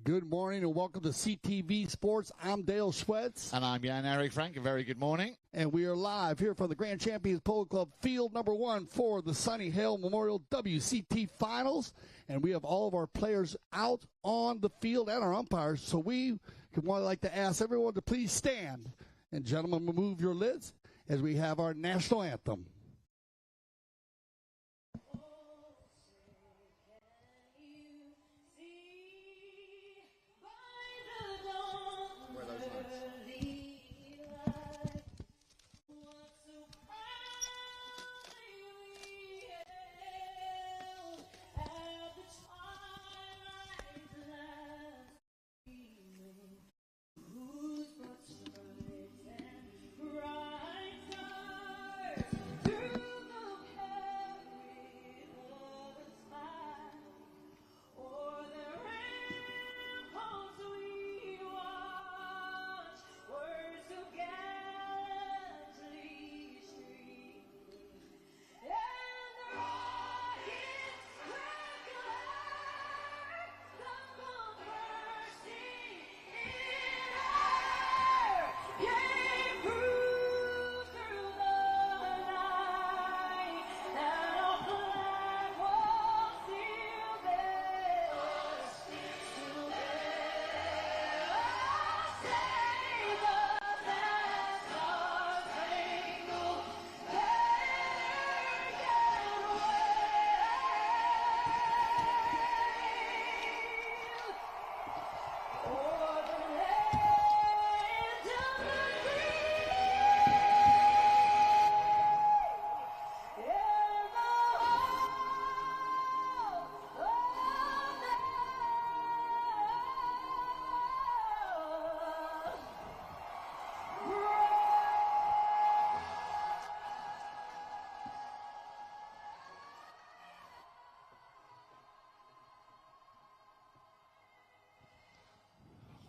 Good morning and welcome to CTV Sports. I'm Dale Schwetz. And I'm Jan-Eric Frank. A very good morning. And we are live here from the Grand Champions Polo Club Field number 1 for the Sonny Hale Memorial WCT Finals. And we have all of our players out on the field and our umpires. So we would like to ask everyone to please stand. And gentlemen, remove your lids as we have our national anthem.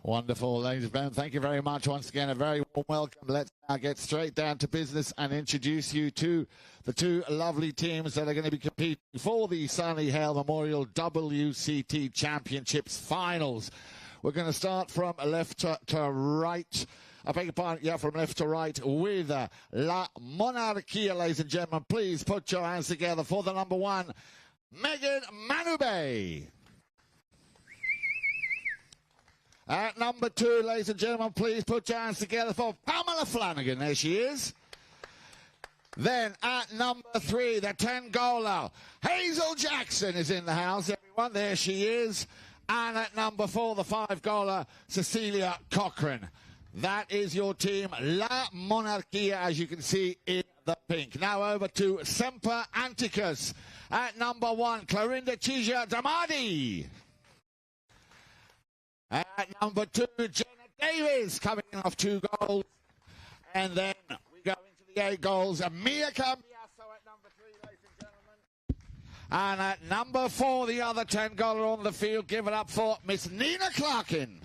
Wonderful, ladies and gentlemen. Thank you very much once again. A very warm welcome. Let's now get straight down to business and introduce you to the two lovely teams that are going to be competing for the Sonny Hale Memorial WCT Championships Finals. We're going to start from left to right. I beg your pardon, yeah, from left to right with La Monarchia, ladies and gentlemen. Please put your hands together for the number 1, Megan Manube. At number 2, ladies and gentlemen, please put your hands together for Pamela Flanagan. There she is. Then at number 3, the 10-goaler, Hazel Jackson is in the house, everyone. There she is. And at number 4, the 5-goaler, Cecilia Cochran. That is your team, La Monarchia, as you can see in the pink. Now over to Semper Anticus. At number 1, Clarinda Chija Damadi. At number 2, Jenna Davis coming off 2 goals. And then we go into the 8 goals. Mia Cambiasso at number 3, ladies and gentlemen. And at number 4, the other 10-goaler on the field. Give it up for Miss Nina Clarkin.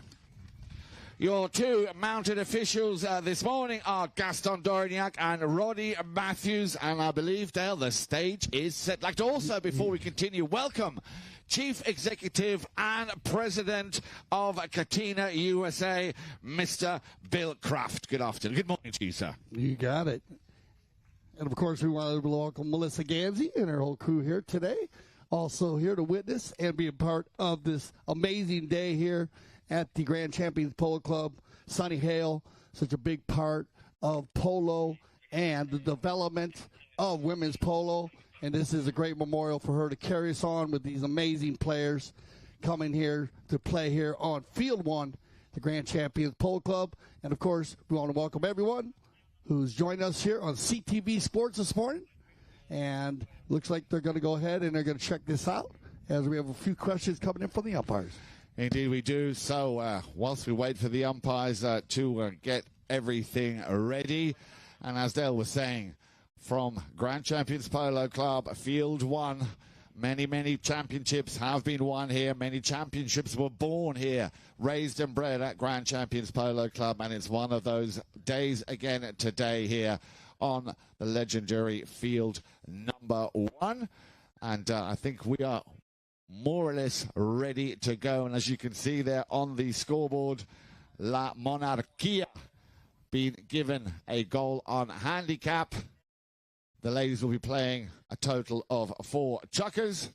Your 2 mounted officials this morning are Gaston Dorignac and Roddy Matthews. And I believe, Dale, the stage is set. I'd like to also, before we continue, welcome Chief Executive and President of Katina USA, Mr. Bill Kraft. Good afternoon. Good morning to you, sir. You got it. And, of course, we wanted to welcome Melissa Ganzi and her whole crew here today. Also here to witness and be a part of this amazing day here at the Grand Champions Polo Club. Sonny Hale, such a big part of polo and the development of women's polo. And this is a great memorial for her to carry us on with these amazing players coming here to play here on Field 1, the Grand Champions Polo Club. And, of course, we want to welcome everyone who's joined us here on CTV Sports this morning. And looks like they're going to go ahead and they're going to check this out as we have a few questions coming in from the umpires. Indeed we do. So whilst we wait for the umpires to get everything ready, and as Dale was saying, from Grand Champions Polo Club, Field 1, many championships have been won here. Many championships were born here, raised and bred at Grand Champions Polo Club, and it's one of those days again today here on the legendary Field number 1. And I think we are more or less ready to go. And as you can see there on the scoreboard, La Monarquia being given a goal on handicap. The ladies will be playing a total of 4 chukkers.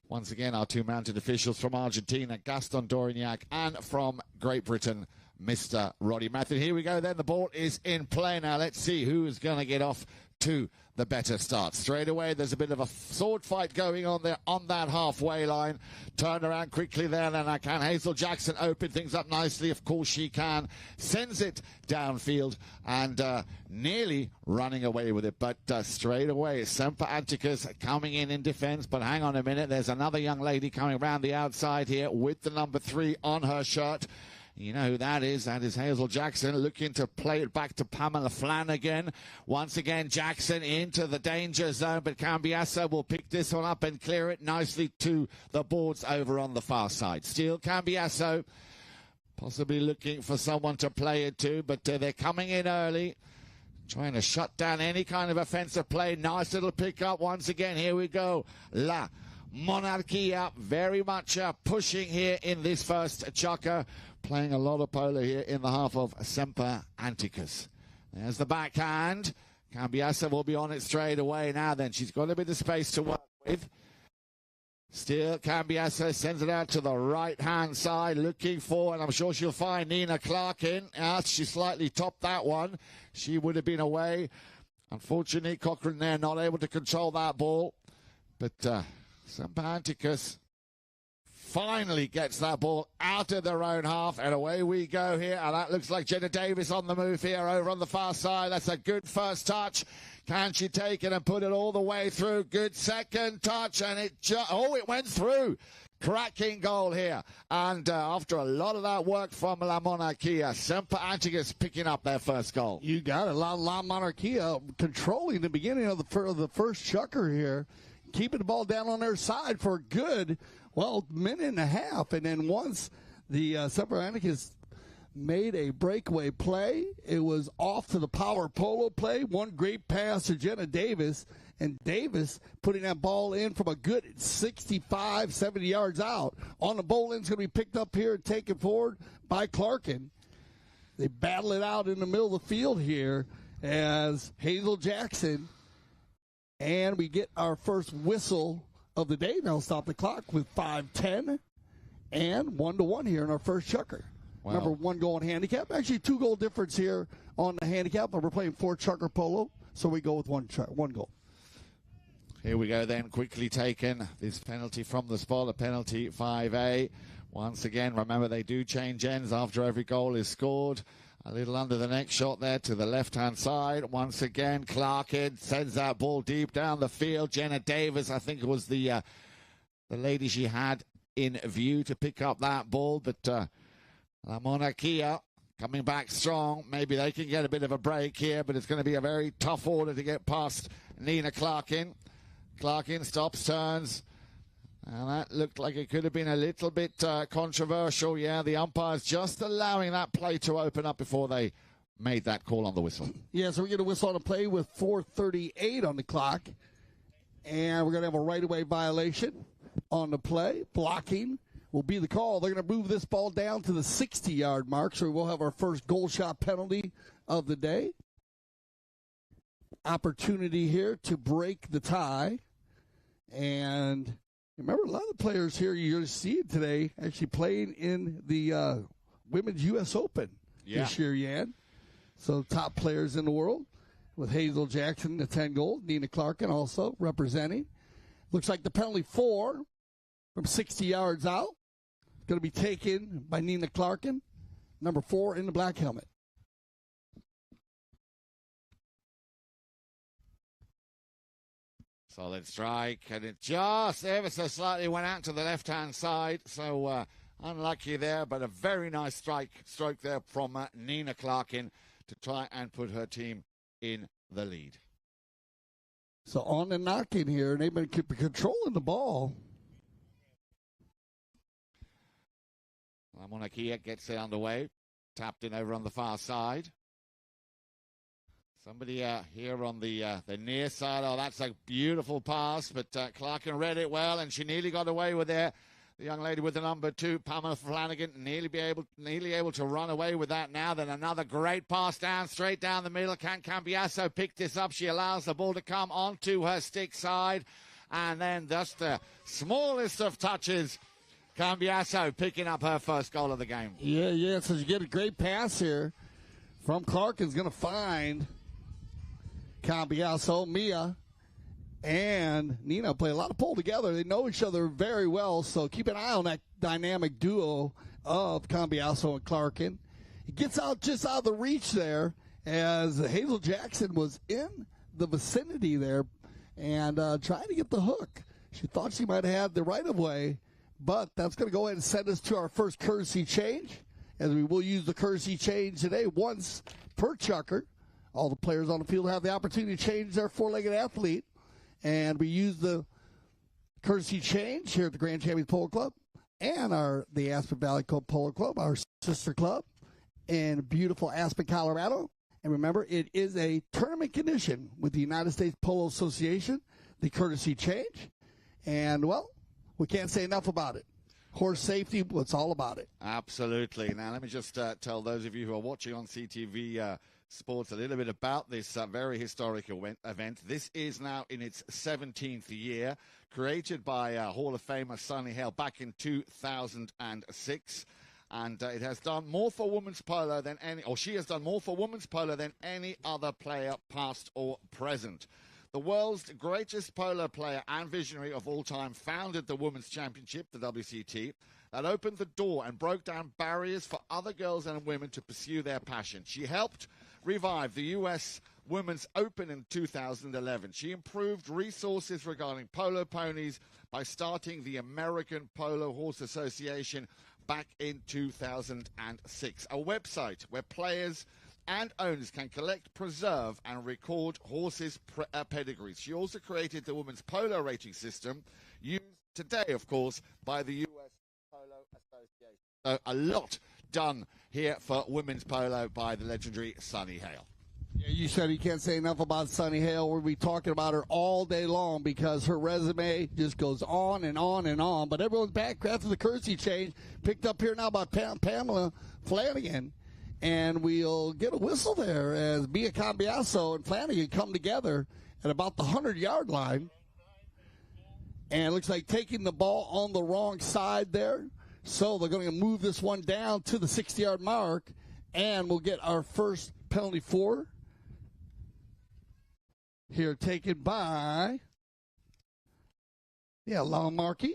Once again, our 2 mounted officials from Argentina, Gaston Dorignac, and from Great Britain, Mr. Roddy Matthew. Here we go then. The ball is in play now. Let's see who is going to get off to the better start. Straight away, there's a bit of a sword fight going on there on that halfway line. Turn around quickly there, and can Hazel Jackson open things up nicely? Of course she can. Sends it downfield and nearly running away with it. But straight away, Semper Anticus coming in defense. But hang on a minute, there's another young lady coming around the outside here with the number 3 on her shirt. You know who that is? That is Hazel Jackson looking to play it back to Pamela Flanagan. Once again, Jackson into the danger zone, but Cambiasso will pick this one up and clear it nicely to the boards over on the far side. Still Cambiasso, possibly looking for someone to play it to, but they're coming in early, trying to shut down any kind of offensive play. Nice little pick up once again. Here we go. La Monarquia very much pushing here in this first chukker. Playing a lot of polo here in the half of Semper Anticus. There's the backhand. Cambiasso will be on it straight away now then. She's got a bit of space to work with. Still, Cambiasso sends it out to the right-hand side, looking for, and I'm sure she'll find Nina Clarkin. She slightly topped that one. She would have been away. Unfortunately, Cochrane there not able to control that ball. But Semper Anticus finally gets that ball out of their own half, and away we go here. And that looks like Jenna Davis on the move here over on the far side. That's a good first touch. Can she take it and put it all the way through? Good second touch, and it went through. Cracking goal here. And after a lot of that work from La Monarquia, Semper Anticus picking up their first goal. You got it. La Monarquia controlling the beginning of the first chukker here, keeping the ball down on their side for a good, minute and a half. And then once the Semper Anticus made a breakaway play, it was off to the power polo play. One great pass to Jenna Davis, and Davis putting that ball in from a good 65, 70 yards out. On the bowl in, it's going to be picked up here and taken forward by Clarkin. They battle it out in the middle of the field here as Hazel Jackson, and we get our first whistle of the day. Now stop the clock with 5:10 and 1-1 here in our first chukker. Wow. Number 1 goal in handicap. Actually, 2 goal difference here on the handicap, but we're playing 4 chukker polo, so we go with one goal. Here we go then, quickly taken. This penalty from the spot, a penalty 5A. Once again, remember they do change ends after every goal is scored. A little under the neck shot there to the left-hand side. Once again, Clarkin sends that ball deep down the field. Jenna Davis, I think it was the lady she had in view to pick up that ball. But La Monarquia coming back strong. Maybe they can get a bit of a break here, but it's going to be a very tough order to get past Nina Clarkin. Clarkin stops, turns. And that looked like it could have been a little bit controversial. Yeah, the umpires just allowing that play to open up before they made that call on the whistle. Yeah, so we get a whistle on the play with 4:38 on the clock. And we're going to have a right-of-way violation on the play. Blocking will be the call. They're going to move this ball down to the 60-yard mark, so we'll have our first goal shot penalty of the day. Opportunity here to break the tie. And remember, a lot of the players here you're going to see today actually playing in the Women's U.S. Open this year, Yan. So top players in the world with Hazel Jackson, the 10 gold. Nina Clarkin also representing. Looks like the penalty 4 from 60 yards out. Going to be taken by Nina Clarkin, number 4 in the black helmet. Solid strike, and it just ever so slightly went out to the left-hand side. So unlucky there, but a very nice stroke there from Nina Clarkin to try and put her team in the lead. So on the knock-in here, and they've been controlling the ball. La Monarquia gets it underway. Tapped in over on the far side. Somebody here on the near side. Oh, that's a beautiful pass, but Clarkin read it well, and she nearly got away with it. The young lady with the number 2, Pamela Flanagan, nearly able to run away with that now. Then another great pass down, straight down the middle. Can Cambiasso pick this up? She allows the ball to come onto her stick side. And then just the smallest of touches, Cambiasso picking up her first goal of the game. Yeah, so you get a great pass here from Clarkin's going to find Cambiasso. Mia and Nina play a lot of pole together. They know each other very well, so keep an eye on that dynamic duo of Cambiasso and Clarkin. He gets out just out of the reach there as Hazel Jackson was in the vicinity there and trying to get the hook. She thought she might have had the right-of-way, but that's going to go ahead and send us to our first courtesy change, as we will use the courtesy change today once per chucker. All the players on the field have the opportunity to change their four-legged athlete, and we use the courtesy change here at the Grand Champions Polo Club and the Aspen Valley Polo Club, our sister club in beautiful Aspen, Colorado. And remember, it is a tournament condition with the United States Polo Association, the courtesy change. And, well, we can't say enough about it. Horse safety, what's all about it. Absolutely. Now, let me just tell those of you who are watching on CTV Sports a little bit about this very historic event. This is now in its 17th year, created by Hall of Famer Sunny Hale back in 2006. And it has done more for women's polo than she has done more for women's polo than any other player, past or present. The world's greatest polo player and visionary of all time founded the Women's Championship, the WCT, that opened the door and broke down barriers for other girls and women to pursue their passion. She helped revive the U.S. Women's Open in 2011. She improved resources regarding polo ponies by starting the American Polo Horse Association back in 2006, a website where players and owners can collect, preserve, and record horses' pedigrees. She also created the Women's Polo Rating System, used today, of course, by the U.S. Polo Association. So a lot done here for women's polo by the legendary Sunny Hale. Yeah, you said you can't say enough about Sunny Hale. We'll be talking about her all day long because her resume just goes on and on and on. But everyone's back after the courtesy change. Picked up here now by Pamela Flanagan. And we'll get a whistle there as Mia Cambiasso and Flanagan come together at about the 100-yard line. And it looks like taking the ball on the wrong side there. So they're going to move this one down to the 60-yard mark. And we'll get our first penalty for here, taken by, Monarchy.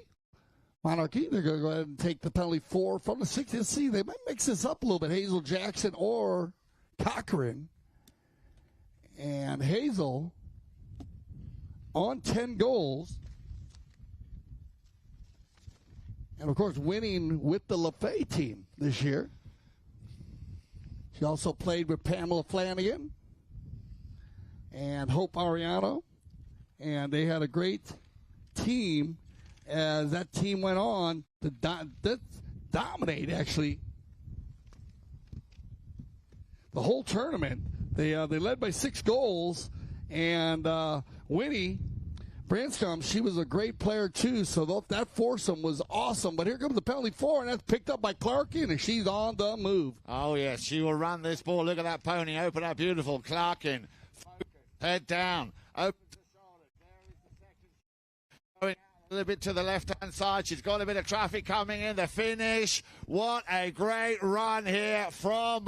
They're going to go ahead and take the penalty 4 from the 60. Let's see, they might mix this up a little bit. Hazel Jackson or Cochran. And Hazel on 10 goals. And, of course, winning with the LaFay team this year. She also played with Pamela Flanagan and Hope Ariano. And they had a great team as that team went on to dominate, actually, the whole tournament. They led by 6 goals. And Winnie Branscombe, she was a great player, too. So that foursome was awesome. But here comes the penalty 4, and that's picked up by Clarkin, and she's on the move. Oh, yes, she will run this ball. Look at that pony. Open up beautiful. Clarkin, focus, head down. Open to shoulder. There is the second. Going out a little bit to the left-hand side. She's got a bit of traffic coming in. The finish. What a great run here from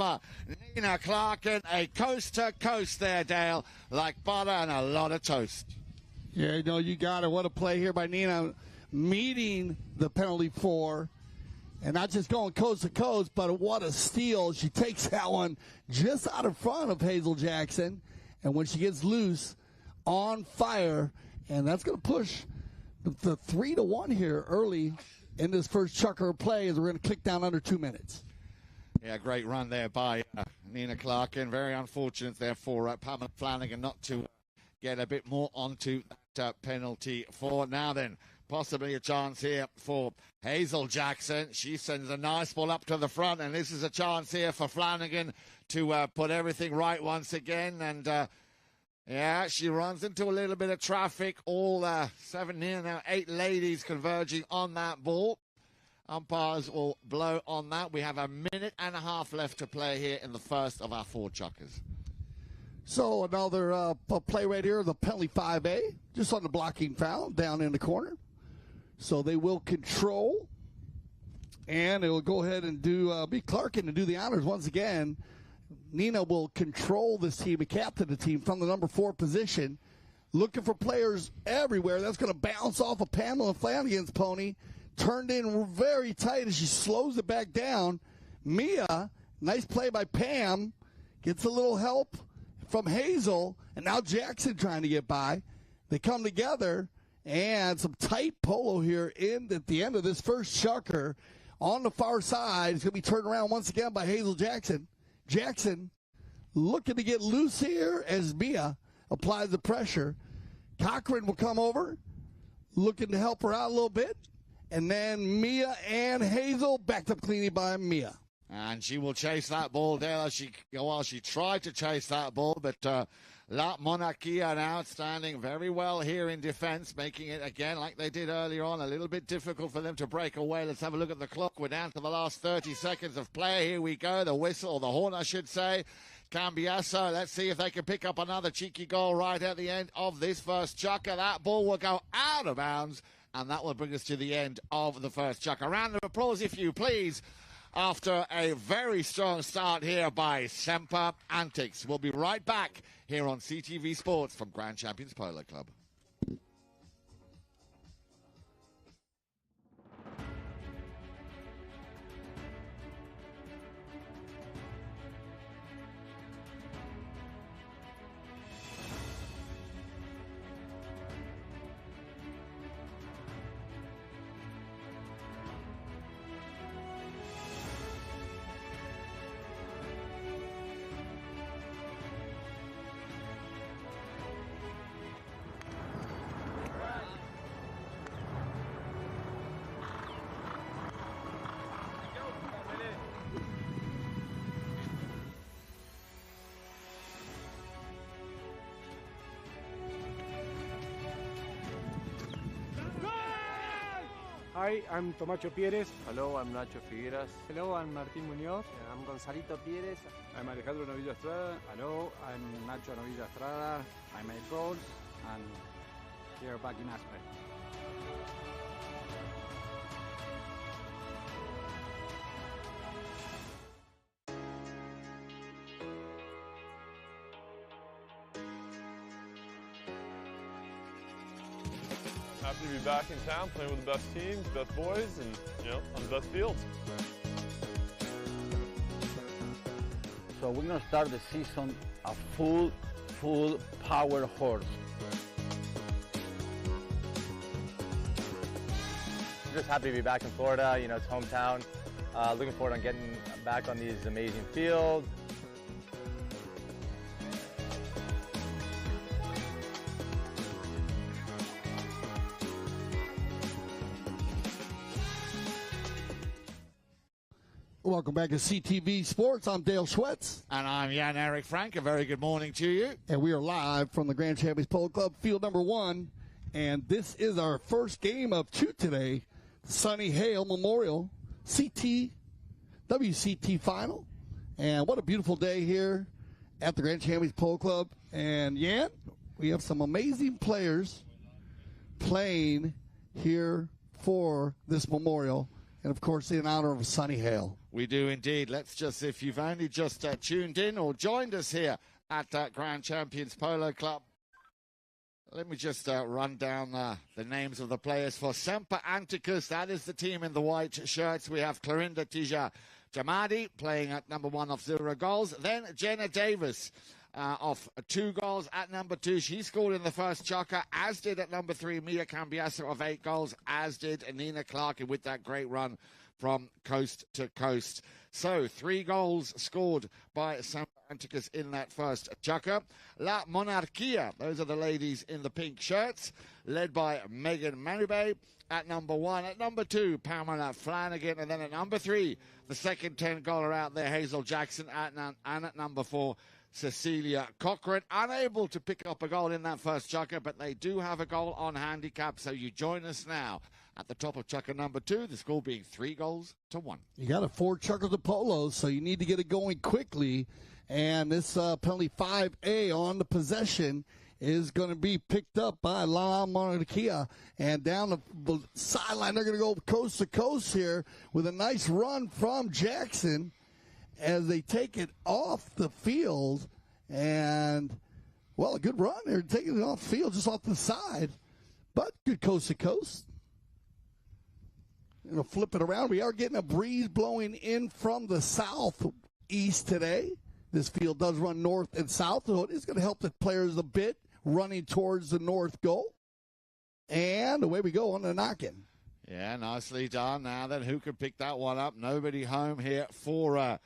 Nina Clarkin. A coast-to-coast there, Dale, like butter and a lot of toast. Yeah, you got it. What a play here by Nina, meeting the penalty 4, and not just going coast to coast, but what a steal. She takes that one just out in front of Hazel Jackson, and when she gets loose, on fire, and that's going to push the 3-1 here early in this first chucker play as we're going to click down under 2 minutes. Yeah, great run there by Nina Clarkin. Very unfortunate there for Pamela Flanagan not to get a bit more onto that penalty 4. Now then, possibly a chance here for Hazel Jackson. She sends a nice ball up to the front, and this is a chance here for Flanagan to put everything right once again. And yeah, she runs into a little bit of traffic. All 8 ladies converging on that ball. Umpires will blow on that. We have a minute and a half left to play here in the first of our 4 chukkers. So another play right here, the penalty 5A, just on the blocking foul down in the corner. So they will control, and it will go ahead and do be Clarkin to do the honors once again. Nina will control this team and captain the team from the number 4 position, looking for players everywhere. That's going to bounce off of Pamela Flanagan's pony. Turned in very tight as she slows it back down. Mia, nice play by Pam, gets a little help from Hazel, and now Jackson trying to get by. They come together, and some tight polo here at the end of this first chukker. On the far side, it's going to be turned around once again by Hazel Jackson. Jackson looking to get loose here as Mia applies the pressure. Cochran will come over, looking to help her out a little bit. And then Mia and Hazel backed up cleanly by Mia. And she will chase that ball there. She tried to chase that ball, but La Monarchia now standing very well here in defense, making it again, like they did earlier on, a little bit difficult for them to break away. Let's have a look at the clock. We're down to the last 30 seconds of play. Here we go. The whistle, or the horn, I should say. Cambiasso, let's see if they can pick up another cheeky goal right at the end of this first chukker. That ball will go out of bounds, and that will bring us to the end of the first chukker. A round of applause, if you please, after a very strong start here by Semper Antics. We'll be right back here on CTV Sports from Grand Champions Polo Club. Hi, I'm Tomacho Pérez. Hello, I'm Nacho Figueras. Hello, I'm Martín Muñoz. I'm Gonzalito Pérez. I'm Alejandro Novilla Estrada. Hello, I'm Nacho Novilla Estrada. I made goals and here back in Aspen. Happy to be back in town, playing with the best teams, best boys, and on the best fields. So we're gonna start the season a full power horse. Just happy to be back in Florida. It's hometown. Looking forward to getting back on these amazing fields. Welcome back to CTV Sports. I'm Dale Schwetz. And I'm Jan-Eric Frank. A very good morning to you. And we are live from the Grand Champions Polo Club, field number 1. And this is our first game of 2 today. Sunny Hale Memorial WCT Final. And what a beautiful day here at the Grand Champions Polo Club. And Jan, we have some amazing players playing here for this memorial. And, of course, in honor of Sunny Hale. We do indeed. Let's just, if you've only just tuned in or joined us here at Grand Champions Polo Club, let me just run down the names of the players for Semper Anticus. That is the team in the white shirts. We have Clarinda Tija Jamadi playing at number 1 of 0 goals. Then Jenna Davis of 2 goals at number 2. She scored in the first chukker, as did at number 3 Mia Cambiasso of 8 goals, as did Nina Clark with that great run from coast to coast. So 3 goals scored by Semper Anticus in that first chukker. La Monarquia, those are the ladies in the pink shirts, led by Megan Manube at number 1. At number 2, Pamela Flanagan. And then at number 3, the second 10-goaler out there, Hazel Jackson. And at number 4, Cecilia Cochran. Unable to pick up a goal in that first chukker, but they do have a goal on handicap. So you join us now at the top of chukker number 2, the score being 3-1. You got a 4 chuckers of Polo, so you need to get it going quickly. And this penalty 5A on the possession is going to be picked up by La Monarquia. And down the sideline, they're going to go coast to coast here with a nice run from Jackson as they take it off the field. And, well, a good run. They're taking it off the field, just off the side. But good coast to coast. Going to flip it around. We are getting a breeze blowing in from the southeast today. This field does run north and south, so it is going to help the players a bit running towards the north goal. And away we go on the knock-in. Yeah, nicely done. Now then, who can pick that one up? Nobody home here for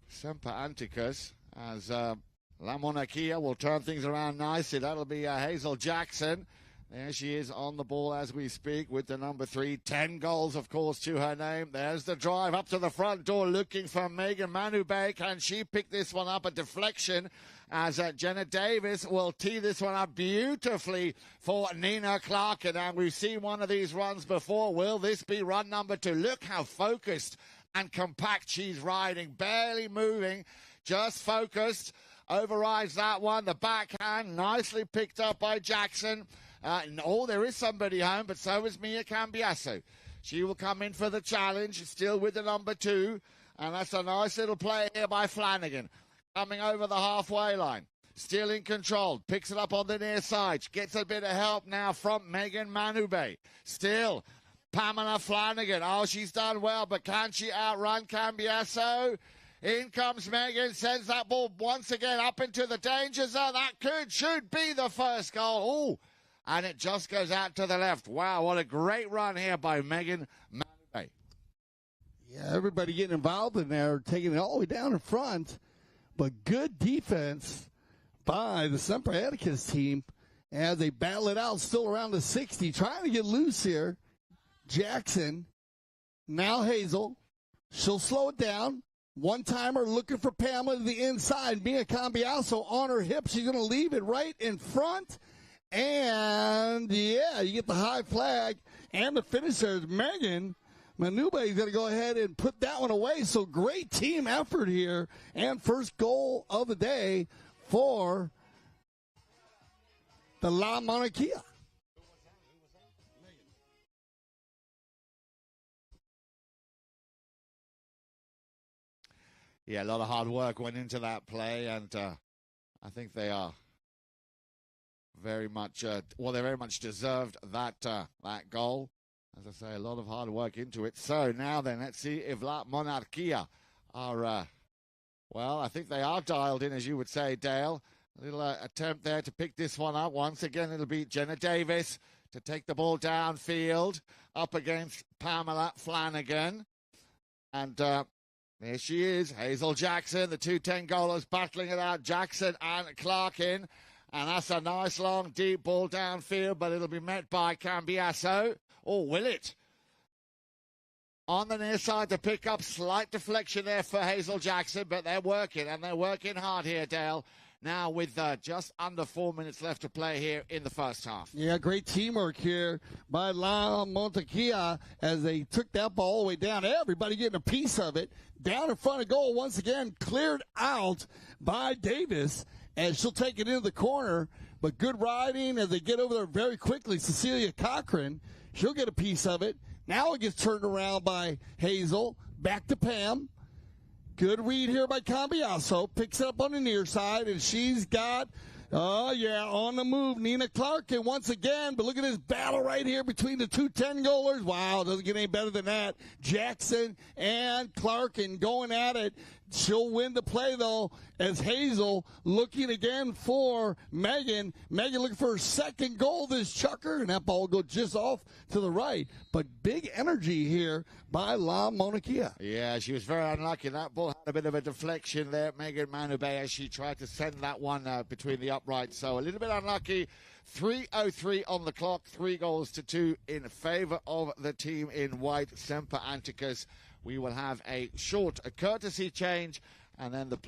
Semper Anticus, as La Monarquia will turn things around nicely. That'll be Hazel Jackson. There she is on the ball as we speak with the number 3. 10 goals, of course, to her name. There's the drive up to the front door looking for Megan Manube. Can she pick this one up? A deflection as Jenna Davis will tee this one up beautifully for Nina Clarkin. And we've seen one of these runs before. Will this be run number 2? Look how focused and compact she's riding. Barely moving, just focused. Overrides that one. The backhand nicely picked up by Jackson. There is somebody home, but so is Mia Cambiasso. She will come in for the challenge, still with the number 2. And that's a nice little play here by Flanagan. Coming over the halfway line. Still in control. Picks it up on the near side. Gets a bit of help now from Megan Manube. Still, Pamela Flanagan. Oh, she's done well, but can she outrun Cambiasso? In comes Megan, sends that ball once again up into the danger zone. That should be the first goal. Ooh. And it just goes out to the left. Wow, what a great run here by Megan Manube. Yeah, everybody getting involved in there, taking it all the way down in front. But good defense by the Semper Atticus team as they battle it out, still around the 60, trying to get loose here. Jackson, now Hazel. She'll slow it down. One-timer looking for Pamela to the inside. Mia Cambiasso on her hip. She's going to leave it right in front. And, yeah, you get the high flag and the finisher. Megan Manube is going to go ahead and put that one away. So great team effort here. And first goal of the day for the La Monarquia. Yeah, a lot of hard work went into that play, and I think they are very much, they very much deserved that goal. As I say, a lot of hard work into it. So now then, let's see if La Monarquia are, I think they are dialed in, as you would say, Dale. A little attempt there to pick this one up. Once again, it'll be Jenna Davis to take the ball downfield up against Pamela Flanagan. And there she is, Hazel Jackson, the 2 10-goalers battling it out, Jackson and Clarkin. And that's a nice, long, deep ball downfield, but it'll be met by Cambiasso. Or will it? On the near side to pick up, slight deflection there for Hazel Jackson, but they're working, and they're working hard here, Dale. Now with just under 4 minutes left to play here in the first half. Yeah, great teamwork here by La Monarquia as they took that ball all the way down. Everybody getting a piece of it. Down in front of goal once again, cleared out by Davis, and she'll take it into the corner. But good riding as they get over there very quickly. Cecilia Cochran, she'll get a piece of it. Now it gets turned around by Hazel. Back to Pam. Good read here by Cambiasso. Picks it up on the near side, and she's got, on the move, Nina Clarkin once again. But look at this battle right here between the 2 10-goalers. Wow, doesn't get any better than that. Jackson and Clarkin going at it. she'll win the play, though, as Hazel looking again for Megan. Megan looking for her second goal this chucker, and that ball will go just off to the right. But big energy here by La Monarchia. Yeah, she was very unlucky. That ball had a bit of a deflection there, Megan Manube, as she tried to send that one between the uprights. So a little bit unlucky. 3:03 on the clock, 3-2 in favor of the team in white, Semper Anticus. We will have a courtesy change, and then the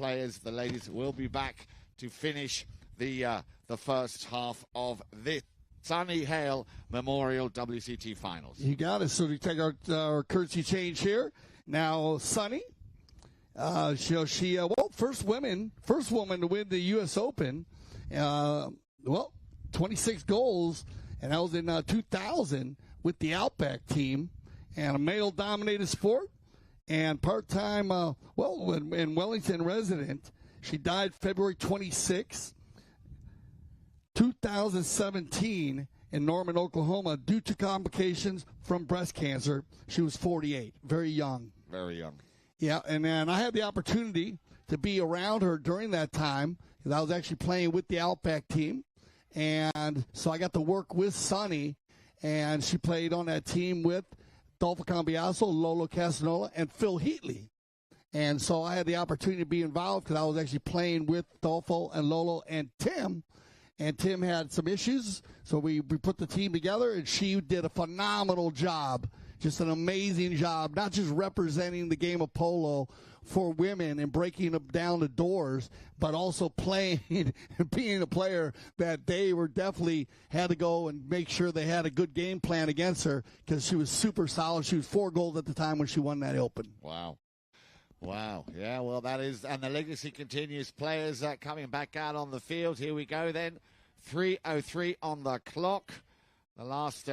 ladies, will be back to finish the first half of this Sunny Hale Memorial WCT Finals. You got it. So we take our courtesy change here. Now, Sunny, first woman to win the U.S. Open. 26 goals, and that was in 2000 with the Outback team, and a male-dominated sport, and part-time, in Wellington resident. She died February 26, 2017 in Norman, Oklahoma, due to complications from breast cancer. She was 48, very young. Very young. Yeah, and then I had the opportunity to be around her during that time, because I was actually playing with the Outback team. And so I got to work with Sunny, and she played on that team with Dolpho Cambiaso, Lolo Casanola, and Phil Heatley. And so I had the opportunity to be involved because I was actually playing with Dolpho and Lolo and Tim. And Tim had some issues, so we put the team together, and she did a phenomenal job, just an amazing job, not just representing the game of polo for women and breaking down the doors, but also playing and being a player that they were definitely had to go and make sure they had a good game plan against her, because she was super solid. She was 4 goals at the time when she won that Open. Wow. Yeah, well, that is, and the legacy continues. Players coming back out on the field. Here we go then. 3:03 on the clock. The last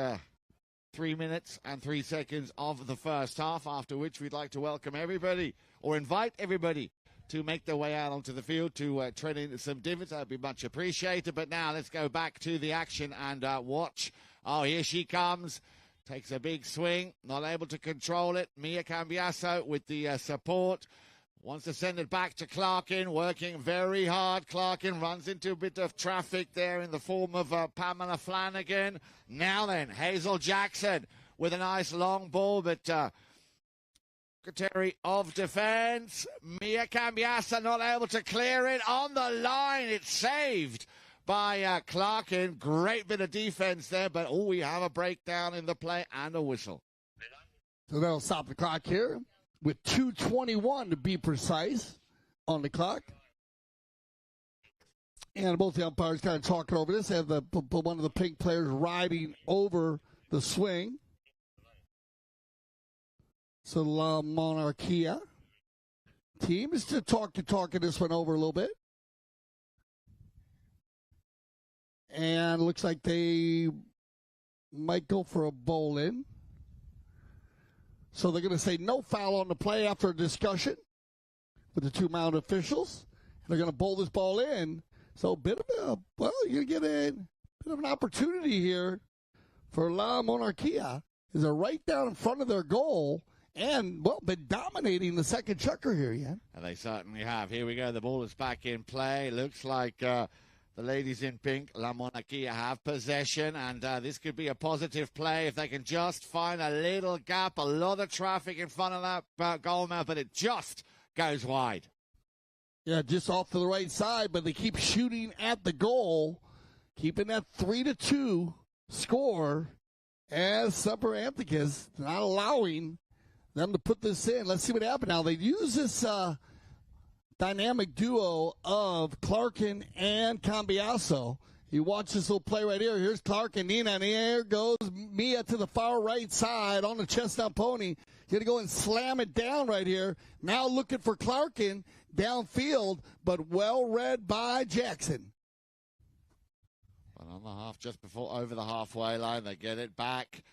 3 minutes and 3 seconds of the first half, after which we'd like to welcome everybody, or invite everybody, to make their way out onto the field to tread into some divots. That would be much appreciated. But now let's go back to the action and watch. Oh, here she comes. Takes a big swing. Not able to control it. Mia Cambiaso with the support. Wants to send it back to Clarkin. Working very hard. Clarkin runs into a bit of traffic there in the form of Pamela Flanagan. Now then, Hazel Jackson with a nice long ball, but Secretary of Defense, Mia Cambiaso, not able to clear it on the line. It's saved by Clarkin. Great bit of defense there, but we have a breakdown in the play and a whistle. So that'll stop the clock here with 2:21 to be precise on the clock. And both the umpires kind of talking over this. They have one of the pink players riding over the swing. So La Monarchia team is to talking this one over a little bit. And looks like they might go for a bowl in. So they're going to say no foul on the play after a discussion with the two mound officials. They're going to bowl this ball in. So you get a bit of an opportunity here for La Monarchia. Is they're right down in front of their goal and, been dominating the second chucker here, yeah. And they certainly have. Here we go. The ball is back in play. Looks like the ladies in pink, La Monarchia, have possession, and this could be a positive play if they can just find a little gap. A lot of traffic in front of that goal mouth, but it just goes wide. Yeah, just off to the right side, but they keep shooting at the goal, keeping that 3-2 score as Semper Anticus, not allowing them to put this in. Let's see what happens now. They use this dynamic duo of Clarkin and Cambiaso. You watch this little play right here. Here's Clarkin, Nina, and there goes Mia to the far right side on the chestnut pony. Going to go and slam it down right here. Now looking for Clarkin downfield, but well read by Jackson. But on the half, just before over the halfway line, they get it back.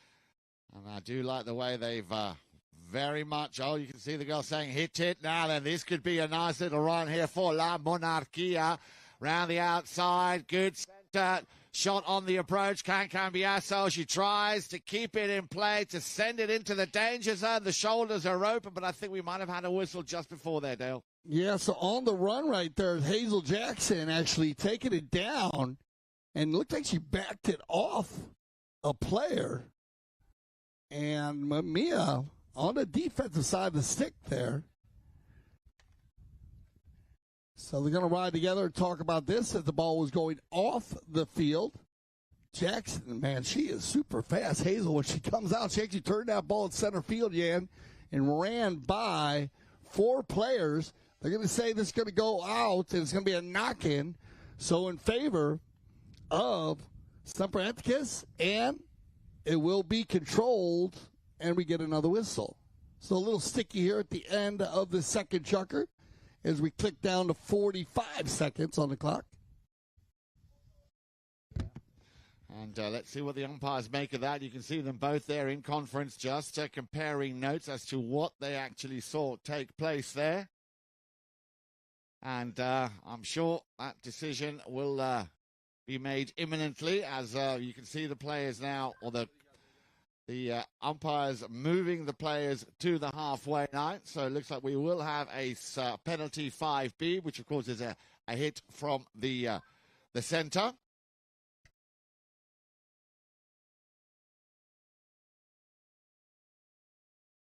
And I do like the way they've very much, you can see the girl saying, hit it. Now then, this could be a nice little run here for La Monarchia. Round the outside, good center. shot on the approach. Can Cambiasso. She tries to keep it in play, to send it into the danger zone. The shoulders are open, but I think we might have had a whistle just before there, Dale. Yeah, so on the run right there, Hazel Jackson actually taking it down, and it looked like she backed it off a player. And Mia on the defensive side of the stick there. So they're going to ride together and talk about this as the ball was going off the field. Jackson, man, she is super fast. Hazel, when she comes out, she actually turned that ball at center field, Jan, and ran by 4 players. They're going to say this is going to go out, and it's going to be a knock-in. So in favor of Semper Anticus, and it will be controlled, and we get another whistle. So a little sticky here at the end of the second chukker as we click down to 45 seconds on the clock. And let's see what the umpires make of that. You can see them both there in conference, just comparing notes as to what they actually saw take place there. And I'm sure that decision will be made imminently, as you can see the players now, or the umpires moving the players to the halfway line. So it looks like we will have a penalty 5B, which of course is a hit from the center.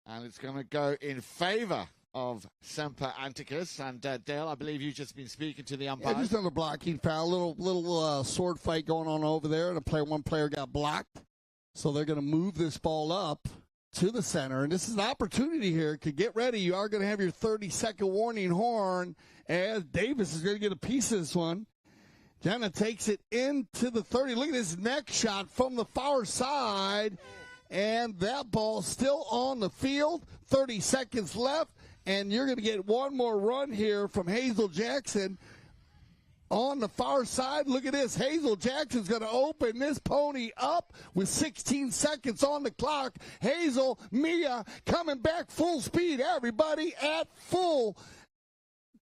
And it's going to go in favor of Semper Anticus. And Dale, I believe you've just been speaking to the umpire. Yeah, just another blocking foul. Little sword fight going on over there. And one player got blocked. So they're going to move this ball up to the center. And this is an opportunity here to get ready. You are going to have your 30-second warning horn as Davis is going to get a piece of this one. Jenna takes it into the 30. Look at this neck shot from the far side. And that ball still on the field. 30 seconds left. And you're going to get one more run here from Hazel Jackson on the far side. Look at this. Hazel Jackson's going to open this pony up with 16 seconds on the clock. Hazel, Mia coming back full speed. Everybody at full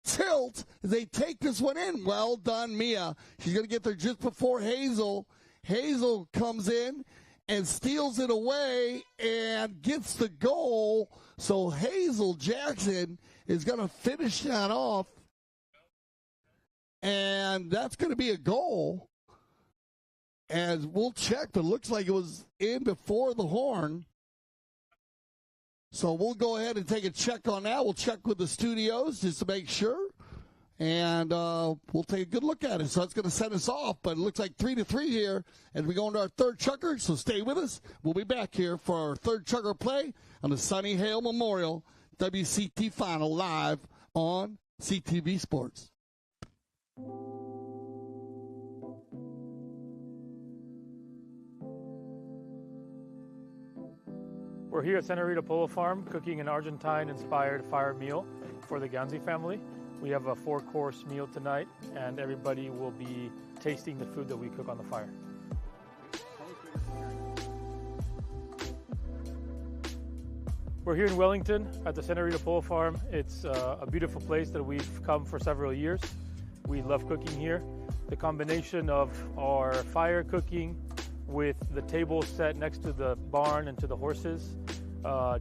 tilt as they take this one in. Well done, Mia. She's going to get there just before Hazel. Hazel comes in and steals it away and gets the goal. So Hazel Jackson is going to finish that off. And that's going to be a goal. As we'll check, but it looks like it was in before the horn. So we'll go ahead and take a check on that. We'll check with the studios just to make sure. And we'll take a good look at it. So that's going to set us off. But it looks like 3-3 here as we go into our third chukker. So stay with us. We'll be back here for our third chukker play on the Sunny Hale Memorial WCT Final live on CTV Sports. We're here at Santa Rita Polo Farm cooking an Argentine-inspired fire meal for the Ganzi family. We have a 4-course meal tonight, and everybody will be tasting the food that we cook on the fire. We're here in Wellington at the Santa Rita Polo Farm. It's a beautiful place that we've come for several years. We love cooking here. The combination of our fire cooking with the table set next to the barn and to the horses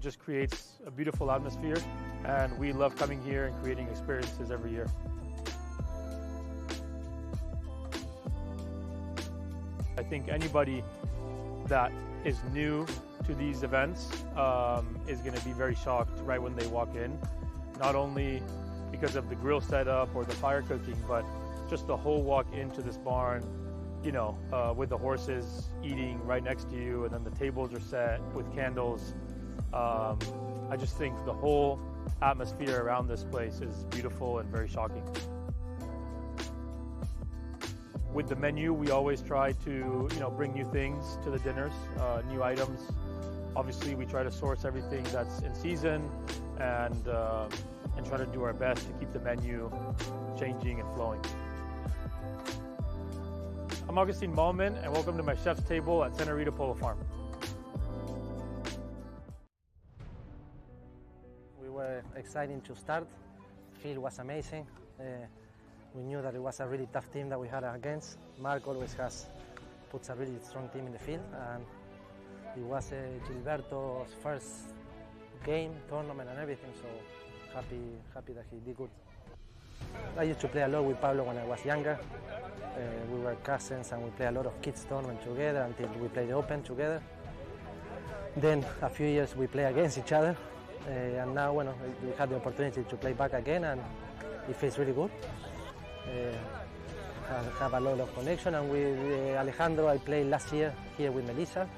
just creates a beautiful atmosphere, and we love coming here and creating experiences every year. I think anybody that is new to these events is going to be very shocked right when they walk in, not only because of the grill setup or the fire cooking, but just the whole walk into this barn, you know, with the horses eating right next to you, and then the tables are set with candles. I just think the whole atmosphere around this place is beautiful and very shocking. With the menu, we always try to, bring new things to the dinners, new items. Obviously, we try to source everything that's in season and try to do our best to keep the menu changing and flowing. I'm Augustine Malman, and welcome to my chef's table at Santa Rita Polo Farm. We were excited to start. The field was amazing. We knew that it was a really tough team that we had against. Mark always has puts a really strong team in the field, and it was Gilberto's first game, tournament, and everything. So happy that he did good. I used to play a lot with Pablo when I was younger. We were cousins and we played a lot of kids tournament together until we played the Open together. Then a few years we play against each other, and now we had the opportunity to play back again, and it feels really good. Have a lot of connection, and with Alejandro I played last year here with Melissa.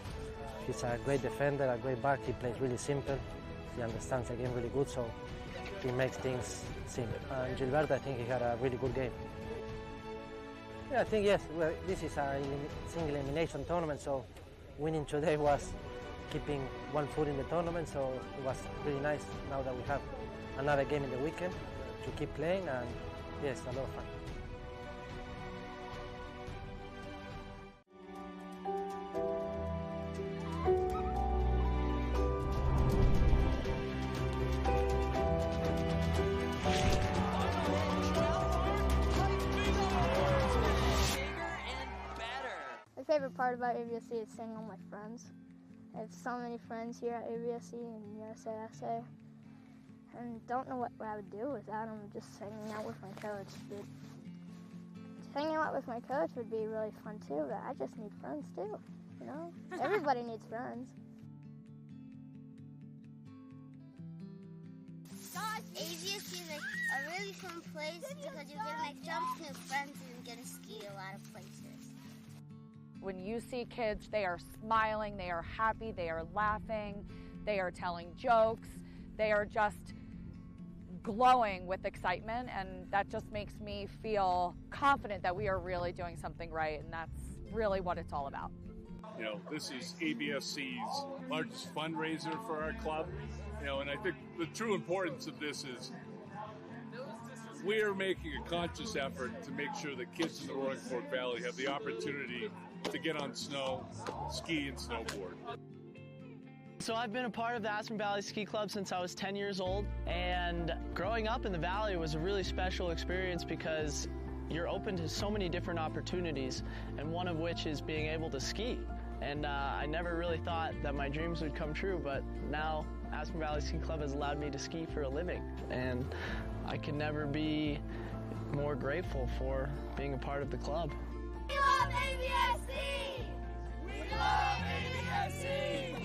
He's a great defender, a great back. He plays really simple. He understands the game really good, so he makes things simple. And Gilberto, I think he had a really good game. Yeah, I think yes. Well, this is a single elimination tournament, so winning today was keeping one foot in the tournament. So it was really nice now that we have another game in the weekend to keep playing, and yes, a lot of fun. My favorite part about ABSC is seeing all my friends. I have so many friends here at ABSC and USASA, and don't know what I would do without them. Just hanging out with my coach. But hanging out with my coach would be really fun too, but I just need friends too, you know? Everybody needs friends. ABSC is like a really fun place because you get to make jumps, new friends, and get to ski a lot of places. When you see kids, they are smiling, they are happy, they are laughing, they are telling jokes, they are just glowing with excitement, and that just makes me feel confident that we are really doing something right, and that's really what it's all about. You know, this is ABSC's largest fundraiser for our club, you know, and I think the true importance of this is we're making a conscious effort to make sure that kids in the Roaring Fork Valley have the opportunity to get on snow, ski, and snowboard. So I've been a part of the Aspen Valley Ski Club since I was 10 years old, and growing up in the valley was a really special experience because you're open to so many different opportunities, and one of which is being able to ski. And I never really thought that my dreams would come true, but now Aspen Valley Ski Club has allowed me to ski for a living, and I can never be more grateful for being a part of the club. We love ABSC! We love ABSC!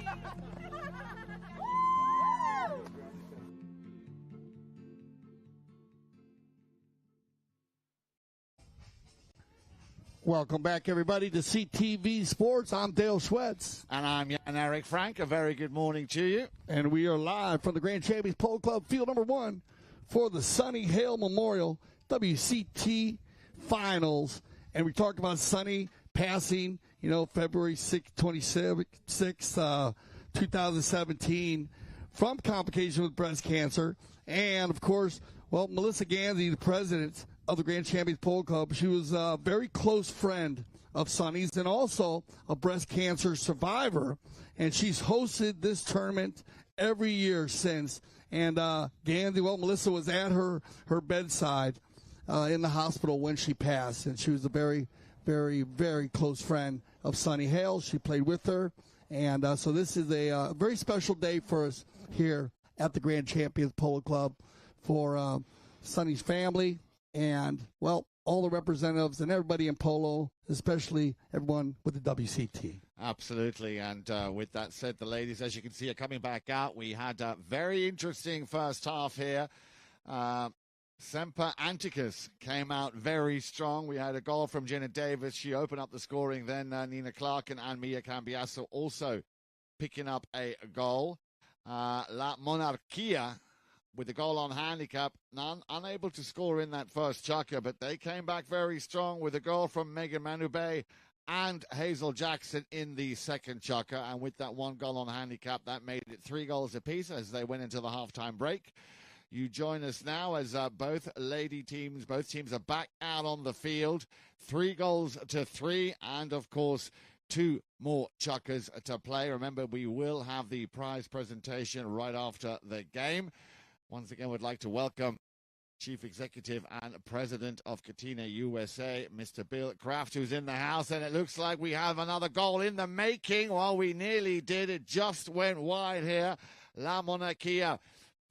Welcome back, everybody, to CTV Sports. I'm Dale Schwetz. And I'm Jan Eric Frank. A very good morning to you. And we are live from the Grand Champions Polo Club, field number 1 for the Sonny Hale Memorial WCT Finals. And we talked about Sonny passing, you know, February 26, 2017 from complication with breast cancer. And, of course, well, Melissa Gansey, the president of the Grand Champions Polo Club, she was a very close friend of Sonny's and also a breast cancer survivor. And she's hosted this tournament every year since. And Gansey, well, Melissa was at her bedside in the hospital when she passed. And she was a very, very, very close friend of Sonny Hale. She played with her. And so this is a very special day for us here at the Grand Champions Polo Club for Sonny's family and, well, all the representatives and everybody in polo, especially everyone with the WCT. Absolutely. And with that said, the ladies, as you can see, are coming back out. We had a very interesting first half here. Semper Anticus came out very strong. We had a goal from Jenna Davis. She opened up the scoring. Then Nina Clarkin and Mia Cambiasso also picking up a goal. La Monarquia with the goal on handicap, unable to score in that first chukker, but they came back very strong with a goal from Megan Manube and Hazel Jackson in the second chukker. And with that one goal on handicap, that made it 3 goals apiece as they went into the halftime break. You join us now as both teams are back out on the field. 3 goals to 3, and of course 2 more chukkers to play. Remember, we will have the prize presentation right after the game. Once again, we'd like to welcome Chief Executive and President of Katina USA, Mr. Bill Kraft, who's in the house, and it looks like we have another goal in the making. Well, we nearly did. It just went wide here. La Monarquia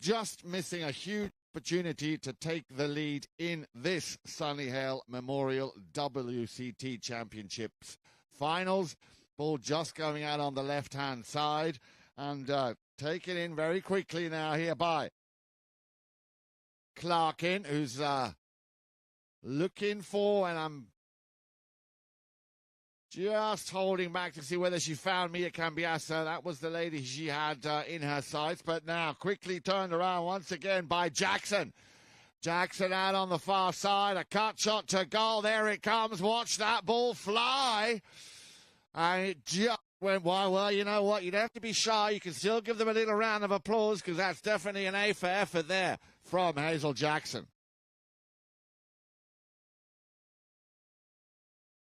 just missing a huge opportunity to take the lead in this Sunny Hale Memorial WCT Championships finals. Ball just going out on the left-hand side, and taken in very quickly now here by Clarkin, who's looking for, and I'm just holding back to see whether she found Mia Cambiasso. That was the lady she had in her sights, but now quickly turned around once again by Jackson. Jackson out on the far side, a cut shot to goal. There it comes. Watch that ball fly. And it just went wide. Well, you know what? You don't have to be shy. You can still give them a little round of applause, because that's definitely an A for effort there from Hazel Jackson.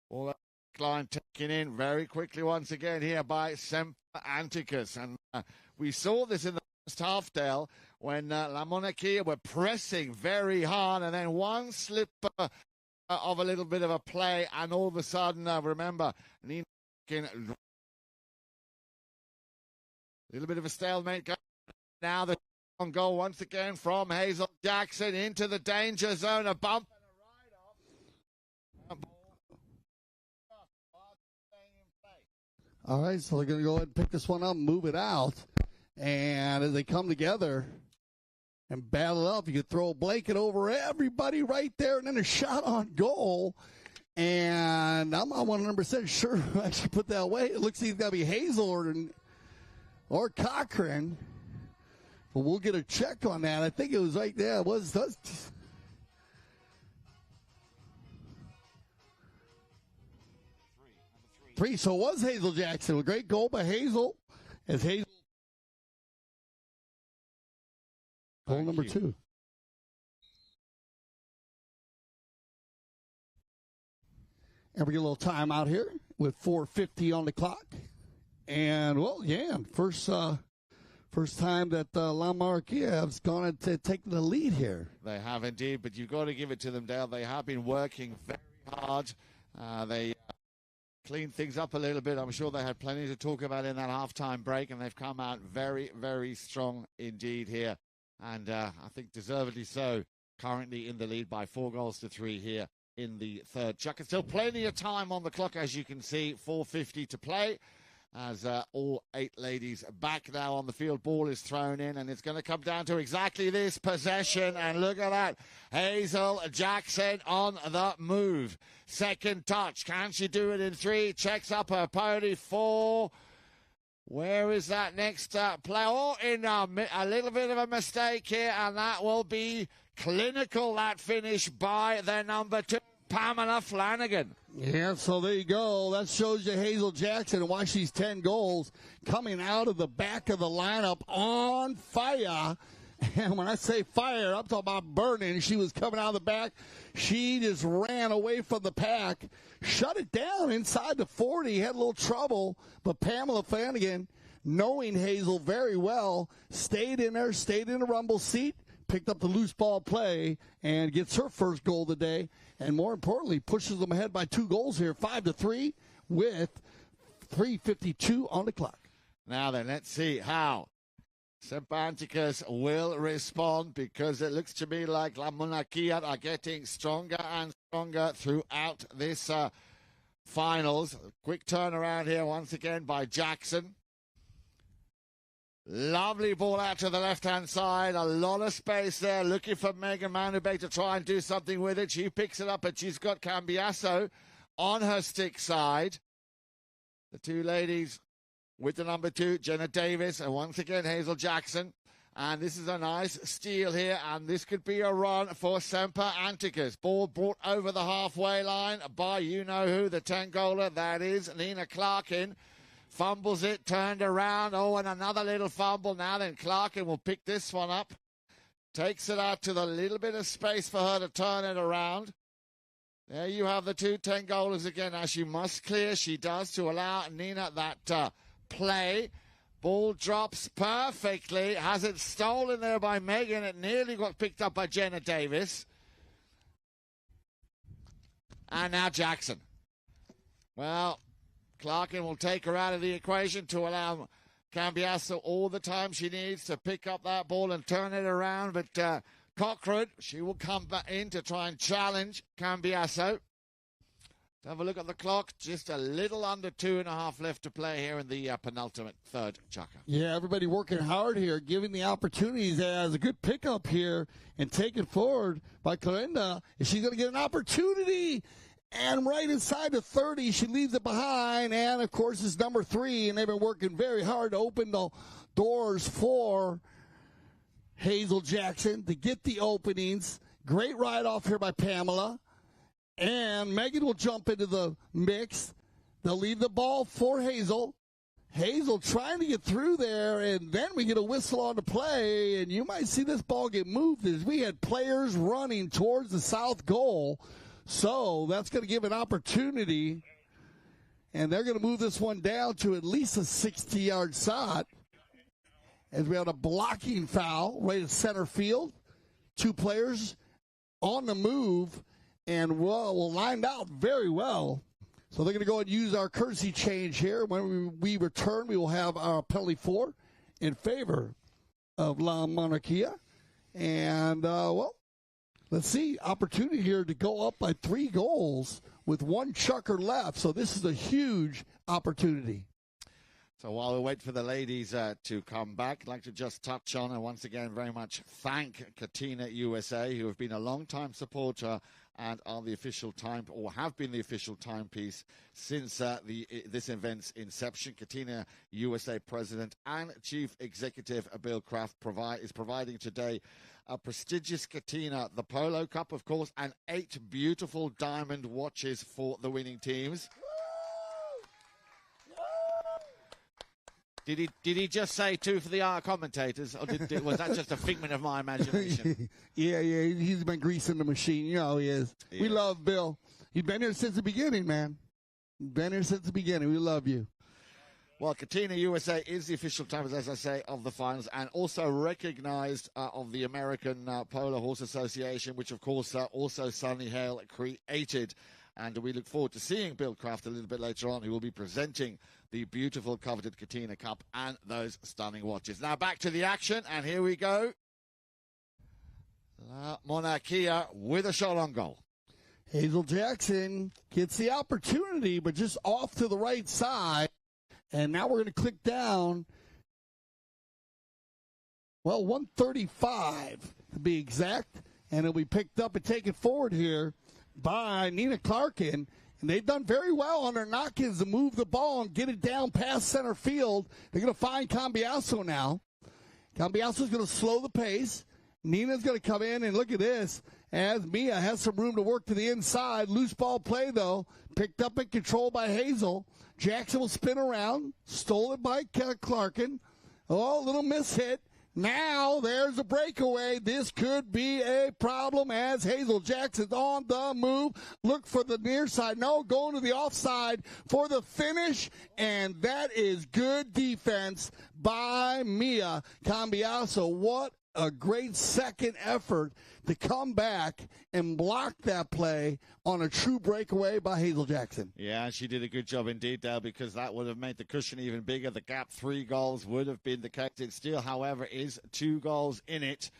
All that line taken in very quickly once again here by Semper Anticus. And we saw this in the first half, Dale, when La Monarquia were pressing very hard, and then one slip of a little bit of a play, and all of a sudden, remember, Nina a little bit of a stalemate. Now the on goal once again from Hazel Jackson into the danger zone. A bump and a ride off. All right, so they're going to go ahead and pick this one up, move it out. And as they come together and battle up, you could throw a blanket over everybody right there, and then a shot on goal. And I'm not 100% sure who actually put that away. It looks like it's got to be Hazel or Cochran. But we'll get a check on that. I think it was right there. It was. Three. So it was Hazel Jackson. A great goal by Hazel. As Hazel. Goal number 2. And we get a little time out here with 4:50 on the clock. And, well, yeah, first time that La Monarquia has gone to take the lead here. They have indeed, but you've got to give it to them, Dale. They have been working very hard. They cleaned things up a little bit. I'm sure they had plenty to talk about in that halftime break, and they've come out very, very strong indeed here. And I think deservedly so, currently in the lead by 4-3 here in the third. Chuck, and still plenty of time on the clock, as you can see, 4:50 to play. As all 8 ladies back now on the field. Ball is thrown in, and it's going to come down to exactly this possession. And look at that. Hazel Jackson on the move. Second touch. Can she do it in 3? Checks up her pony. 4. Where is that next play? Oh, in a little bit of a mistake here, and that will be clinical, that finish by the number 2. Pamela Flanagan. Yeah, so there you go. That shows you Hazel Jackson and why she's 10 goals coming out of the back of the lineup on fire. And when I say fire, I'm talking about burning. She was coming out of the back. She just ran away from the pack, shut it down inside the 40, had a little trouble. But Pamela Flanagan, knowing Hazel very well, stayed in there, stayed in the rumble seat, picked up the loose ball play, and gets her first goal of the day. And more importantly, pushes them ahead by 2 goals here, 5-3, with 3:52 on the clock. Now then, let's see how Semper Anticus will respond, because it looks to me like La Monarquia are getting stronger and stronger throughout this finals. Quick turnaround here once again by Jackson. Lovely ball out to the left-hand side. A lot of space there. Looking for Megan Manubay to try and do something with it. She picks it up, but she's got Cambiasso on her stick side. The 2 ladies with the number 2, Jenna Davis, and once again, Hazel Jackson. And this is a nice steal here, and this could be a run for Semper Anticus. Ball brought over the halfway line by you-know-who, the 10-goaler. That is Nina Clarkin. Fumbles it, turned around. Oh, and another little fumble. Now then, Clarkin will pick this one up. Takes it out to the little bit of space for her to turn it around. There you have the 2 10-goalers again. Now she must clear. She does, to allow Nina that play. Ball drops perfectly. Has it stolen there by Megan. It nearly got picked up by Jenna Davis. And now Jackson. Well, Clarkin will take her out of the equation to allow Cambiasso all the time she needs to pick up that ball and turn it around. But Cochrane, she will come back in to try and challenge Cambiasso. Have a look at the clock. Just a little under 2.5 left to play here in the penultimate third chukka. Yeah, everybody working hard here, giving the opportunities as a good pickup here and taken forward by Clarinda. Is she going to get an opportunity? And right inside the 30, she leaves it behind. And, of course, it's number 3, and they've been working very hard to open the doors for Hazel Jackson to get the openings. Great ride off here by Pamela. And Megan will jump into the mix. They'll leave the ball for Hazel. Hazel trying to get through there, and then we get a whistle on the play, and you might see this ball get moved as we had players running towards the south goal. So that's going to give an opportunity, and they're going to move this one down to at least a 60-yard shot as we have a blocking foul right at center field. 2 players on the move. And we'll lined out very well. So they're going to go and use our courtesy change here. When we return, we will have our penalty 4 in favor of La Monarchia. And, well, let's see. Opportunity here to go up by 3 goals with 1 chukker left. So this is a huge opportunity. So while we wait for the ladies to come back, I'd like to just touch on and once again very much thank Katina USA, who have been a long-time supporter and are the official time, or have been the official timepiece since this event's inception. Katina USA President and Chief Executive Bill Kraft is providing today a prestigious Katina, the Polo Cup, of course, and 8 beautiful diamond watches for the winning teams. Did he just say 2 for the commentators, or was that just a figment of my imagination? Yeah, he's been greasing the machine. You know he is. Yeah. We love Bill. He's been here since the beginning, man. Been here since the beginning. We love you. Well, Katina USA is the official times, as I say, of the finals, and also recognized of the American Polo Horse Association, which, of course, also Sunny Hale created. And we look forward to seeing Bill Kraft a little bit later on, who will be presenting the beautiful coveted Katina Cup and those stunning watches. Now back to the action, and here we go. La Monarchia with a shot on goal. Hazel Jackson gets the opportunity, but just off to the right side. And now we're going to click down. Well, 135 to be exact. And it'll be picked up and taken forward here by Nina Clarkin. And they've done very well on their knock-ins to move the ball and get it down past center field. They're going to find Cambiasso now. Cambiasso's going to slow the pace. Nina's going to come in, and look at this, as Mia has some room to work to the inside. Loose ball play, though, picked up and controlled by Hazel. Jackson will spin around, stole it by Clarkin. Oh, little mishit. Now there's a breakaway. This could be a problem as Hazel Jackson's on the move. Look for the near side. No, going to the offside for the finish, and that is good defense by Mia Cambiasso. What a great second effort to come back and block that play on a true breakaway by Hazel Jackson. Yeah, she did a good job indeed, Dale, because that would have made the cushion even bigger. The gap, 3 goals would have been the case. It still, however, is 2 goals in it.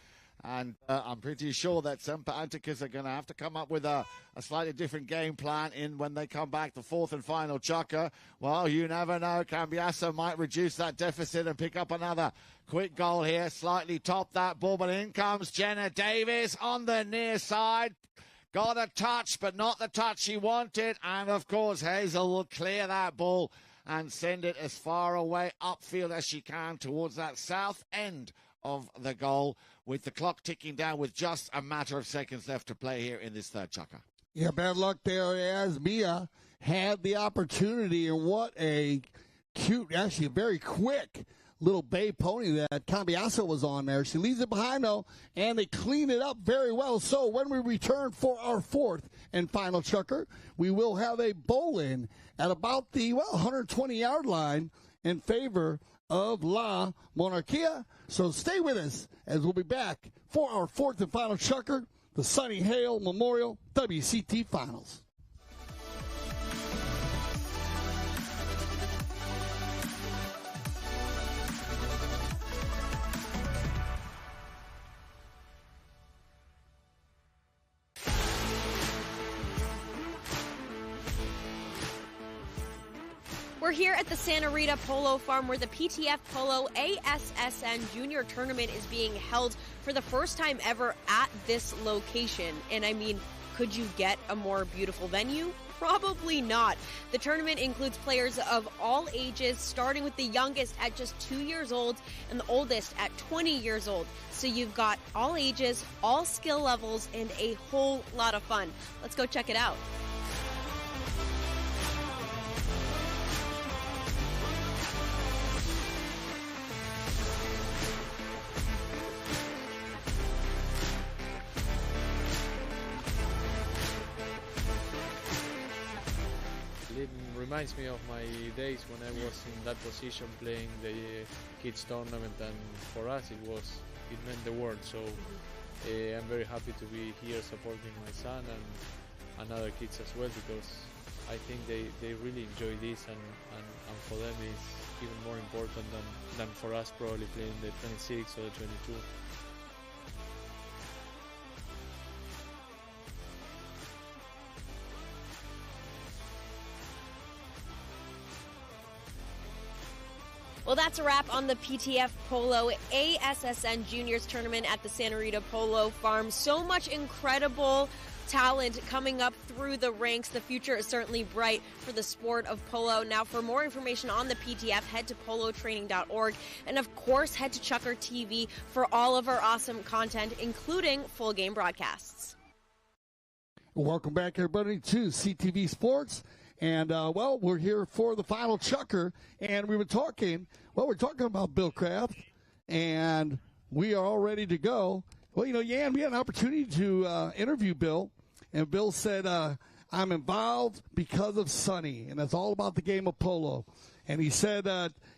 And I'm pretty sure that Semper Anticus are going to have to come up with a slightly different game plan in when they come back, the 4th and final chukka. Well, you never know. Cambiasso might reduce that deficit and pick up another quick goal here. Slightly top that ball, but in comes Jenna Davis on the near side. Got a touch, but not the touch she wanted. And, of course, Hazel will clear that ball and send it as far away upfield as she can towards that south end of the goal, with the clock ticking down with just a matter of seconds left to play here in this third chukka. Yeah, bad luck there as Mia had the opportunity, and what a cute, actually a very quick little bay pony that Cambiasso was on there. She leaves it behind, though, and they clean it up very well. So when we return for our 4th and final chukker, we will have a bowl-in at about the, 120-yard line in favor of La Monarquia. So stay with us as we'll be back for our fourth and final chucker, the Sonny Hale Memorial WCT Finals. We're here at the Santa Rita Polo Farm where the PTF Polo ASSN Junior Tournament is being held for the first time ever at this location. And I mean, could you get a more beautiful venue? Probably not. The tournament includes players of all ages, starting with the youngest at just 2 years old and the oldest at 20 years old. So you've got all ages, all skill levels, and a whole lot of fun. Let's go check it out. It reminds me of my days when I was in that position playing the kids tournament, and for us it meant the world. So I'm very happy to be here supporting my son and other kids as well, because I think they really enjoy this, and for them it's even more important than for us probably playing the 26 or the 22. Well, that's a wrap on the PTF Polo ASSN Juniors Tournament at the Santa Rita Polo Farm. So much incredible talent coming up through the ranks. The future is certainly bright for the sport of polo. Now, for more information on the PTF, head to polotraining.org. And, of course, head to Chucker TV for all of our awesome content, including full game broadcasts. Welcome back, everybody, to CTV Sports. And, well, we're here for the final chucker, and we're talking about Bill Kraft, and we are all ready to go. Well, you know, Yan, we had an opportunity to interview Bill, and Bill said, I'm involved because of Sonny, and that's all about the game of polo. And he said,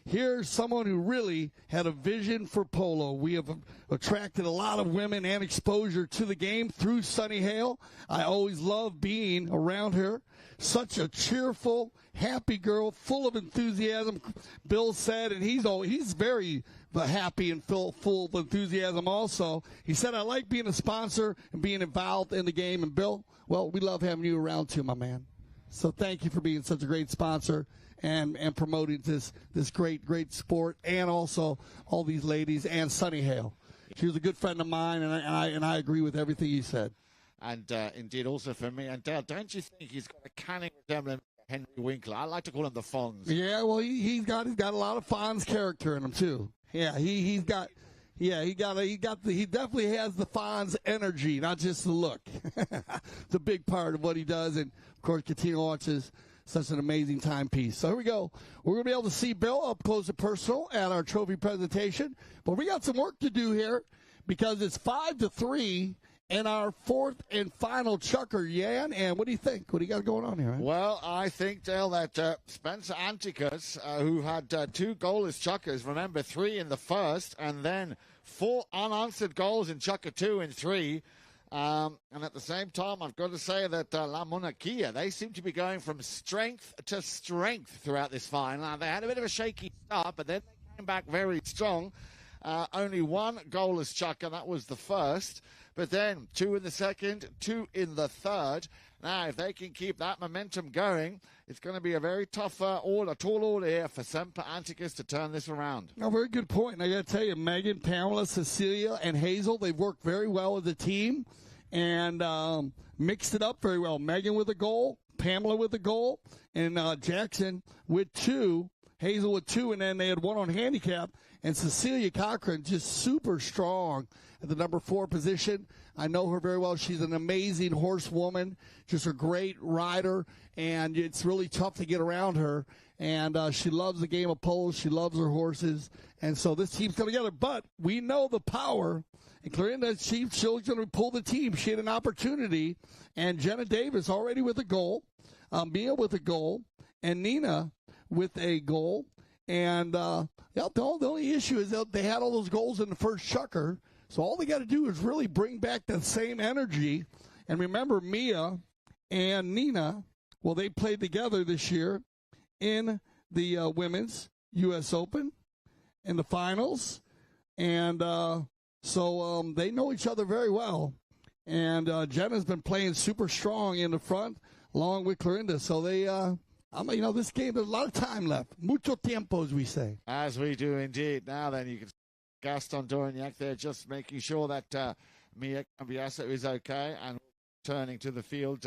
here's someone who really had a vision for polo. We have attracted a lot of women and exposure to the game through Sonny Hale. I always love being around her. Such a cheerful, happy girl, full of enthusiasm, Bill said, and he's very happy and full of enthusiasm also. He said, I like being a sponsor and being involved in the game. And, Bill, well, we love having you around too, my man. So thank you for being such a great sponsor and promoting this great sport, and also all these ladies and Sonny Hale. She was a good friend of mine, and I agree with everything he said. And indeed, also for me. And Dale, don't you think he's got a canning resemblance to Henry Winkler? I like to call him the Fonz. Yeah, well, he's got a lot of Fonz character in him too. Yeah, he definitely has the Fonz energy, not just the look. It's a big part of what he does, and of course, Katina watches such an amazing timepiece. So here we go. We're going to be able to see Bill up close and personal at our trophy presentation, but we got some work to do here because it's 5-3. And our fourth and final chucker, Yan. And what do you think? What do you got going on here? Right? Well, I think, Dale, that Spencer Anticus, who had 2 goalless chuckers, remember 3 in the first, and then 4 unanswered goals in chucker 2 and 3. And at the same time, I've got to say that La Monarquia, they seem to be going from strength to strength throughout this final. Now, they had a bit of a shaky start, but then they came back very strong. Only 1 goalless chucker, that was the first. But then 2 in the second, 2 in the third. Now, if they can keep that momentum going, it's going to be a very tough tall order here for Semper Anticus to turn this around. No, very good point. And I got to tell you, Megan, Pamela, Cecilia, and Hazel, they've worked very well as a team and mixed it up very well. Megan with a goal, Pamela with a goal, and Jackson with 2, Hazel with 2, and then they had 1 on handicap. And Cecilia Cochran just super strong at the number 4 position. I know her very well. She's an amazing horsewoman, just a great rider, and it's really tough to get around her. And she loves the game of polo. She loves her horses. And so this team's coming together. But we know the power. And Clarinda, she's going to pull the team. She had an opportunity. And Jenna Davis already with a goal. Mia with a goal. And Nina with a goal. And the only issue is that they had all those goals in the first chukker. So all they got to do is really bring back that same energy. And remember, Mia and Nina, well, they played together this year in the Women's U.S. Open in the finals. And so they know each other very well. And Jenna's been playing super strong in the front along with Clorinda. So they, this game, there's a lot of time left. Mucho tiempo, as we say. As we do indeed. Now then, you can see Gaston Dorignac there just making sure that Mia Cambiasso is okay and turning to the field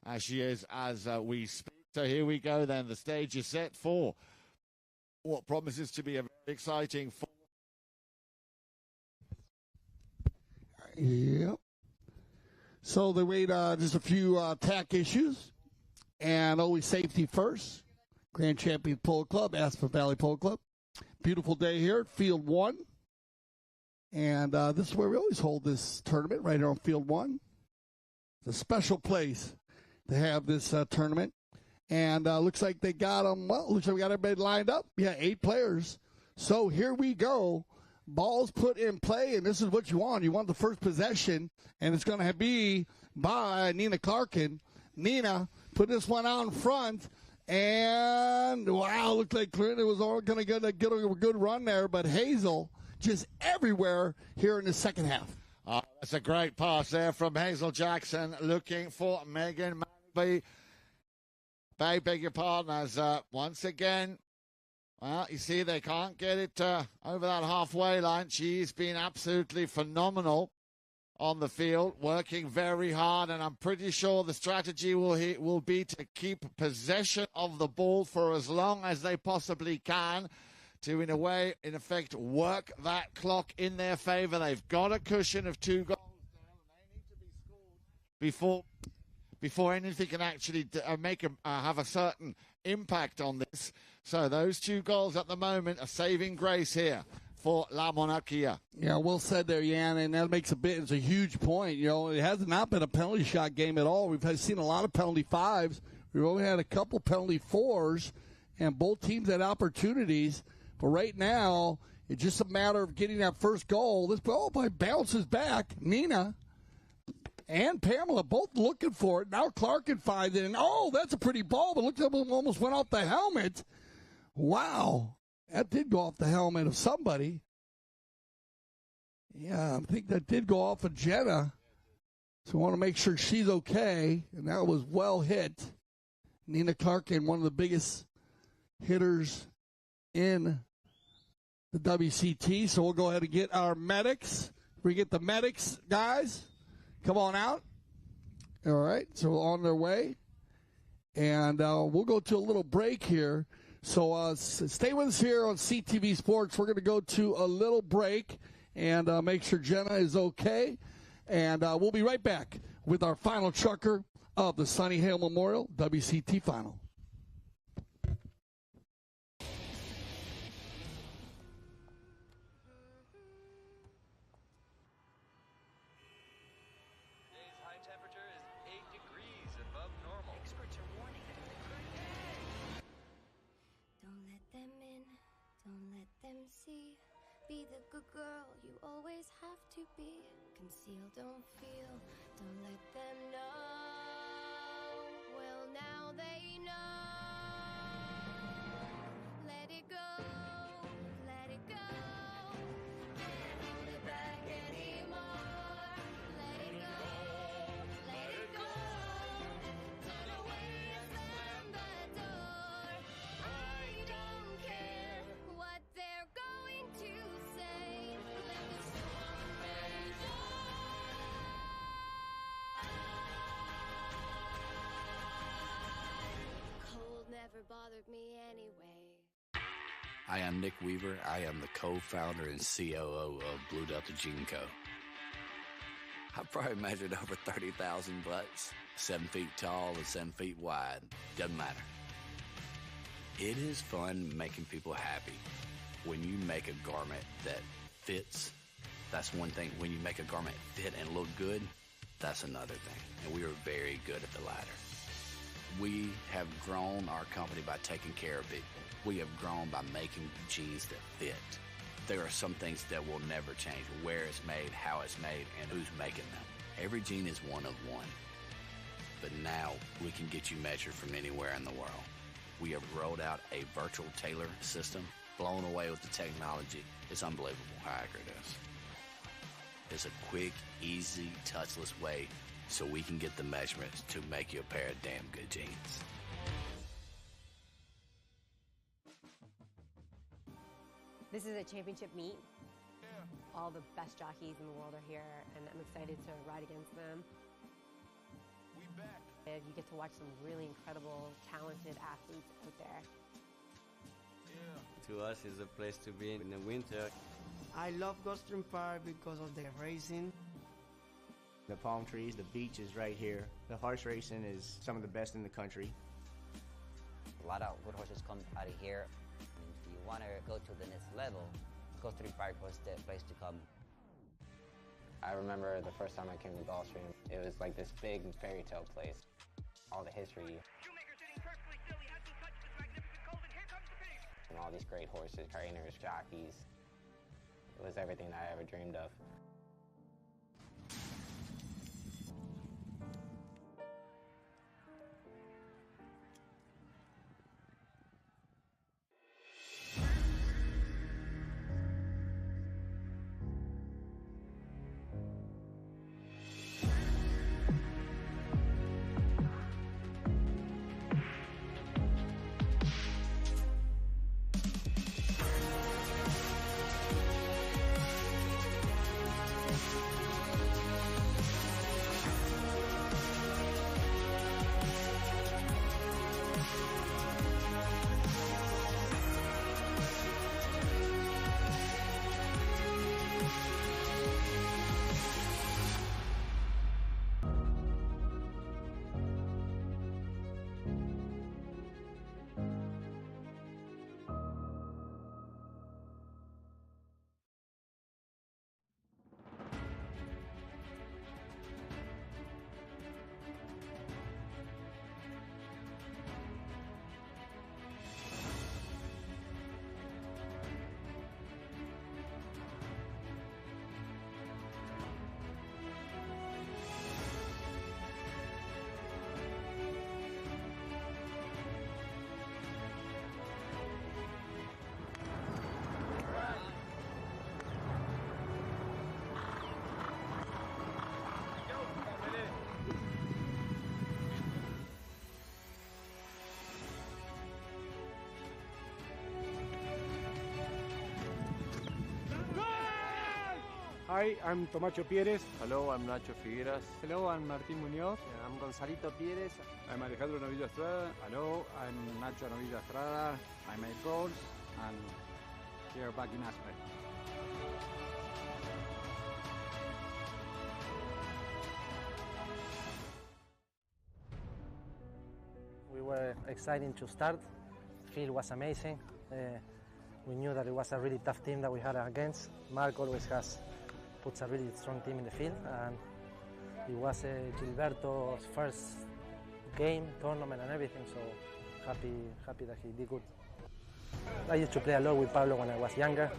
as she is as we speak. So here we go then. The stage is set for what promises to be a very exciting Yep. So they wait just a few tack issues. And always safety first. Grand Champion Polo Club, Aspen Valley Polo Club. Beautiful day here at Field 1. And this is where we always hold this tournament, right here on Field 1. It's a special place to have this tournament. And looks like they got them, looks like we got everybody lined up. Yeah, 8 players. So here we go. Ball's put in play, and this is what you want. You want the first possession, and it's going to be by Nina Clarkin. Nina put this one out in front, and wow, looked like Clorinda was all going to get a good run there, but Hazel just everywhere here in the second half. That's a great pass there from Hazel Jackson, looking for Megan Manby. Beg your pardon, as once again, well, you see they can't get it over that halfway line. She's been absolutely phenomenal on the field, working very hard, and I'm pretty sure the strategy will be to keep possession of the ball for as long as they possibly can to, in a way, in effect, work that clock in their favor. They've got a cushion of 2 goals now, and they need to be scored before anything can actually have a certain impact on this. So those 2 goals at the moment are saving grace here for La Monarquia. Yeah, well said there, Jan, and that makes it's a huge point. You know, it has not been a penalty shot game at all. We've seen a lot of penalty 5s. We've only had a couple penalty 4s, and both teams had opportunities. But right now, it's just a matter of getting that first goal. This ball bounces back. Nina and Pamela both looking for it. Now Clarkin finds it, and that's a pretty ball, but looks like it almost went off the helmet. Wow. That did go off the helmet of somebody. Yeah, I think that did go off of Jenna. So I want to make sure she's okay. And that was well hit. Nina Clarkin, one of the biggest hitters in the WCT. So we'll go ahead and get our medics. We get the medics, guys. Come on out. All right, so on their way. And we'll go to a little break here. So stay with us here on CTV Sports. We're going to go to a little break and make sure Jenna is okay. And we'll be right back with our final chukker of the Sonny Hale Memorial WCT Final. See, be the good girl you always have to be. Conceal, don't feel, don't let them know. Well, now they know. Let it go, let it go. Can't hold it back anymore. Let it go, let it go. Turn away and slam the door. I don't care what they're going to say. Let the storm rage on. Cold never bothered me anyway. I am Nick Weaver. I am the co-founder and COO of Blue Delta Gene Co. I've probably measured over 30,000 butts, 7 feet tall and 7 feet wide. Doesn't matter. It is fun making people happy. When you make a garment that fits, that's one thing. When you make a garment fit and look good, that's another thing. And we are very good at the latter. We have grown our company by taking care of people. We have grown by making jeans that fit. There are some things that will never change: where it's made, how it's made, and who's making them. Every jean is one of one. But now we can get you measured from anywhere in the world. We have rolled out a virtual tailor system, blown away with the technology. It's unbelievable how accurate it is. It's a quick, easy, touchless way so we can get the measurements to make you a pair of damn good jeans. This is a championship meet. All the best jockeys in the world are here, and I'm excited to ride against them. And you get to watch some really incredible, talented athletes out there. To us, it's a place to be in the winter. I love Gulfstream Park because of the racing. The palm trees, the beach is right here. The horse racing is some of the best in the country. A lot of good horses come out of here. If you want to go to the next level, Gulfstream Park was the place to come. I remember the first time I came to Gulfstream, it was like this big fairy tale place. All the history. And all these great horses, trainers, jockeys. It was everything that I ever dreamed of. Hi, I'm Tomacho Pieres. Hello, I'm Nacho Figueras. Hello, I'm Martín Muñoz. I'm Gonzalito Pérez. I'm Alejandro Novilla Estrada. Hello, I'm Nacho Novilla Estrada. I made goals and here back in Aspen. We were excited to start. Field was amazing. We knew that it was a really tough team that we had against. Mark always puts a really strong team in the field, and it was Gilberto's first game, tournament, and everything. So happy that he did good. I used to play a lot with Pablo when I was younger.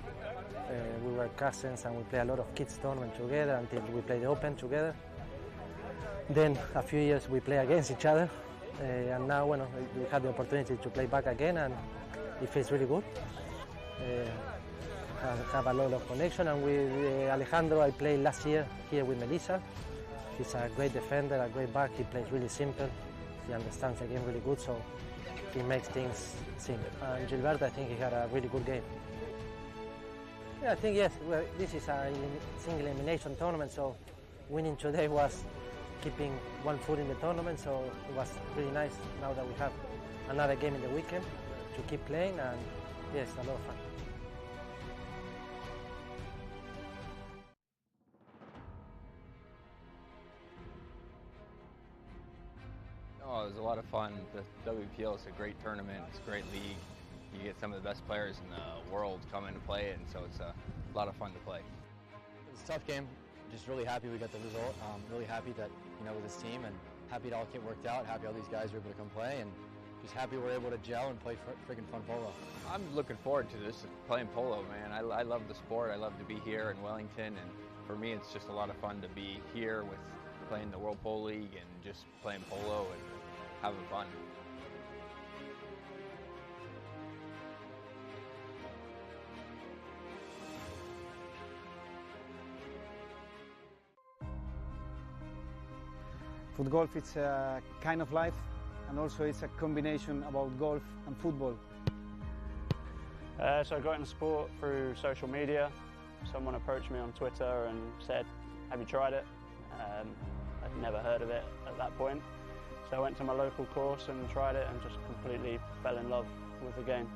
We were cousins, and we played a lot of kids tournament together until we played the Open together. Then a few years we play against each other, and now we had the opportunity to play back again, and it feels really good. I have a lot of connection, and with Alejandro I played last year here with Melissa. He's a great defender, a great back. He plays really simple. He understands the game really good, so he makes things simple. And Gilberto, I think he had a really good game. Yeah, I think yes. Well, this is a single elimination tournament, so winning today was keeping one foot in the tournament. So it was really nice now that we have another game in the weekend to keep playing, and yes, a lot of fun. Oh, it was a lot of fun. The WPL is a great tournament. It's a great league. You get some of the best players in the world come in to play it, and so it's a lot of fun to play. It was a tough game. Just really happy we got the result. Really happy that, with this team, and happy it all worked out. Happy all these guys were able to come play, and just happy we're able to gel and play friggin' fun polo. I'm looking forward to this, playing polo, man. I love the sport. I love to be here in Wellington, and for me, it's just a lot of fun to be here with playing the World Polo League and just playing polo and having fun. Foot golf is a kind of life, and also it's a combination about golf and football. So I got into sport through social media. Someone approached me on Twitter and said, have you tried it? I'd never heard of it at that point. So I went to my local course and tried it and just completely fell in love with the game.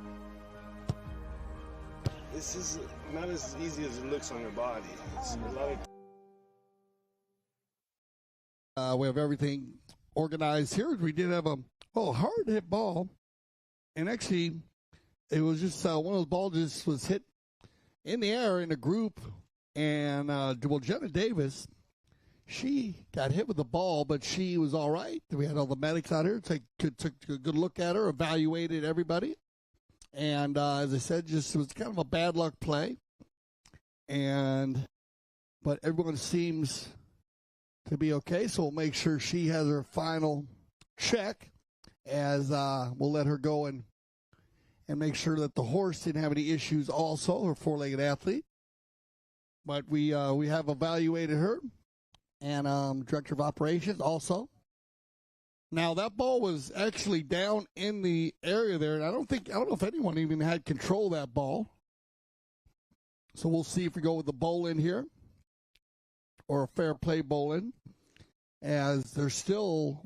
This is not as easy as it looks on your body. It's a lot of We have everything organized here. We did have a hard hit ball, and actually, it was just one of those balls just was hit in the air in a group, and Jenna Davis, she got hit with the ball, but she was all right. We had all the medics out here, took a good look at her, evaluated everybody, and as I said, just it was kind of a bad luck play, but everyone seems to be okay, so we'll make sure she has her final check as we'll let her go and make sure that the horse didn't have any issues also, her four-legged athlete. But we have evaluated her, and Director of Operations also. Now, that ball was actually down in the area there, and I don't know if anyone even had control of that ball. So we'll see if we go with the bowl in here or a fair play bowl in, as there's still,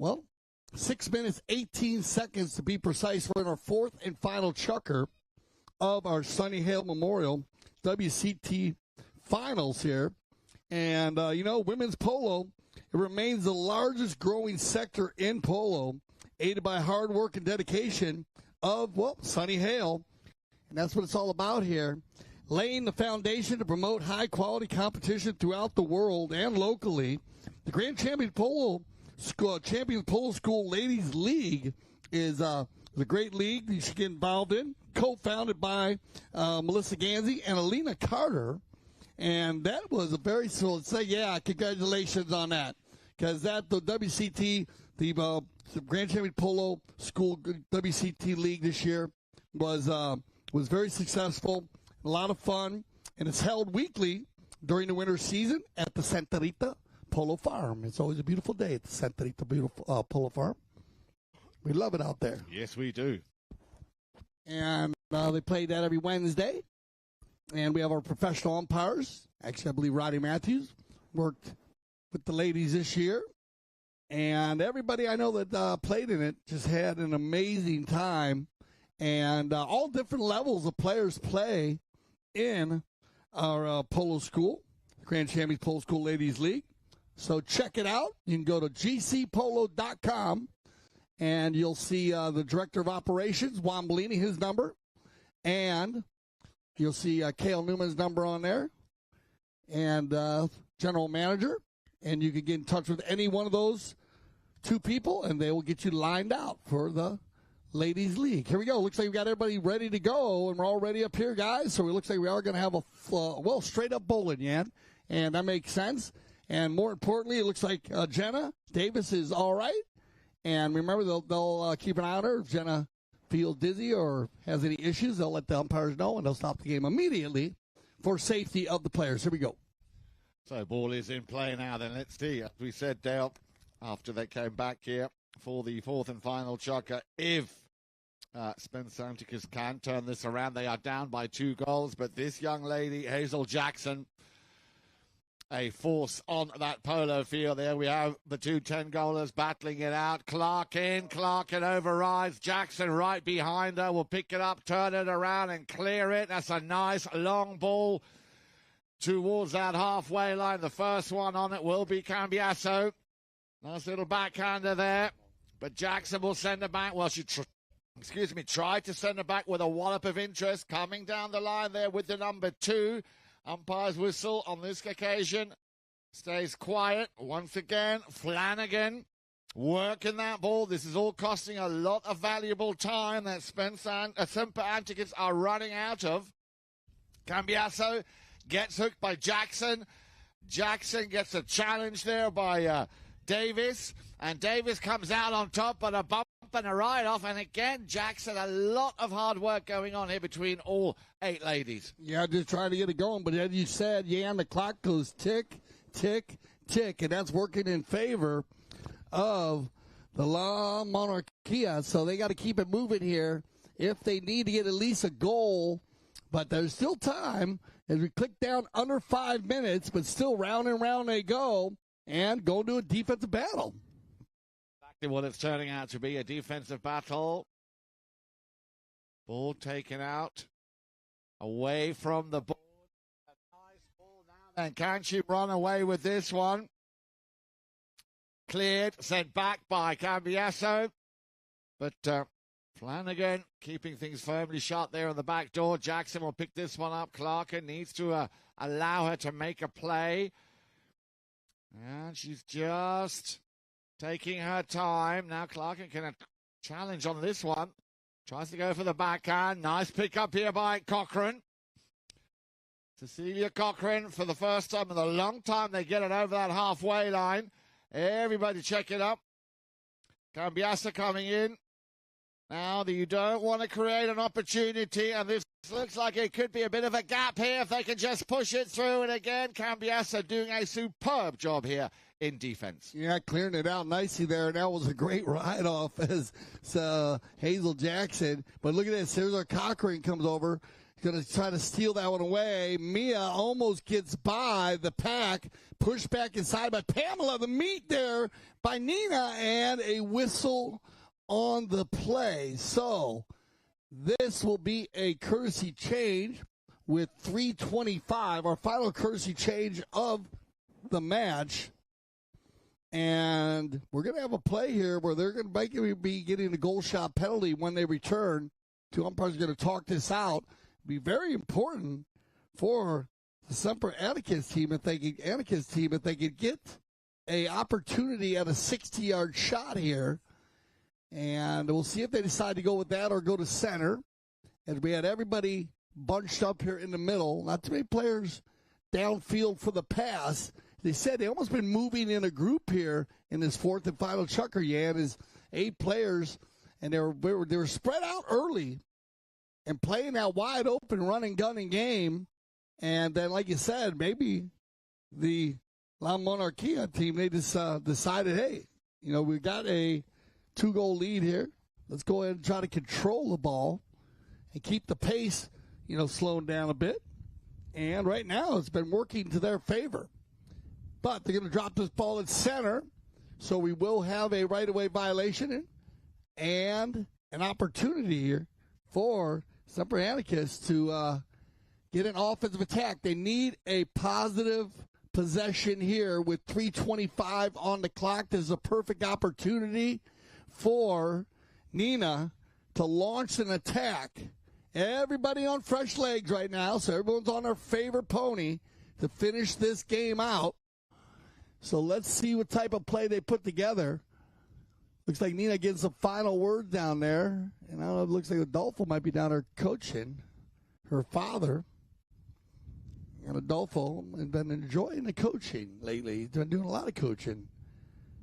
6 minutes, 18 seconds to be precise. We're in our fourth and final chukker of our Sonny Hale Memorial WCT Finals here. And, women's polo, it remains the largest growing sector in polo, aided by hard work and dedication of, Sonny Hale. And that's what it's all about here, laying the foundation to promote high-quality competition throughout the world and locally. The Grand Champions Polo School Ladies League is a great league you should get involved in, co-founded by Melissa Ganzi and Alina Carter. And that was congratulations on that, because the WCT, the Grand Champions Polo School WCT League this year was very successful, a lot of fun, and it's held weekly during the winter season at the Santa Rita Polo Farm. It's always a beautiful day at the Santa Rita Polo Farm. We love it out there. Yes, we do. And they play that every Wednesday. And we have our professional umpires. Actually, I believe Roddy Matthews worked with the ladies this year. And everybody I know that played in it just had an amazing time. And all different levels of players play in our polo school, Grand Champions Polo School Ladies League. So check it out. You can go to gcpolo.com, and you'll see the Director of Operations, Juan Bellini, his number. And you'll see Cale Newman's number on there, and General Manager. And you can get in touch with any one of those two people, and they will get you lined out for the Ladies League. Here we go. Looks like we've got everybody ready to go, and we're all ready up here, guys. So it looks like we are going to have a, straight-up bowling, Yan, and that makes sense. And more importantly, it looks like Jenna Davis is all right. And remember, they'll keep an eye on her. If Jenna feels dizzy or has any issues, they'll let the umpires know, and they'll stop the game immediately for safety of the players. Here we go. So ball is in play now then. Let's see. As we said, Dale, after they came back here for the fourth and final chukker, if Spencer Anticus can turn this around, they are down by 2 goals. But this young lady, Hazel Jackson, a force on that polo field. There we have the 2 10-goalers battling it out. Clarkin overrides Jackson right behind her. Will pick it up, turn it around and clear it. That's a nice long ball towards that halfway line. The first one on it will be Cambiasso. Nice little backhander there. But Jackson will send it back. Well, she tried to send it back with a wallop of interest. Coming down the line there with the number 2. Umpire's whistle on this occasion stays quiet. Once again, Flanagan working that ball. This is all costing a lot of valuable time that Spencer and Semper Antiquus are running out of. Cambiasso gets hooked by Jackson. Jackson gets a challenge there by Davis. And Davis comes out on top, but a bump and a ride-off. And again, Jackson, a lot of hard work going on here between all 8 ladies. Yeah, just trying to get it going. But as you said, the clock goes tick, tick, tick. And that's working in favor of the La Monarchia. So they got to keep it moving here if they need to get at least a goal. But there's still time as we click down under 5 minutes, but still round and round they go and go into a defensive battle. Exactly what it's turning out to be, a defensive battle. Ball taken out away from the board. A nice ball now. And can she run away with this one? Cleared, sent back by Cambiasso. But Flanagan keeping things firmly shut there on the back door. Jackson will pick this one up. Clarkin needs to allow her to make a play. And she's just taking her time. Now Clarkin can challenge on this one. Tries to go for the backhand. Nice pick up here by Cochran. Cecilia Cochran, for the first time in a long time, they get it over that halfway line. Everybody check it up. Cambiasso coming in. Now, you don't want to create an opportunity, and this looks like it could be a bit of a gap here if they can just push it through. And again, Cambiasso doing a superb job here in defense. Yeah, clearing it out nicely there. And that was a great ride-off as Hazel Jackson. But look at this. Here's our Cochran comes over. Going to try to steal that one away. Mia almost gets by the pack. Pushed back inside by Pamela. The meet there by Nina. And a whistle on the play. So this will be a courtesy change with 3:25, our final courtesy change of the match. And we're going to have a play here where they're going to be getting a goal shot penalty when they return. 2 umpires are going to talk this out. Be very important for the Semper Antiquus team if they could get a opportunity at a 60-yard shot here. And we'll see if they decide to go with that or go to center. As we had everybody bunched up here in the middle. Not too many players downfield for the pass. They said they almost been moving in a group here in this 4th and final chucker, Yan, is 8 players. And they were spread out early and playing that wide open running, gunning game. And then, like you said, maybe the La Monarchia team, they just decided, hey, we got a 2-goal lead here. Let's go ahead and try to control the ball and keep the pace, slowing down a bit. And right now it's been working to their favor. But they're going to drop this ball at center, so we will have a right-of-way violation and an opportunity here for Semper Antiquus to get an offensive attack. They need a positive possession here with 3:25 on the clock. This is a perfect opportunity for Nina to launch an attack. Everybody on fresh legs right now, so everyone's on their favorite pony to finish this game out. So let's see what type of play they put together. Looks like Nina getting some final words down there. And I don't know, it looks like Adolfo might be down there coaching her father. And Adolfo has been enjoying the coaching lately. He's been doing a lot of coaching.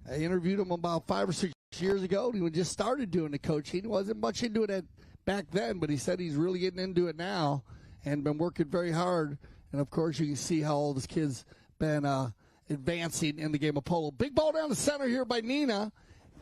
I interviewed him about 5 or 6 years ago. He just started doing the coaching. He wasn't much into it back then, but he said he's really getting into it now and been working very hard. And, of course, you can see how all this kid's been advancing in the game of polo. Big ball down the center here by Nina,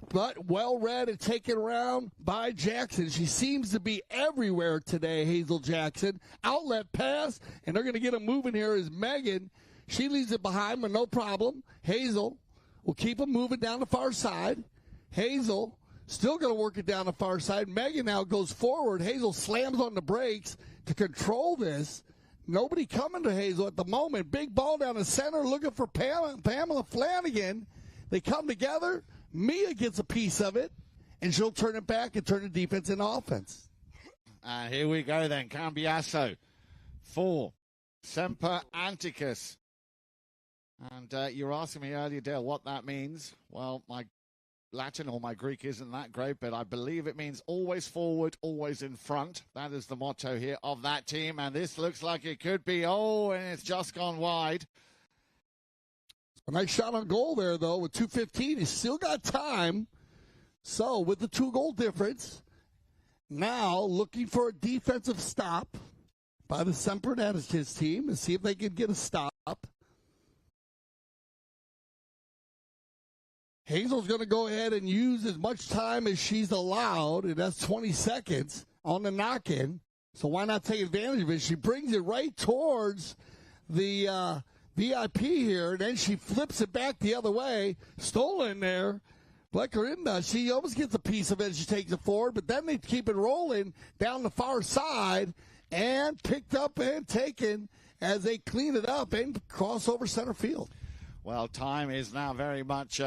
but well read and taken around by Jackson. She seems to be everywhere today, Hazel Jackson. Outlet pass, and they're going to get him moving here is Megan. She leaves it behind, but no problem. Hazel will keep him moving down the far side. Hazel still going to work it down the far side. Megan now goes forward. Hazel slams on the brakes to control this. Nobody coming to Hazel at the moment. Big ball down the center looking for Pamela Flanagan. They come together. Mia gets a piece of it, and she'll turn it back and turn the defense into offense. Here we go then. Cambiasso for Semper Antiquus. And you were asking me earlier, Dale, what that means. Well, my Latin or my Greek isn't that great, but I believe it means always forward, always in front. That is the motto here of that team, and this looks like it could be, and it's just gone wide. A nice shot on goal there, though, with 2:15. He's still got time. So, with the 2-goal difference, now looking for a defensive stop by the Sempernaticus team and see if they can get a stop. Hazel's going to go ahead and use as much time as she's allowed, and that's 20 seconds on the knock-in. So why not take advantage of it? She brings it right towards the VIP here, and then she flips it back the other way. Stolen there. Blekarinda, she almost gets a piece of it as she takes it forward, but then they keep it rolling down the far side and picked up and taken as they clean it up and cross over center field. Well, time is now very much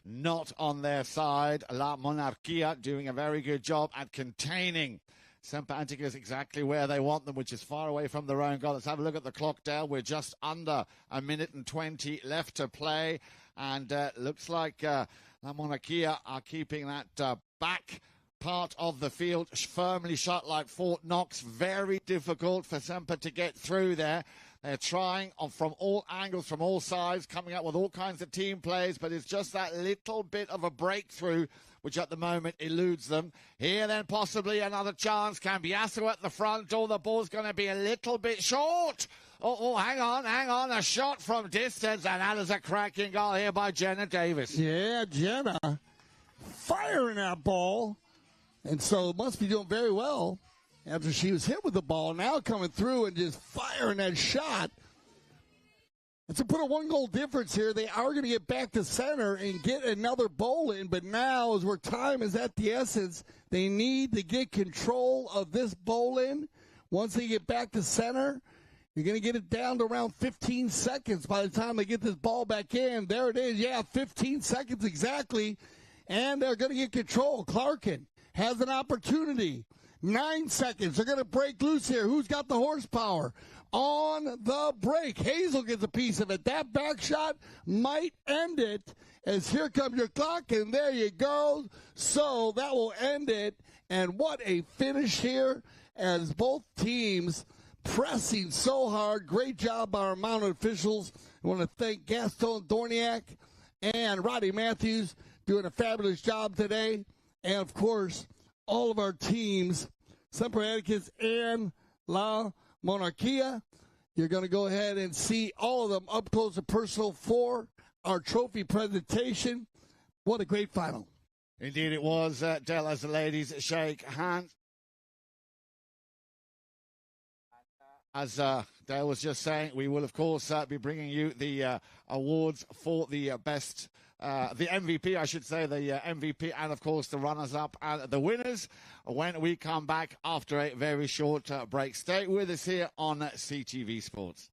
not on their side. La Monarquia doing a very good job at containing Semper Anticus exactly where they want them, which is far away from their own goal. Let's have a look at the clock, Dale. We're just under 1:20 left to play, and looks like La Monarquia are keeping that back part of the field firmly shut like Fort Knox. Very difficult for Semper to get through there. They're trying from all angles, from all sides, coming up with all kinds of team plays, but it's just that little bit of a breakthrough which at the moment eludes them. Here then possibly another chance. Cambiasso at the front door. The ball's going to be a little bit short. Hang on. A shot from distance, and that is a cracking goal here by Jenna Davis. Yeah, Jenna firing that ball, and so must be doing very well after she was hit with the ball. Now coming through and just firing that shot. And to put a 1-goal difference here, they are going to get back to center and get another bowl in. But now, as where time is at the essence, they need to get control of this bowl in. Once they get back to center, you're going to get it down to around 15 seconds by the time they get this ball back in. There it is. Yeah, 15 seconds exactly. And they're going to get control. Clarkin has an opportunity. 9 seconds. They're going to break loose here. Who's got the horsepower? On the break. Hazel gets a piece of it. That back shot might end it, as here comes your clock, and there you go. So that will end it. And what a finish here, as both teams pressing so hard. Great job by our mounted officials. I want to thank Gaston Dorniak and Roddy Matthews doing a fabulous job today. And, of course, all of our teams, Semper Atticus and La Monarquia. You're going to go ahead and see all of them up close and personal for our trophy presentation. What a great final. Indeed it was, Dell, as the ladies shake hands. As Dale was just saying, we will, of course, be bringing you the awards for the best, the MVP, I should say, the MVP, and, of course, the runners-up and the winners when we come back after a very short break. Stay with us here on CTV Sports.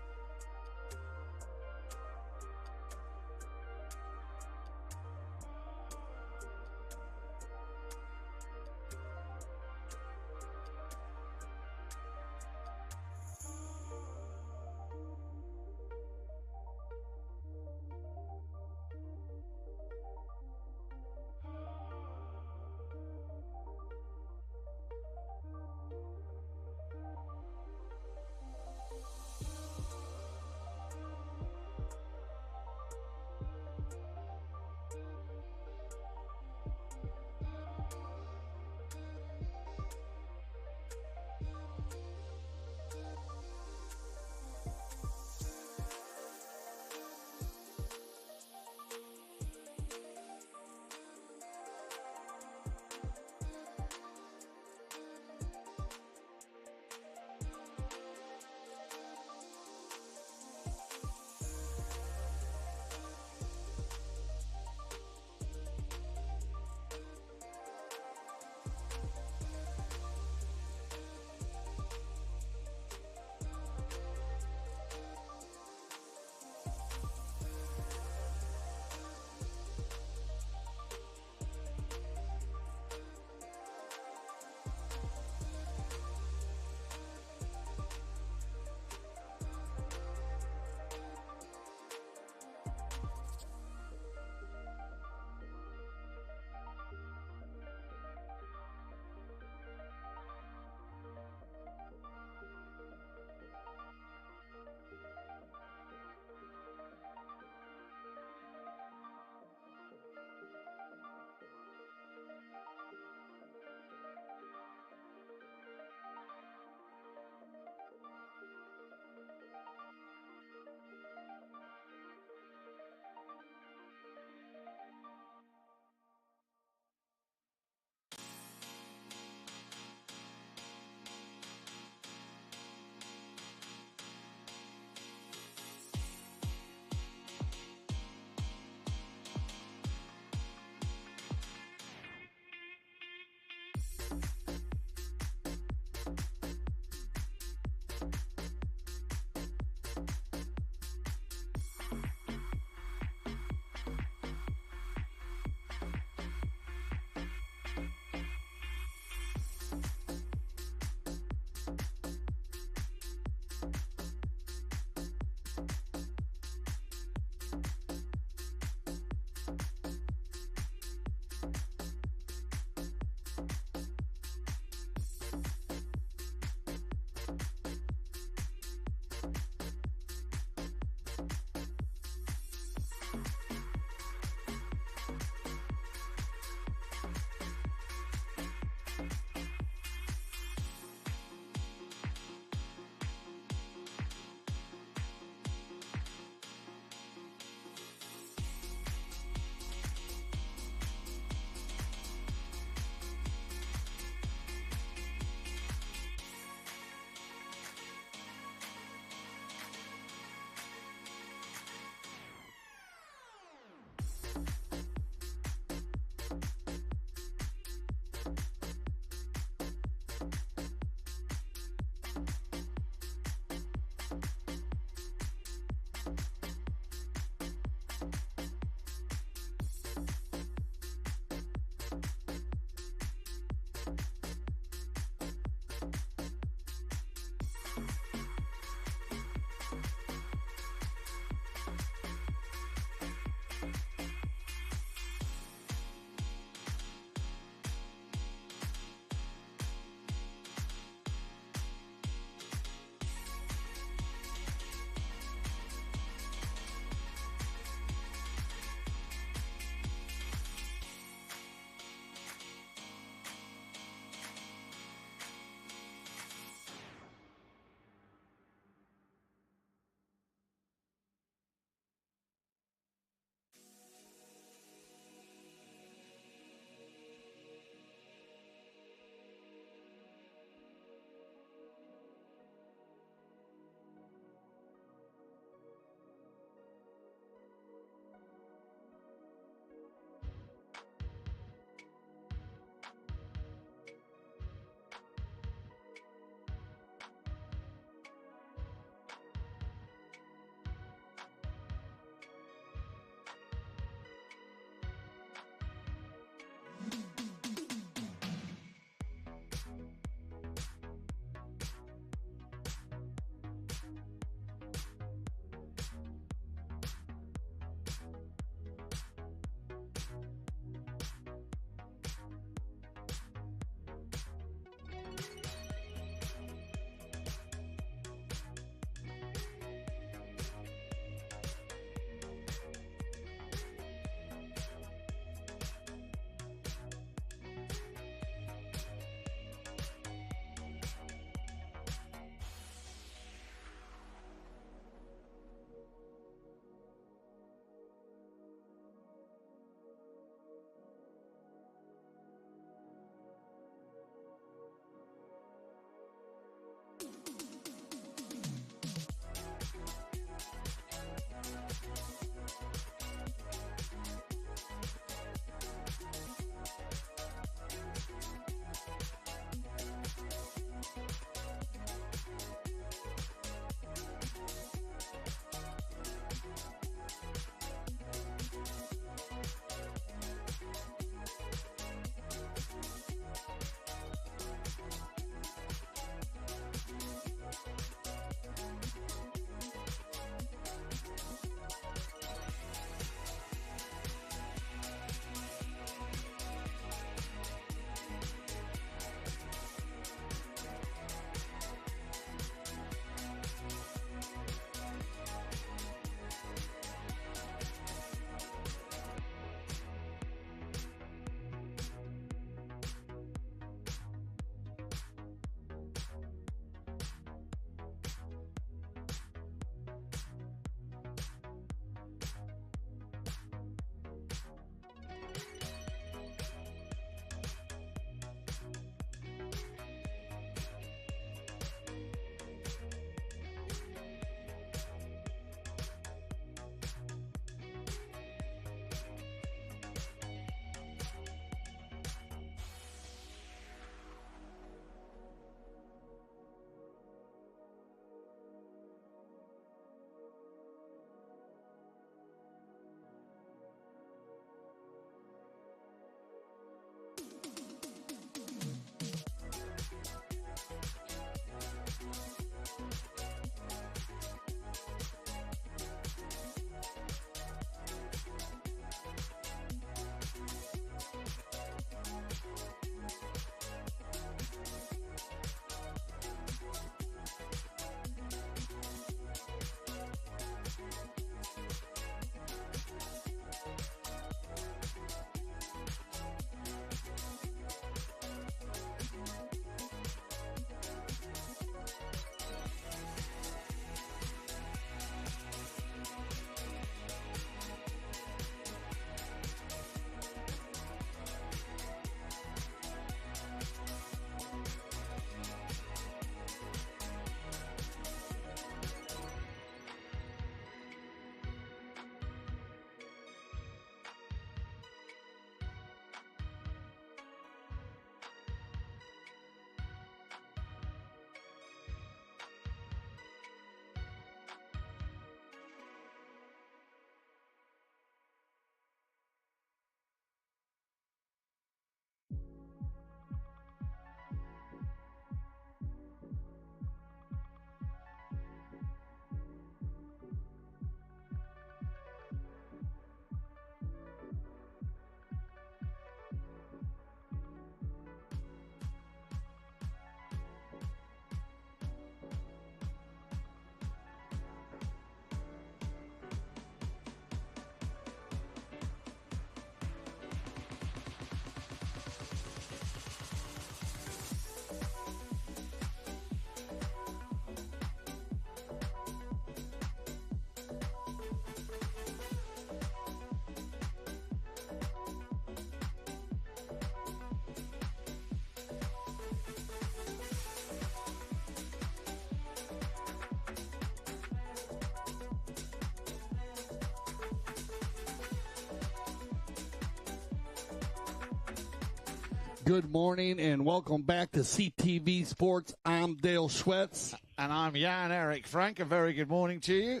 Good morning and welcome back to CTV Sports. I'm Dale Schwetz. And I'm Jan Eric Frank. A very good morning to you.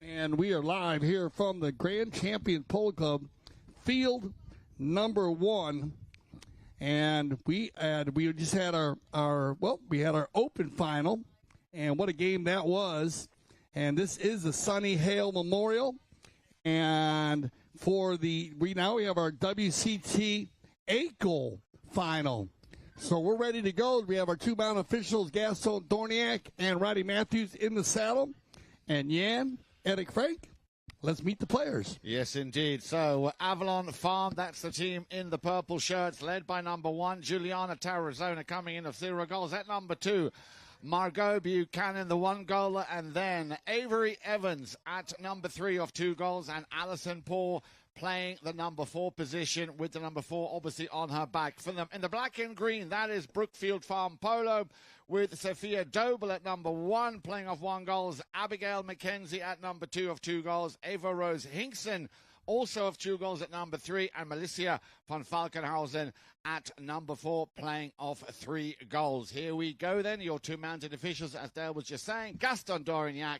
And we are live here from the Grand Champion Polo Club, field number 1. And we just had our open final. And what a game that was. And this is the Sonny Hale Memorial. And we have our WCT 8-goal final. So we're ready to go. We have our 2 mounted officials, Gaston Dorniak and Roddy Matthews, in the saddle. And Jan, Eric Frank, let's meet the players. Yes, indeed. So Avalon Farm, that's the team in the purple shirts, led by number 1, Juliana Tarazona, coming in of 0 goals. At number 2, Margot Buchanan, the 1-goaler, and then Avery Evans at number 3 of 2 goals, and Alison Paul playing the number 4 position with the number 4 obviously on her back. For them in the black and green, that is Brookfield Farm Polo, with Sophia Doble at number 1 playing off 1 goals, Abigail McKenzie at number 2 of 2 goals, Ava Rose Hinkson also of 2 goals at number 3, and Melissa von Falkenhausen at number 4 playing off 3 goals. Here we go then, your 2 mounted officials, as Dale was just saying, Gaston Dorignac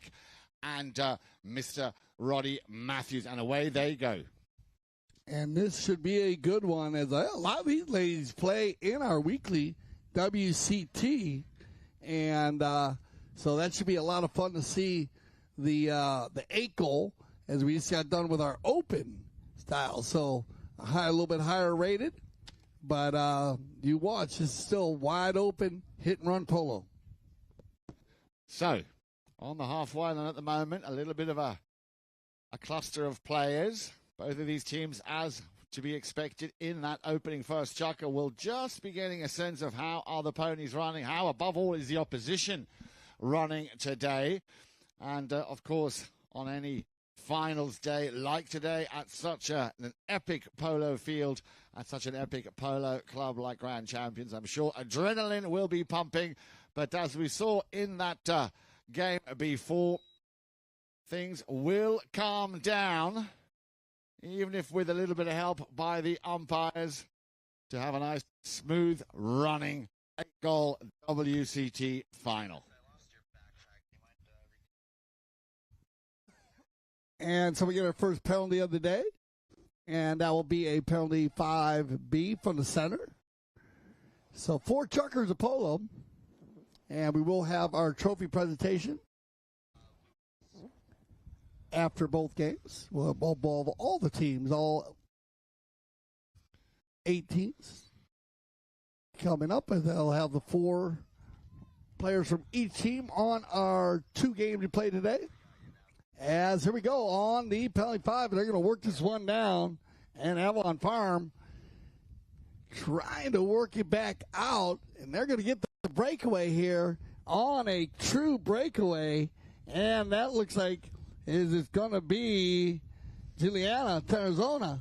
and Mr. Roddy Matthews, and away they go. And this should be a good one, as a lot of these ladies play in our weekly WCT, and so that should be a lot of fun to see the 8-goal, as we just got done with our open style. So a little bit higher rated, but you watch, it's still wide open hit and run polo. So on the halfway line at the moment, a little bit of a cluster of players. Both of these teams, as to be expected in that opening first chukker, will just be getting a sense of how are the ponies running, how above all is the opposition running today. And of course, on any finals day like today at such an epic polo field, at such an epic polo club like Grand Champions, I'm sure adrenaline will be pumping. But as we saw in that game before, things will calm down, even if with a little bit of help by the umpires, to have a nice, smooth running 8-goal WCT final. And so we get our first penalty of the day, and that will be a penalty 5B from the center. So 4 chukkers of polo, and we will have our trophy presentation after both games. We'll involve all the teams, all 8 teams coming up, and they'll have the 4 players from each team on our 2 games we play today. As here we go on the penalty 5, they're going to work this one down, and Avalon Farm trying to work it back out, and they're going to get the breakaway here on a true breakaway, and that looks like it's going to be Juliana Tarazona.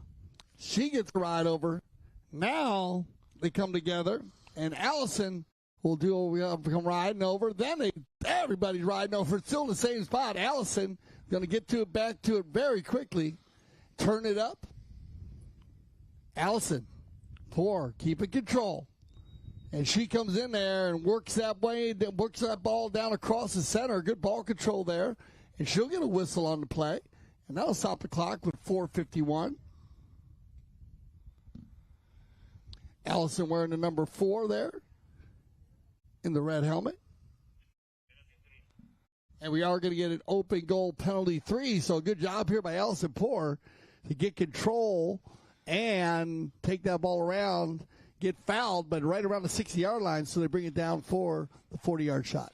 She gets the ride over. Now they come together, and Allison will come riding over. Then everybody's riding over. It's still in the same spot. Allison going to get back to it very quickly. Turn it up. Allison, keeping control. And she comes in there and works that ball down across the center. Good ball control there. And she'll get a whistle on the play. And that'll stop the clock with 4:51. Allison wearing the number 4 there in the red helmet. And we are going to get an open goal penalty 3. So good job here by Allison Poor to get control and take that ball around, get fouled, but right around the 60-yard line, so they bring it down for the 40-yard shot.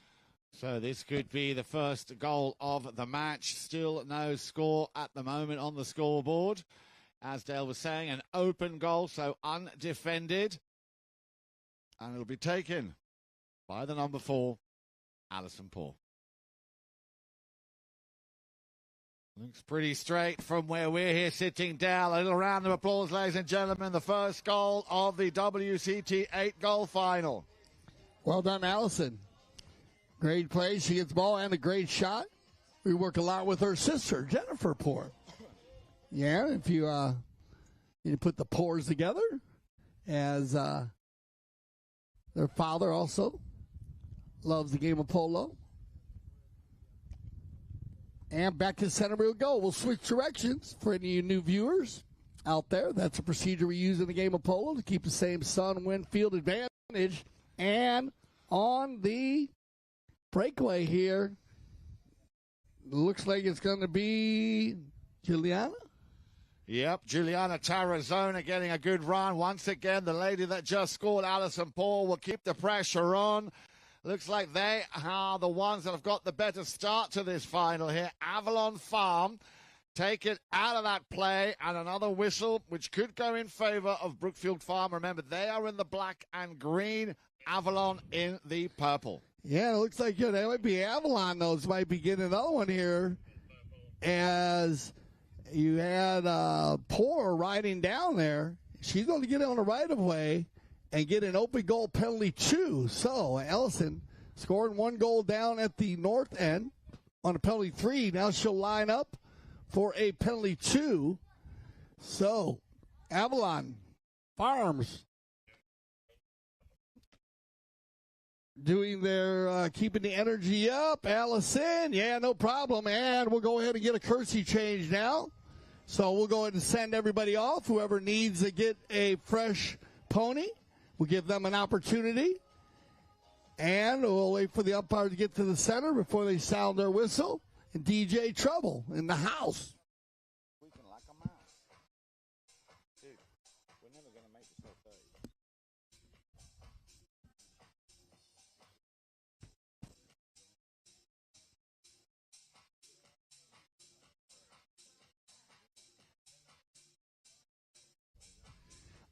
So this could be the first goal of the match. Still no score at the moment on the scoreboard. As Dale was saying, an open goal, so undefended. And it'll be taken by the number 4, Alison Paul. Looks pretty straight from where we're here sitting down. A little round of applause, ladies and gentlemen. The first goal of the WCT 8-goal final. Well done, Allison. Great play. She gets the ball and a great shot. We work a lot with her sister, Jennifer Poor. Yeah, if you put the Poors together, as Their father also loves the game of polo. And back to center we'll go. We'll switch directions for any of you new viewers out there. That's a procedure we use in the game of polo to keep the same sun, wind, field advantage. And on the breakaway here, looks like it's going to be Juliana. Yep, Juliana Tarazona getting a good run. Once again, the lady that just scored, Alison Paul, will keep the pressure on. Looks like they are the ones that have got the better start to this final here. Avalon Farm take it out of that play, and another whistle, which could go in favor of Brookfield Farm. Remember, they are in the black and green, Avalon in the purple. Yeah, it looks like that might be Avalon, though. This might be getting another one here, as you had Poor riding down there. She's going to get on the right-of-way and get an open goal penalty 2. So Ellison scoring 1 goal down at the north end on a penalty 3. Now she'll line up for a penalty 2. So Avalon Farms doing their keeping the energy up. Allison, yeah, no problem. And we'll go ahead and get a courtesy change now. So we'll go ahead and send everybody off. Whoever needs to get a fresh pony, we'll give them an opportunity. And we'll wait for the umpire to get to the center before they sound their whistle. And DJ Trouble in the house. We can lock them out. Dude, we're never going to make this whole thing.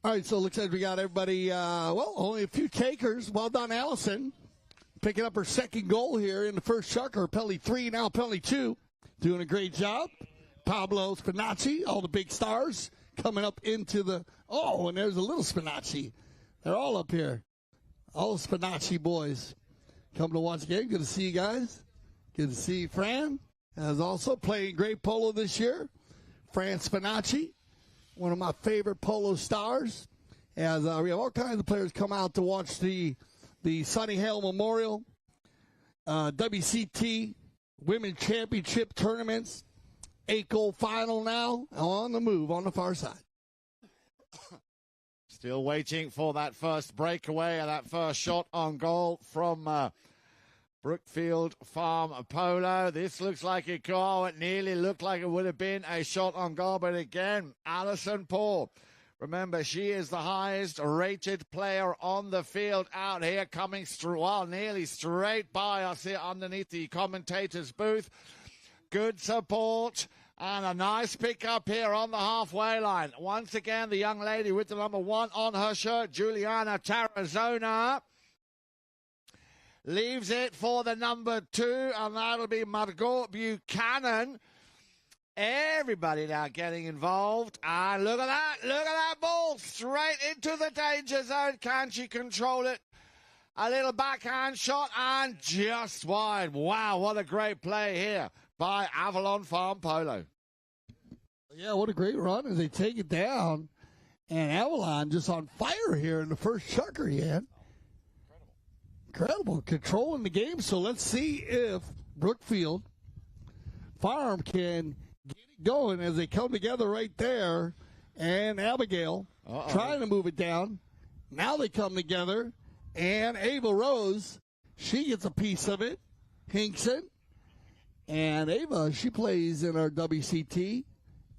All right, so it looks like we got everybody, only a few takers. Well done, Allison. Picking up her second goal here in the first chucker. Penalty 3, now penalty 2. Doing a great job. Pablo Spinacci, all the big stars coming up into the, and there's a little Spinacci. They're all up here. All the Spinacci boys coming to watch the game. Good to see you guys. Good to see Fran, as also playing great polo this year. Fran Spinacci, one of my favorite polo stars, as we have all kinds of players come out to watch the Sonny Hale Memorial, WCT, Women's Championship tournaments, 8-goal final now, on the move on the far side. Still waiting for that first breakaway and that first shot on goal from Brookfield Farm Polo. This looks like it nearly looked like it would have been a shot on goal, but again, Alison Paul. Remember, she is the highest rated player on the field out here, coming nearly straight by us here underneath the commentator's booth. Good support and a nice pickup here on the halfway line. Once again, the young lady with the number 1 on her shirt, Juliana Tarazona, leaves it for the number 2, and that'll be Margot Buchanan. Everybody now getting involved. And look at that ball straight into the danger zone. Can she control it? A little backhand shot and just wide. Wow, what a great play here by Avalon Farm Polo. Yeah, what a great run as they take it down. And Avalon just on fire here in the first chucker he had. Incredible. Controlling the game. So let's see if Brookfield Farm can get it going as they come together right there. And Abigail trying to move it down. Now they come together. And Ava Rose, she gets a piece of it. Hinkson. And Ava, she plays in our WCT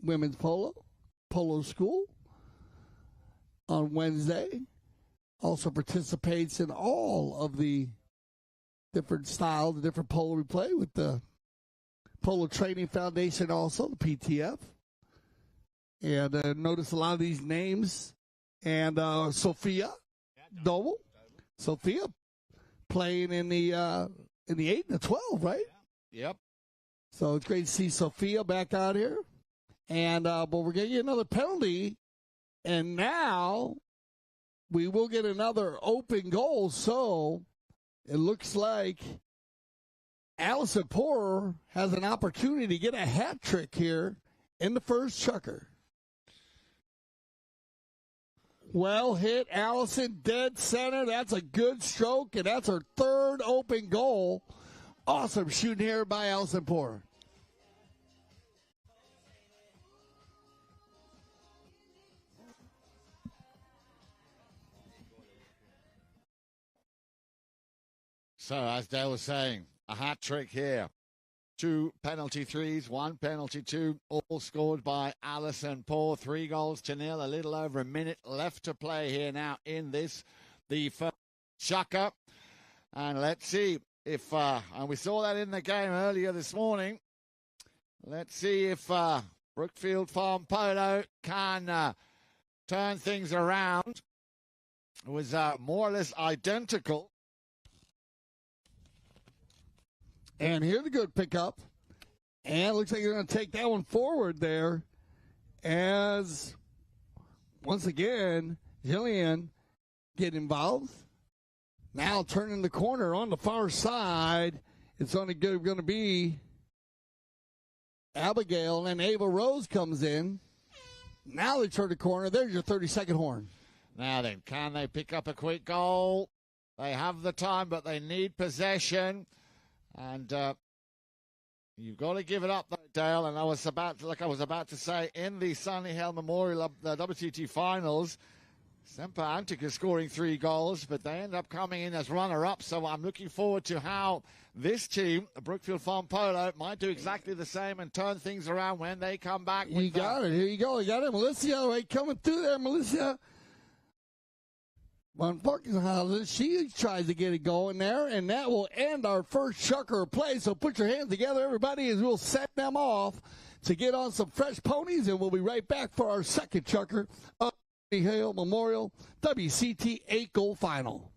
Women's Polo School on Wednesday. Also participates in all of the different styles, the different polo we play with the Polo Training Foundation also, the PTF. And notice a lot of these names. And Sophia Doble. Sophia playing in the 8 and the 12, right? Yep. So it's great to see Sophia back out here. And but we're going to get another penalty. And now we will get another open goal. So it looks like Allison Poor has an opportunity to get a hat trick here in the first chucker. Well hit, Allison, dead center. That's a good stroke, and that's her third open goal. Awesome shooting here by Allison Poor. So, as Dale was saying, a hat trick here. 2 penalty threes, 1 penalty 2, all scored by Allison Poor. 3-0. A little over a minute left to play here now in this, the first chucker. And let's see if, and we saw that in the game earlier this morning. Let's see if Brookfield Farm Polo can turn things around. It was more or less identical. And here's a good pickup. And it looks like you're going to take that one forward there as, once again, Jillian get involved. Now turning the corner on the far side. It's only going to be Abigail, and Ava Rose comes in. Now they turn the corner. There's your 30-second horn. Now then, can they pick up a quick goal? They have the time, but they need possession. And you've got to give it up, though, Dale. And I was about to say, in the Sunny Hill Memorial the WCT Finals, Semper Antica scoring 3 goals, but they end up coming in as runner-up. So I'm looking forward to how this team, Brookfield Farm Polo, might do exactly the same and turn things around when they come back. You got it. Here you go. You got it. Melissa, right, coming through there, Melissa. Unfortunately, she tries to get it going there, and that will end our first chucker play. So put your hands together, everybody, as we'll set them off to get on some fresh ponies, and we'll be right back for our second chucker of the Hale Memorial WCT 8-goal final.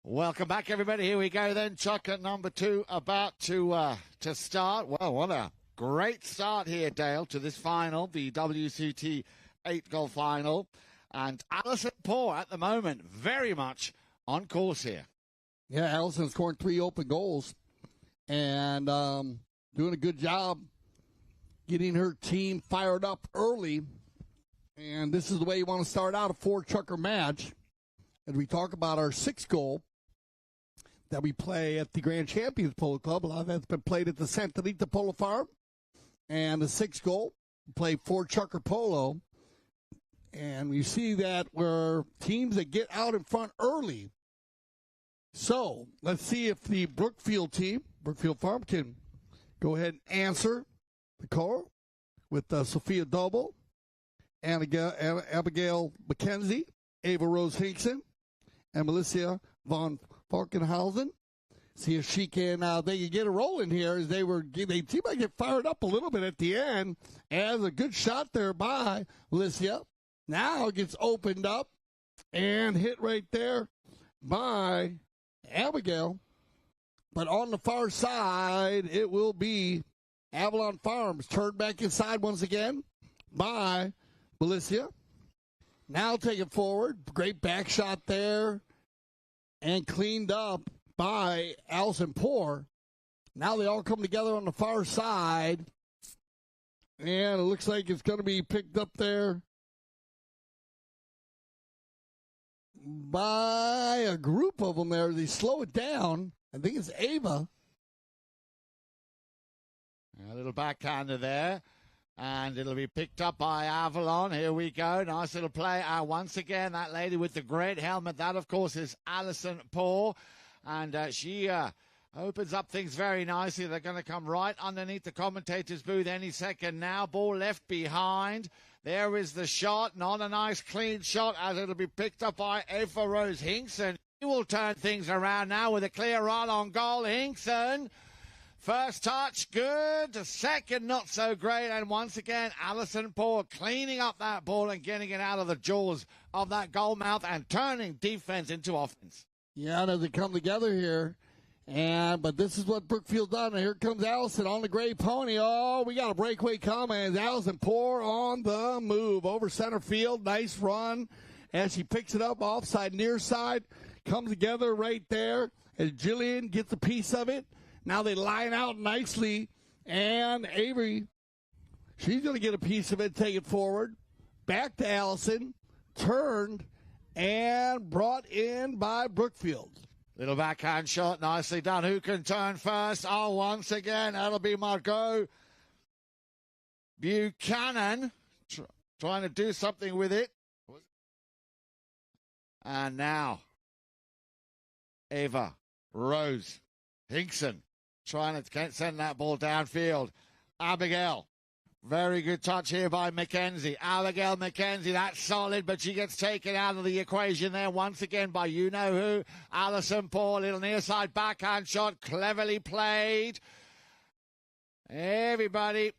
Welcome back, everybody. Here we go then. Chucker number 2 about to start. Well, what a great start here, Dale, to this final, the WCT 8-goal final. And Allison Poor at the moment very much on course here. Yeah, Allison scoring 3 open goals and doing a good job getting her team fired up early. And this is the way you want to start out a 4-chucker match. As we talk about our 6th goal that we play at the Grand Champions Polo Club. A lot of that's been played at the Santa Rita Polo Farm. And the 6th goal, we play 4-chucker polo. And you see that where teams that get out in front early. So let's see if the Brookfield team, Brookfield Farm, can go ahead and answer the call. with Sophia Doble, Abigail McKenzie, Ava Rose Hinkson, and Melissa von Falkenhausen. See if she can, they can get a roll in here as they seem like get fired up a little bit at the end. As a good shot there by Melissa. Now it gets opened up and hit right there by Abigail. But on the far side, it will be Avalon Farms turned back inside once again by Melissa. Now take it forward. Great back shot there and cleaned up by Allison Poor. Now they all come together on the far side. And it looks like it's going to be picked up there by a group of them there. They slow it down. I think it's Ava. A little backhander there. And it'll be picked up by Avalon. Here we go. Nice little play. Once again, that lady with the great helmet. That, of course, is Allison Poor. And she opens up things very nicely. They're going to come right underneath the commentator's booth any second now. Ball left behind. There is the shot. Not a nice clean shot as it'll be picked up by Ava Rose Hinkson. He will turn things around now with a clear run on goal. Hinkson. First touch, good. Second, not so great. And once again, Allison Poor cleaning up that ball and getting it out of the jaws of that goal mouth and turning defense into offense. Yeah, as they come together here. But this is what Brookfield done. And here comes Allison on the gray pony. Oh, we got a breakaway coming. Allison Poor on the move over center field. Nice run as she picks it up offside, near side. Comes together right there as Jillian gets a piece of it. Now they line out nicely. And Avery, she's going to get a piece of it, take it forward. Back to Allison. Turned and brought in by Brookfield. Little backhand shot, nicely done. Who can turn first? Oh, once again, that'll be Margot Buchanan trying to do something with it. And now, Ava Rose Hinkson trying to send that ball downfield. Abigail. Very good touch here by McKenzie. Abigail McKenzie, that's solid, but she gets taken out of the equation there once again by you-know-who. Allison Poor, little near-side backhand shot, cleverly played. Everybody,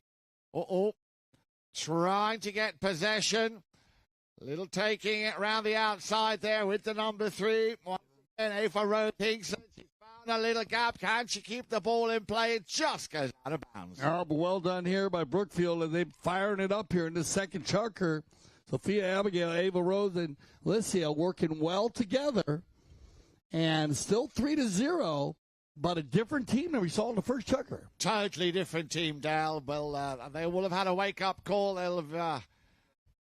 trying to get possession. Little taking it around the outside there with the number 3. Once again, Ava Rose Hinkson. A little gap. Can she keep the ball in play? It just goes out of bounds. Oh, but well done here by Brookfield, and they're firing it up here in the second chunker. Sophia Abigail, Ava Rose, and Licia working well together, and still 3-0, but a different team than we saw in the first chunker. Totally different team, Dal. Well, they will have had a wake-up call. They'll have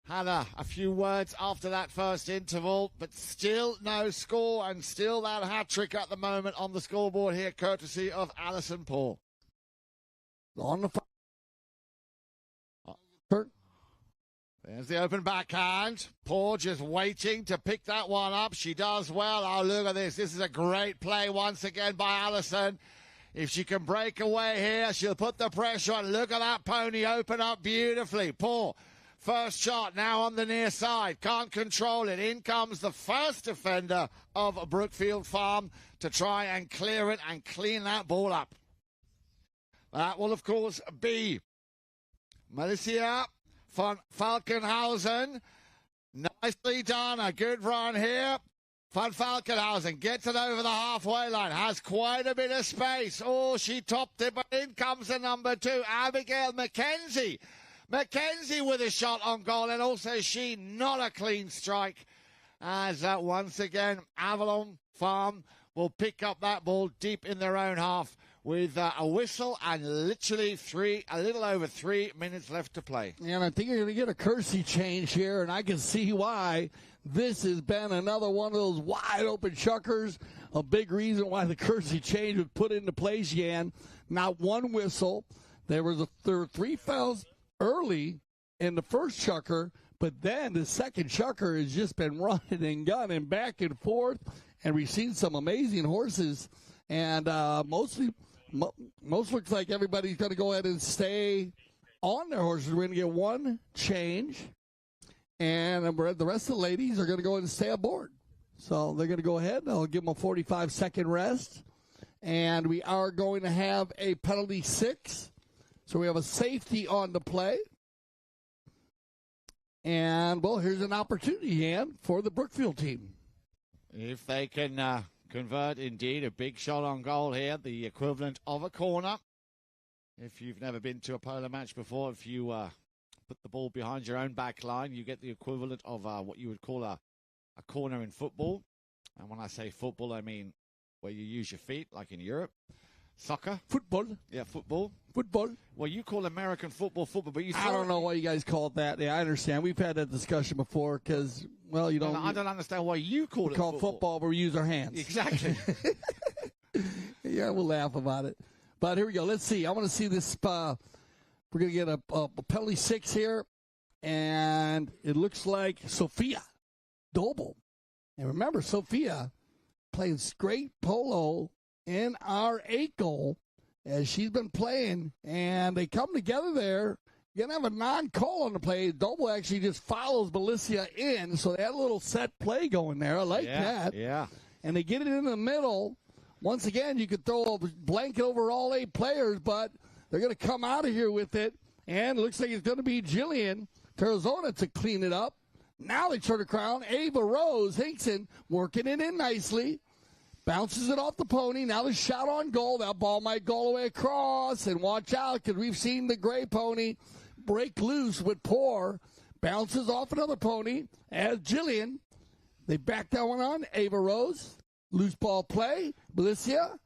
had a few words after that first interval, but still no score and still that hat-trick at the moment on the scoreboard here, courtesy of Allison Poor. On the There's the open backhand. Poor just waiting to pick that one up. She does well. Oh, look at this. This is a great play once again by Allison. If she can break away here, she'll put the pressure on. Look at that pony open up beautifully. Poor. First shot now on the near side. Can't control it. In comes the first defender of Brookfield Farm to try and clear it and clean that ball up. That will, of course, be Melissa von Falkenhausen. Nicely done. A good run here. Von Falkenhausen gets it over the halfway line. Has quite a bit of space. Oh, she topped it, but in comes the number 2, Abigail McKenzie. McKenzie with a shot on goal, and also she not a clean strike. As once again, Avalon Farm will pick up that ball deep in their own half with a whistle and literally a little over 3 minutes left to play. And I think you're going to get a Kersey change here, and I can see why. This has been another one of those wide-open chuckers. A big reason why the Kersey change was put into place, Jan. Not one whistle. There were 3 fouls early in the first chucker, but then the second chucker has just been running and gunning back and forth, and we've seen some amazing horses, and most looks like everybody's going to go ahead and stay on their horses. We're going to get one change, and the rest of the ladies are going to go ahead and stay aboard. So they're going to go ahead. I'll give them a 45-second rest, and we are going to have a penalty 6. So we have a safety on the play. And, well, here's an opportunity, Ian, for the Brookfield team. If they can convert, indeed, a big shot on goal here, the equivalent of a corner. If you've never been to a polo match before, if you put the ball behind your own back line, you get the equivalent of what you would call a corner in football. And when I say football, I mean where you use your feet, like in Europe. Soccer. Football. Yeah, football. Football. Well, you call American football, but you I don't know why you guys call it that. Yeah, I understand. We've had that discussion before because, well, you don't. I don't understand why you call it football, but we use our hands. Exactly. Yeah, we'll laugh about it. But here we go. Let's see. I want to see this. We're going to get a penalty 6 here, and it looks like Sophia Doble. And remember, Sophia plays great polo in our 8-goal as she's been playing, and they come together there. You're going to have a non-call on the play. Doble actually just follows Melissa in, so they had a little set play going there. I like that. Yeah. And they get it in the middle. Once again, you could throw a blanket over all 8 players, but they're going to come out of here with it, and it looks like it's going to be Jillian Tarazona to clean it up. Now they turn it around. Ava Rose Hinkson working it in nicely. Bounces it off the pony. Now the shot on goal. That ball might go all the way across. And watch out, because we've seen the gray pony break loose with Poor. Bounces off another pony. As Jillian, they back that one on. Ava Rose. Loose ball play. Melissa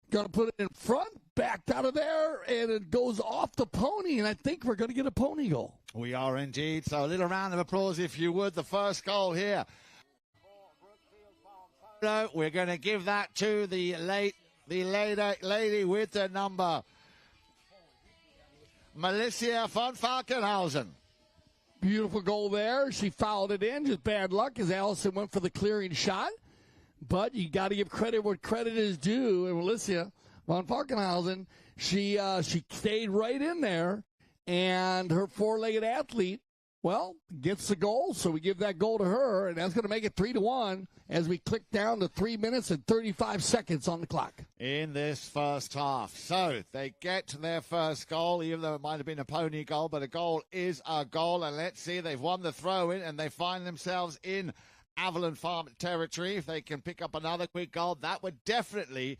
going to put it in front. Backed out of there. And it goes off the pony. And I think we're going to get a pony goal. We are indeed. So a little round of applause, if you would. The first goal here. We're going to give that to the lady with the number, Melissa von Falkenhausen. Beautiful goal there. She fouled it in. Just bad luck as Allison went for the clearing shot. But you got to give credit where credit is due. And Melissa von Falkenhausen, she stayed right in there. And her 4-legged athlete, well, gets the goal. So we give that goal to her. And that's going to make it 3-1 as we click down to 3 minutes and 35 seconds on the clock. In this first half. So they get their first goal, even though it might have been a pony goal, but a goal is a goal. And let's see, they've won the throw-in, and they find themselves in Avalon Farm territory. If they can pick up another quick goal, that would definitely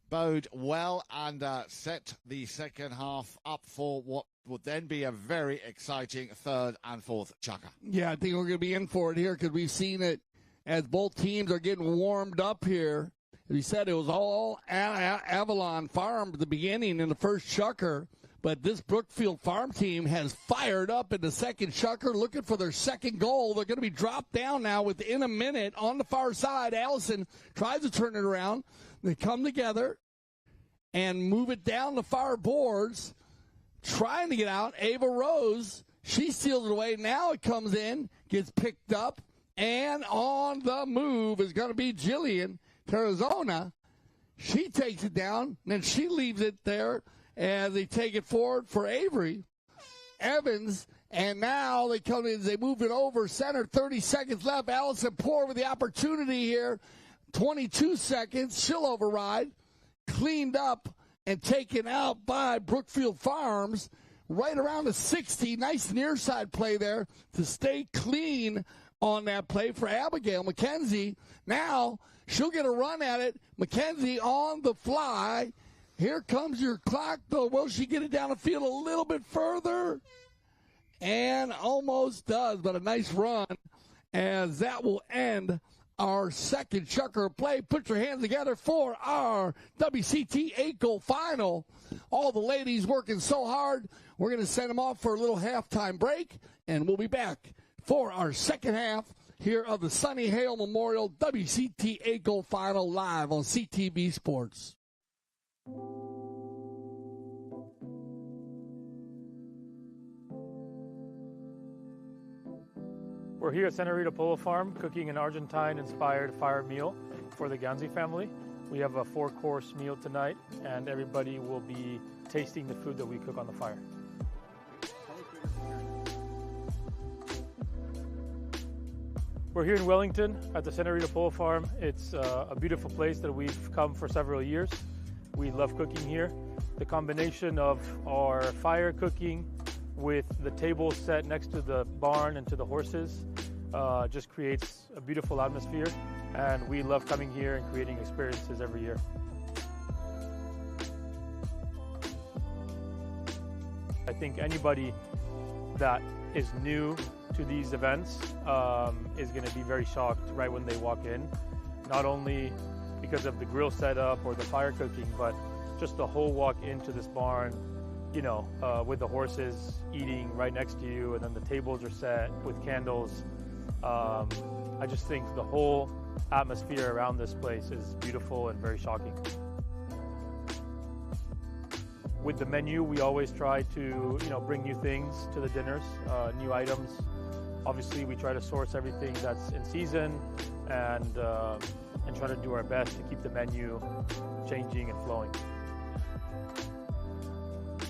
bode well and set the second half up for what would then be a very exciting third and fourth chukker. Yeah, I think we're going to be in for it here because we've seen it as both teams are getting warmed up here. As we said, it was all Avalon Farm at the beginning in the first chukker, but this Brookfield Farm team has fired up in the second chukker, looking for their second goal. They're going to be dropped down now within a minute on the far side. Allison tries to turn it around. They come together and move it down the far boards, trying to get out. Ava Rose, she steals it away. Now it comes in, gets picked up, and on the move is going to be Jillian Tarazona. She takes it down, and then she leaves it there as they take it forward for Avery Evans. And now they come in, they move it over center. 30 seconds left. Allison Poor with the opportunity here. 22 seconds. She'll override. Cleaned up and taken out by Brookfield Farms. Right around the 60. Nice near side play there to stay clean on that play for Abigail McKenzie. Now she'll get a run at it. McKenzie on the fly. Here comes your clock, though. Will she get it down the field a little bit further? And almost does, but a nice run as that will end our second chukker play. Put your hands together for our WCT 8-goal final. All the ladies working so hard. We're going to send them off for a little halftime break, and we'll be back for our second half here of the Sonny Hale Memorial WCT 8-goal final live on CTV Sports. We're here at Santa Rita Polo Farm cooking an Argentine-inspired fire meal for the Ganzi family. We have a 4-course meal tonight, and everybody will be tasting the food that we cook on the fire. We're here in Wellington at the Santa Rita Polo Farm. It's a beautiful place that we've come for several years. We love cooking here. The combination of our fire cooking with the table set next to the barn and to the horses just creates a beautiful atmosphere, and we love coming here and creating experiences every year. I think anybody that is new to these events is going to be very shocked right when they walk in, not only because of the grill setup or the fire cooking, but just the whole walk into this barn, you know, with the horses eating right next to you, and then the tables are set with candles. I just think the whole atmosphere around this place is beautiful and very shocking. With the menu, we always try to, you know, bring new things to the dinners, new items. Obviously, we try to source everything that's in season and try to do our best to keep the menu changing and flowing.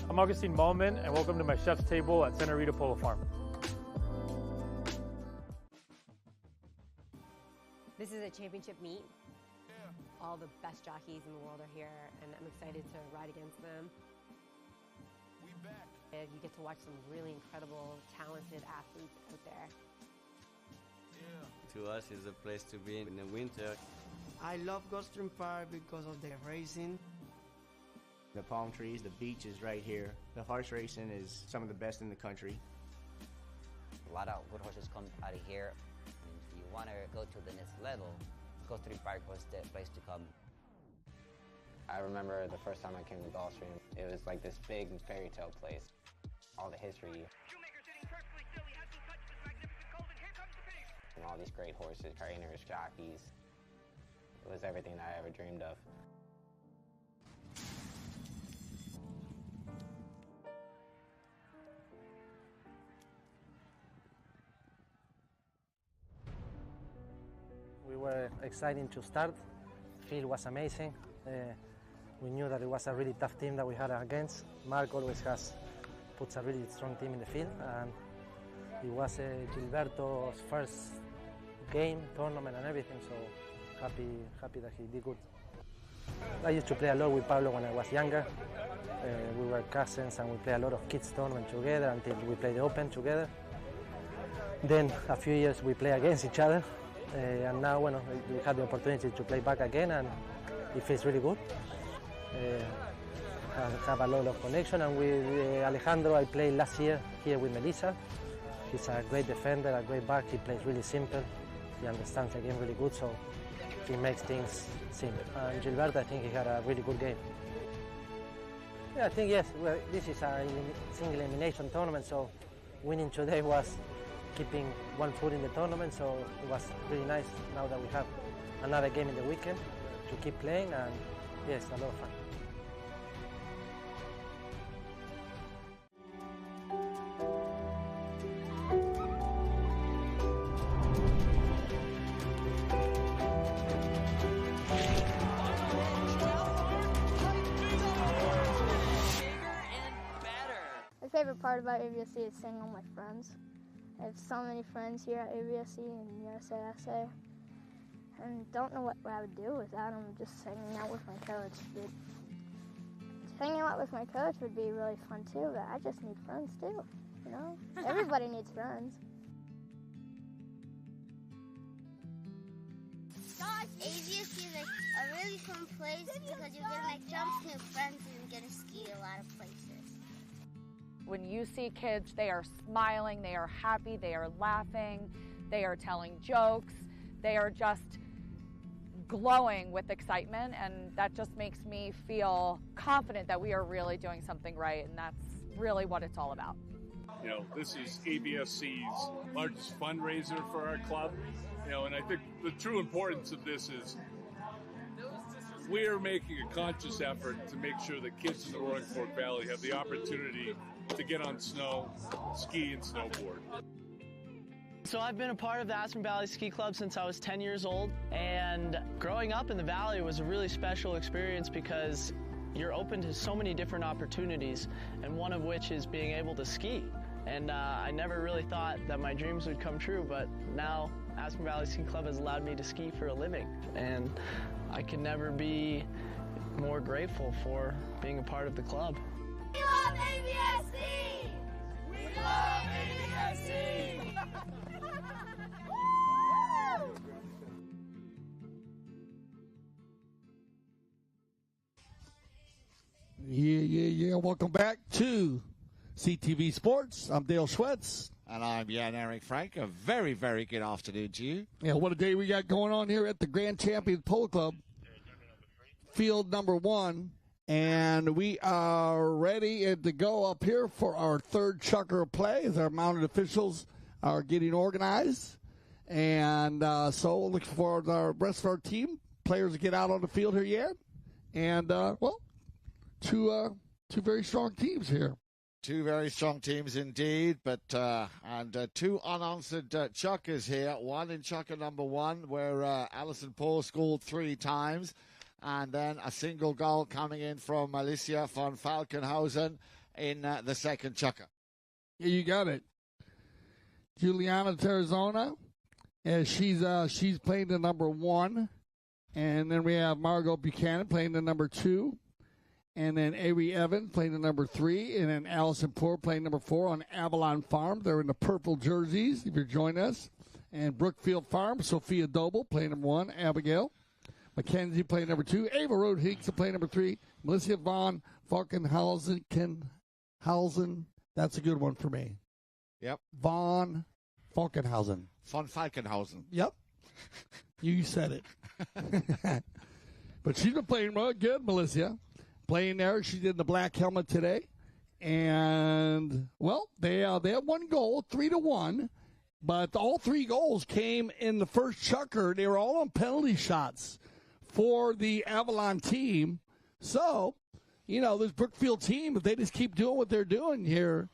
I'm Augustine Malman, and welcome to my chef's table at Santa Rita Polo Farm. This is a championship meet. All the best jockeys in the world are here, and I'm excited to ride against them. And you get to watch some really incredible, talented athletes out there. To us, it's a place to be in the winter. I love Gulfstream Park because of the racing. The palm trees, the beach is right here. The horse racing is some of the best in the country. A lot of good horses come out of here. And if you want to go to the next level, Gulfstream Park was the place to come. I remember the first time I came to Gulfstream, it was like this big fairy tale place. All the history. And all these great horses, trainers, jockeys. It was everything that I ever dreamed of. We were excited to start. The field was amazing. We knew that it was a really tough team that we had against. Mark always puts a really strong team in the field, and it was Gilberto's first game, tournament and everything, so happy that he did good. I used to play a lot with Pablo when I was younger. We were cousins and we played a lot of kids tournament together until we played the Open together. Then a few years we play against each other, and now we had the opportunity to play back again, and it feels really good. I have a lot of connection, and with Alejandro I played last year here with Melissa. He's a great defender, a great back. He plays really simple. He understands the game really good, so he makes things simple. And Gilberto, I think he had a really good game. Yeah, I think yes. Well, this is a single elimination tournament, so winning today was keeping one foot in the tournament. So it was really nice now that we have another game in the weekend to keep playing, and yes, a lot of fun. My favorite part about ABSC is seeing all my friends. I have so many friends here at ABSC and USASA, and don't know what I would do without them. Just hanging out with my coach. Hanging out with my coach would be really fun too, but I just need friends too, you know? Everybody needs friends. ABSC is like a really fun place because you're gonna make jumps with friends and you're gonna ski a lot of places. When you see kids, they are smiling, they are happy, they are laughing, they are telling jokes, they are just glowing with excitement, and that just makes me feel confident that we are really doing something right, and that's really what it's all about. You know, this is ABSC's largest fundraiser for our club, you know, and I think the true importance of this is we're making a conscious effort to make sure that kids in the Roaring Fork Valley have the opportunity to get on snow, ski, and snowboard. So I've been a part of the Aspen Valley Ski Club since I was 10 years old, and growing up in the valley was a really special experience because you're open to so many different opportunities, and one of which is being able to ski. And I never really thought that my dreams would come true, but now Aspen Valley Ski Club has allowed me to ski for a living, and I can never be more grateful for being a part of the club. We love AVSC! We love AVSC! Yeah. Welcome back to CTV Sports. I'm Dale Schwetz. And I'm Jan Eric Frank. A very, very good afternoon to you. Yeah, what a day we got going on here at the Grand Champions Polo Club. Field number 1. And we are ready to go up here for our third chukker of play as our mounted officials are getting organized. And so looking for the rest of our team, players to get out on the field here yet. And, two very strong teams here. Two very strong teams indeed, but two unanswered chukkers here. One in chukker number 1 where Alison Paul scored 3 times. And then a single goal coming in from Alicia von Falkenhausen in the second chukker. Yeah, you got it. Juliana Tarazona, she's playing the number 1. And then we have Margot Buchanan playing the number 2. And then Avery Evans playing the number 3. And then Allison Poor playing number 4 on Avalon Farm. They're in the purple jerseys, if you're joining us. And Brookfield Farm, Sophia Doble playing number 1. Abigail Mackenzie playing number 2. Ava Road Hicks playing number 3. Melissa Von Falkenhausen. That's a good one for me. Yep. Von Falkenhausen. Von Falkenhausen. Yep. You said it. But she's been playing real good, Melissa. Playing there. She did the black helmet today. And, well, they have 1 goal, 3-1. But all 3 goals came in the first chukker. They were all on penalty shots for the Avalon team. So, this Brookfield team, if they just keep doing what they're doing here,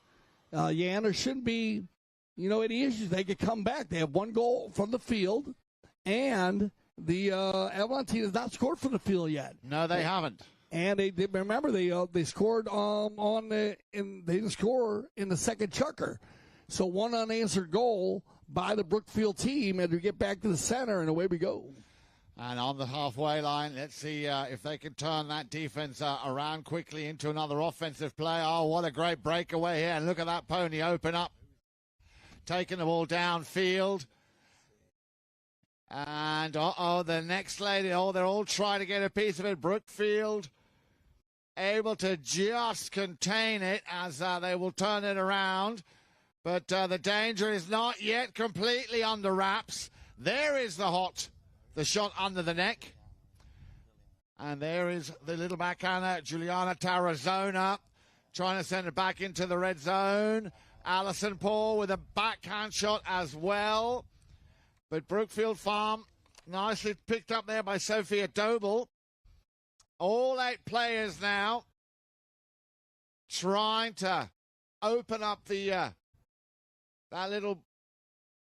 there shouldn't be, any issues. They could come back. They have 1 goal from the field, and the Avalon team has not scored from the field yet. No, they haven't. And they scored they didn't score in the second chukker. So 1 unanswered goal by the Brookfield team, and we get back to the center, and away we go. And on the halfway line, let's see if they can turn that defense around quickly into another offensive play. Oh, what a great breakaway here. And look at that pony open up. Taking the ball downfield. And, the next lady. Oh, they're all trying to get a piece of it. Brookfield able to just contain it as they will turn it around. But the danger is not yet completely under wraps. There is the shot under the neck. And there is the little backhander, Juliana Tarazona, trying to send it back into the red zone. Alison Paul with a backhand shot as well. But Brookfield Farm, nicely picked up there by Sophia Doble. All 8 players now trying to open up that little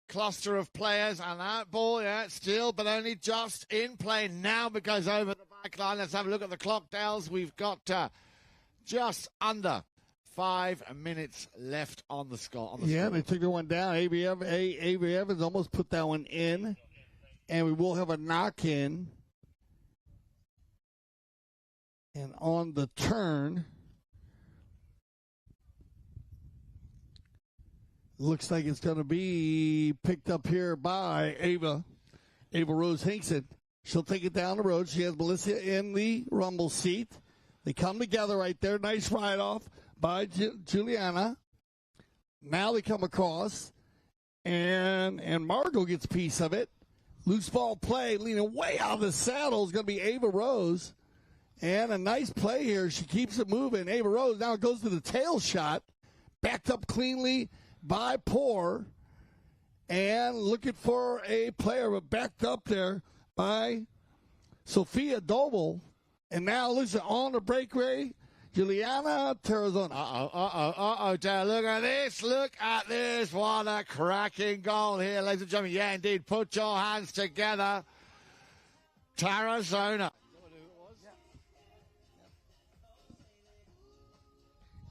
cluster of players, and that ball, still, but only just in play now because over the back line. Let's have a look at the clock, Dales. We've got just under 5 minutes left on the score. Yeah, they took the one down. Avery Evans almost put that one in, and we will have a knock-in. And on the turn, looks like it's going to be picked up here by Ava Rose Hinkson. She'll take it down the road. She has Melissa in the rumble seat. They come together right there. Nice ride off by Juliana. Now they come across, and Margot gets a piece of it. Loose ball play, leaning way out of the saddle is going to be Ava Rose. And a nice play here. She keeps it moving. Ava Rose now goes to the tail shot. Backed up cleanly by Poor, and looking for a player, but backed up there by Sophia Doble. And now listen, on the breakaway, Juliana Tarazona. Dale, look at this. What a cracking goal here, ladies and gentlemen. Yeah, indeed. Put your hands together. Tarazona.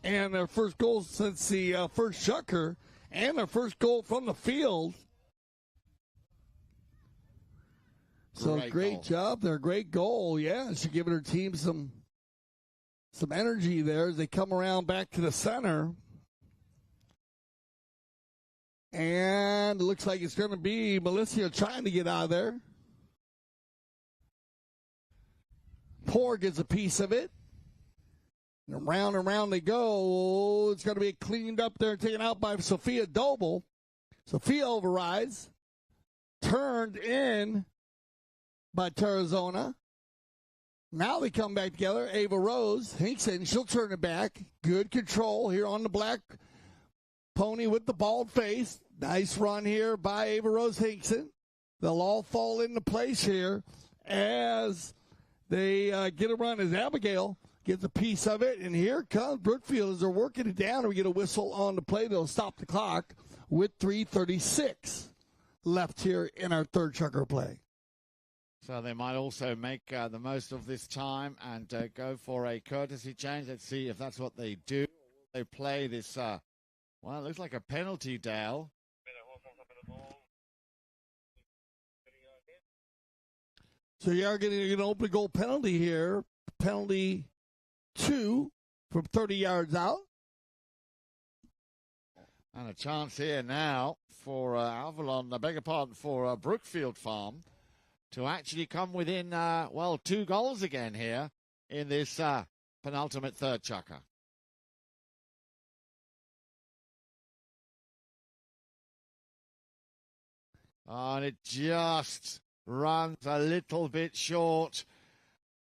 And their first goal since the first chukker, and their first goal from the field. So great job there. Great goal. Yeah, she's giving her team some energy there as they come around back to the center. And it looks like it's going to be Melissa trying to get out of there. Poor gets a piece of it. And around they go. It's going to be cleaned up there and taken out by Sophia Doble. Sophia overrides. Turned in by Tarazona. Now they come back together. Ava Rose, Hinkson, she'll turn it back. Good control here on the black pony with the bald face. Nice run here by Ava Rose Hinkson. They'll all fall into place here as they get a run as Abigail gets a piece of it. And here comes Brookfield as they're working it down. We get a whistle on the play. They'll stop the clock with 3:36 left here in our third checker play. So they might also make the most of this time and go for a courtesy change. Let's see if that's what they do. They play this, well, it looks like a penalty, Dale. So you are getting an open goal penalty here. Penalty 2 from 30 yards out. And a chance here now for Avalon, I beg your pardon, for Brookfield Farm to actually come within, 2 goals again here in this penultimate third chukker. And it just runs a little bit short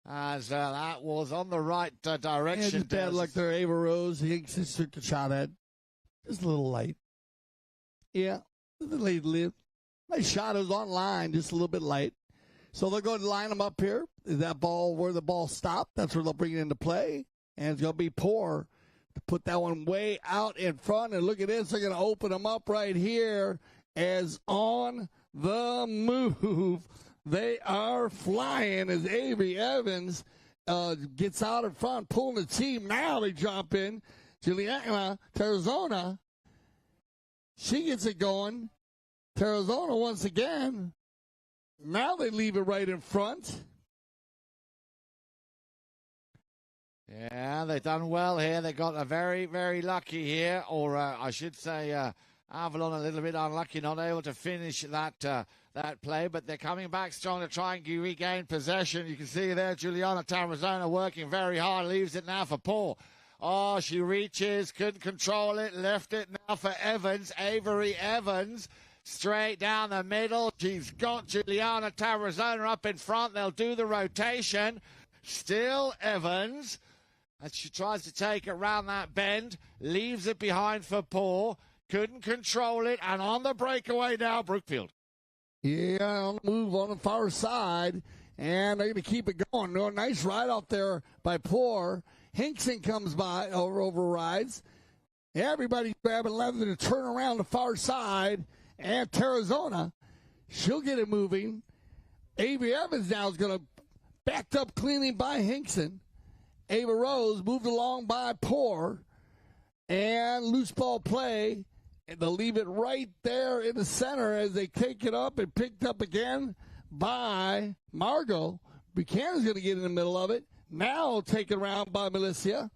as that was on the right direction. And just bad luck there, Ava Rose. Hinkson took the shot at. Just a little light. Yeah, the late live. Nice shot. It was on line, just a little bit light. So they're going to line them up here. Is that ball where the ball stopped? That's where they'll bring it into play. And it's going to be poor to put that one way out in front. And look at this. They're going to open them up right here as on the move. They are flying as Avery Evans gets out in front, pulling the team. Now they drop in. Juliana Tarazona, she gets it going. Tarazona once again. Now they leave it right in front. Yeah, they've done well here. They got a very, very lucky here, or I should say Avalon a little bit unlucky, not able to finish that play, but they're coming back strong to try and regain possession. You can see there Juliana Tarazona working very hard, leaves it now for Paul. Oh, she reaches, couldn't control it, left it now for Evans, Avery Evans. Straight down the middle. She's got Juliana Tarazona up in front. They'll do the rotation. Still Evans. And she tries to take it round that bend. Leaves it behind for Paul. Couldn't control it. And on the breakaway now, Brookfield. Yeah, on the move on the far side. And they're going to keep it going. No, nice ride off there by Poor. Hinkson comes by, overrides. Everybody's grabbing leather to turn around the far side. And Tarazona, she'll get it moving. Avery Evans now is going to backed up cleanly by Hinkson. Ava Rose moved along by Poor. And loose ball play. And they'll leave it right there in the center as they take it up and picked up again by Margot. Buchanan's going to get in the middle of it. Now taken around by Melissa.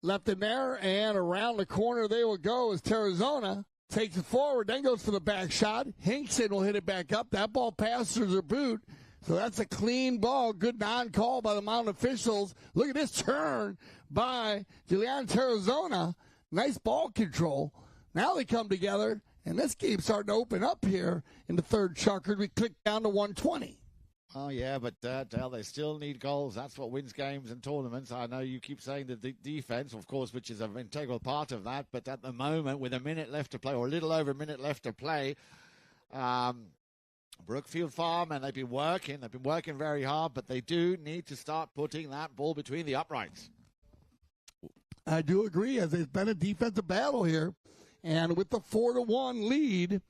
Left in there and around the corner they will go as Tarazona takes it forward, then goes for the back shot. Hinkson will hit it back up. That ball passes her boot. So that's a clean ball. Good non-call by the mountain officials. Look at this turn by Juliana Tarazona. Nice ball control. Now they come together, and this game's starting to open up here in the third chukker. We click down to 120. Oh, yeah, but Dale, they still need goals. That's what wins games and tournaments. I know you keep saying the defense, of course, which is an integral part of that. But at the moment, with a minute left to play, or a little over a minute left to play, Brookfield Farm, and they've been working very hard, but they do need to start putting that ball between the uprights. I do agree, as it's been a defensive battle here. And with the 4-1 lead,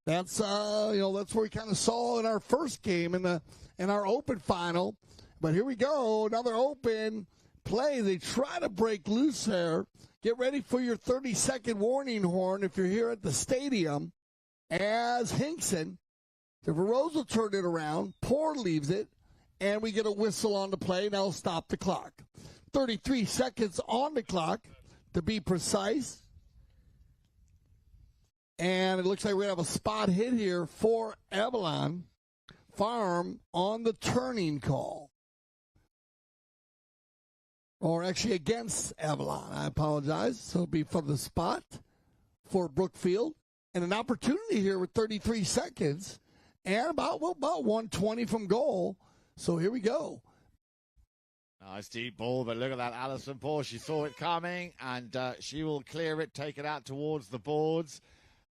that's that's what we kind of saw in our first game in our open final. But here we go, another open play. They try to break loose there. Get ready for your 30-second warning horn if you're here at the stadium, as Hinkson The Rose will turn it around. Poor leaves it, and we get a whistle on the play. Now stop the clock. 33 seconds on the clock, to be precise. And it looks like we have a spot hit here for Avalon Farm on the turning call. Or actually against Avalon. I apologize. So it'll be from the spot for Brookfield. And an opportunity here with 33 seconds. And about 120 from goal. So here we go. Nice deep ball, but look at that, Alison Paul. She saw it coming, and she will clear it, take it out towards the boards,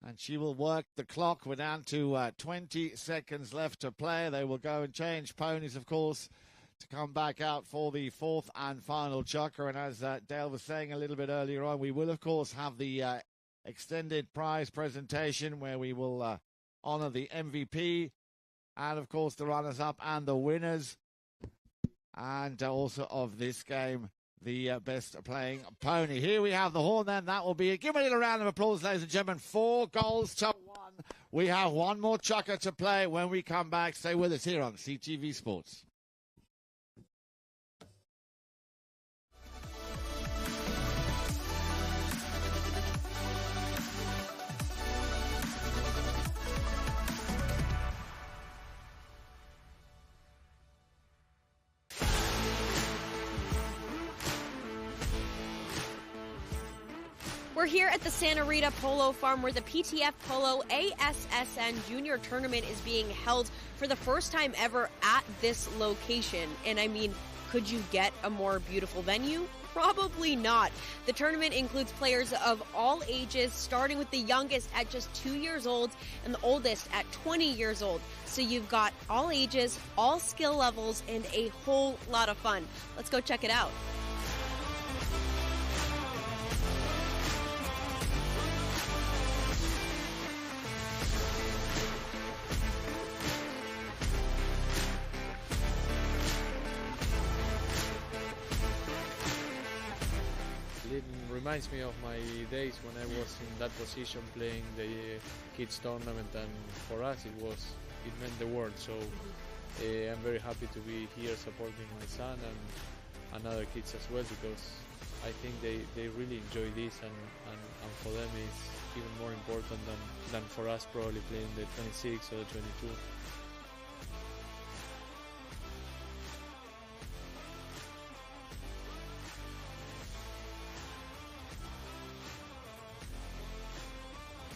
and she will work the clock. We're down to 20 seconds left to play. They will go and change ponies, of course, to come back out for the fourth and final chukker. And as Dale was saying a little bit earlier on, we will, of course, have the extended prize presentation where we will honor the MVP and, of course, the runners-up and the winners. And also of this game, the best playing pony. Here we have the horn then. That will be it. Give me a little round of applause, ladies and gentlemen. 4 goals to 1. We have one more chukker to play when we come back. Stay with us here on CTV Sports. We're here at the Santa Rita Polo Farm where the PTF Polo ASSN Junior Tournament is being held for the first time ever at this location. And I mean, could you get a more beautiful venue? Probably not. The tournament includes players of all ages, starting with the youngest at just 2 years old and the oldest at 20 years old. So you've got all ages, all skill levels, and a whole lot of fun. Let's go check it out. It reminds me of my days when I was in that position playing the kids tournament, and for us it meant the world. So I'm very happy to be here supporting my son and other kids as well, because I think they really enjoy this, and for them it's even more important than for us probably playing the 26 or the 22.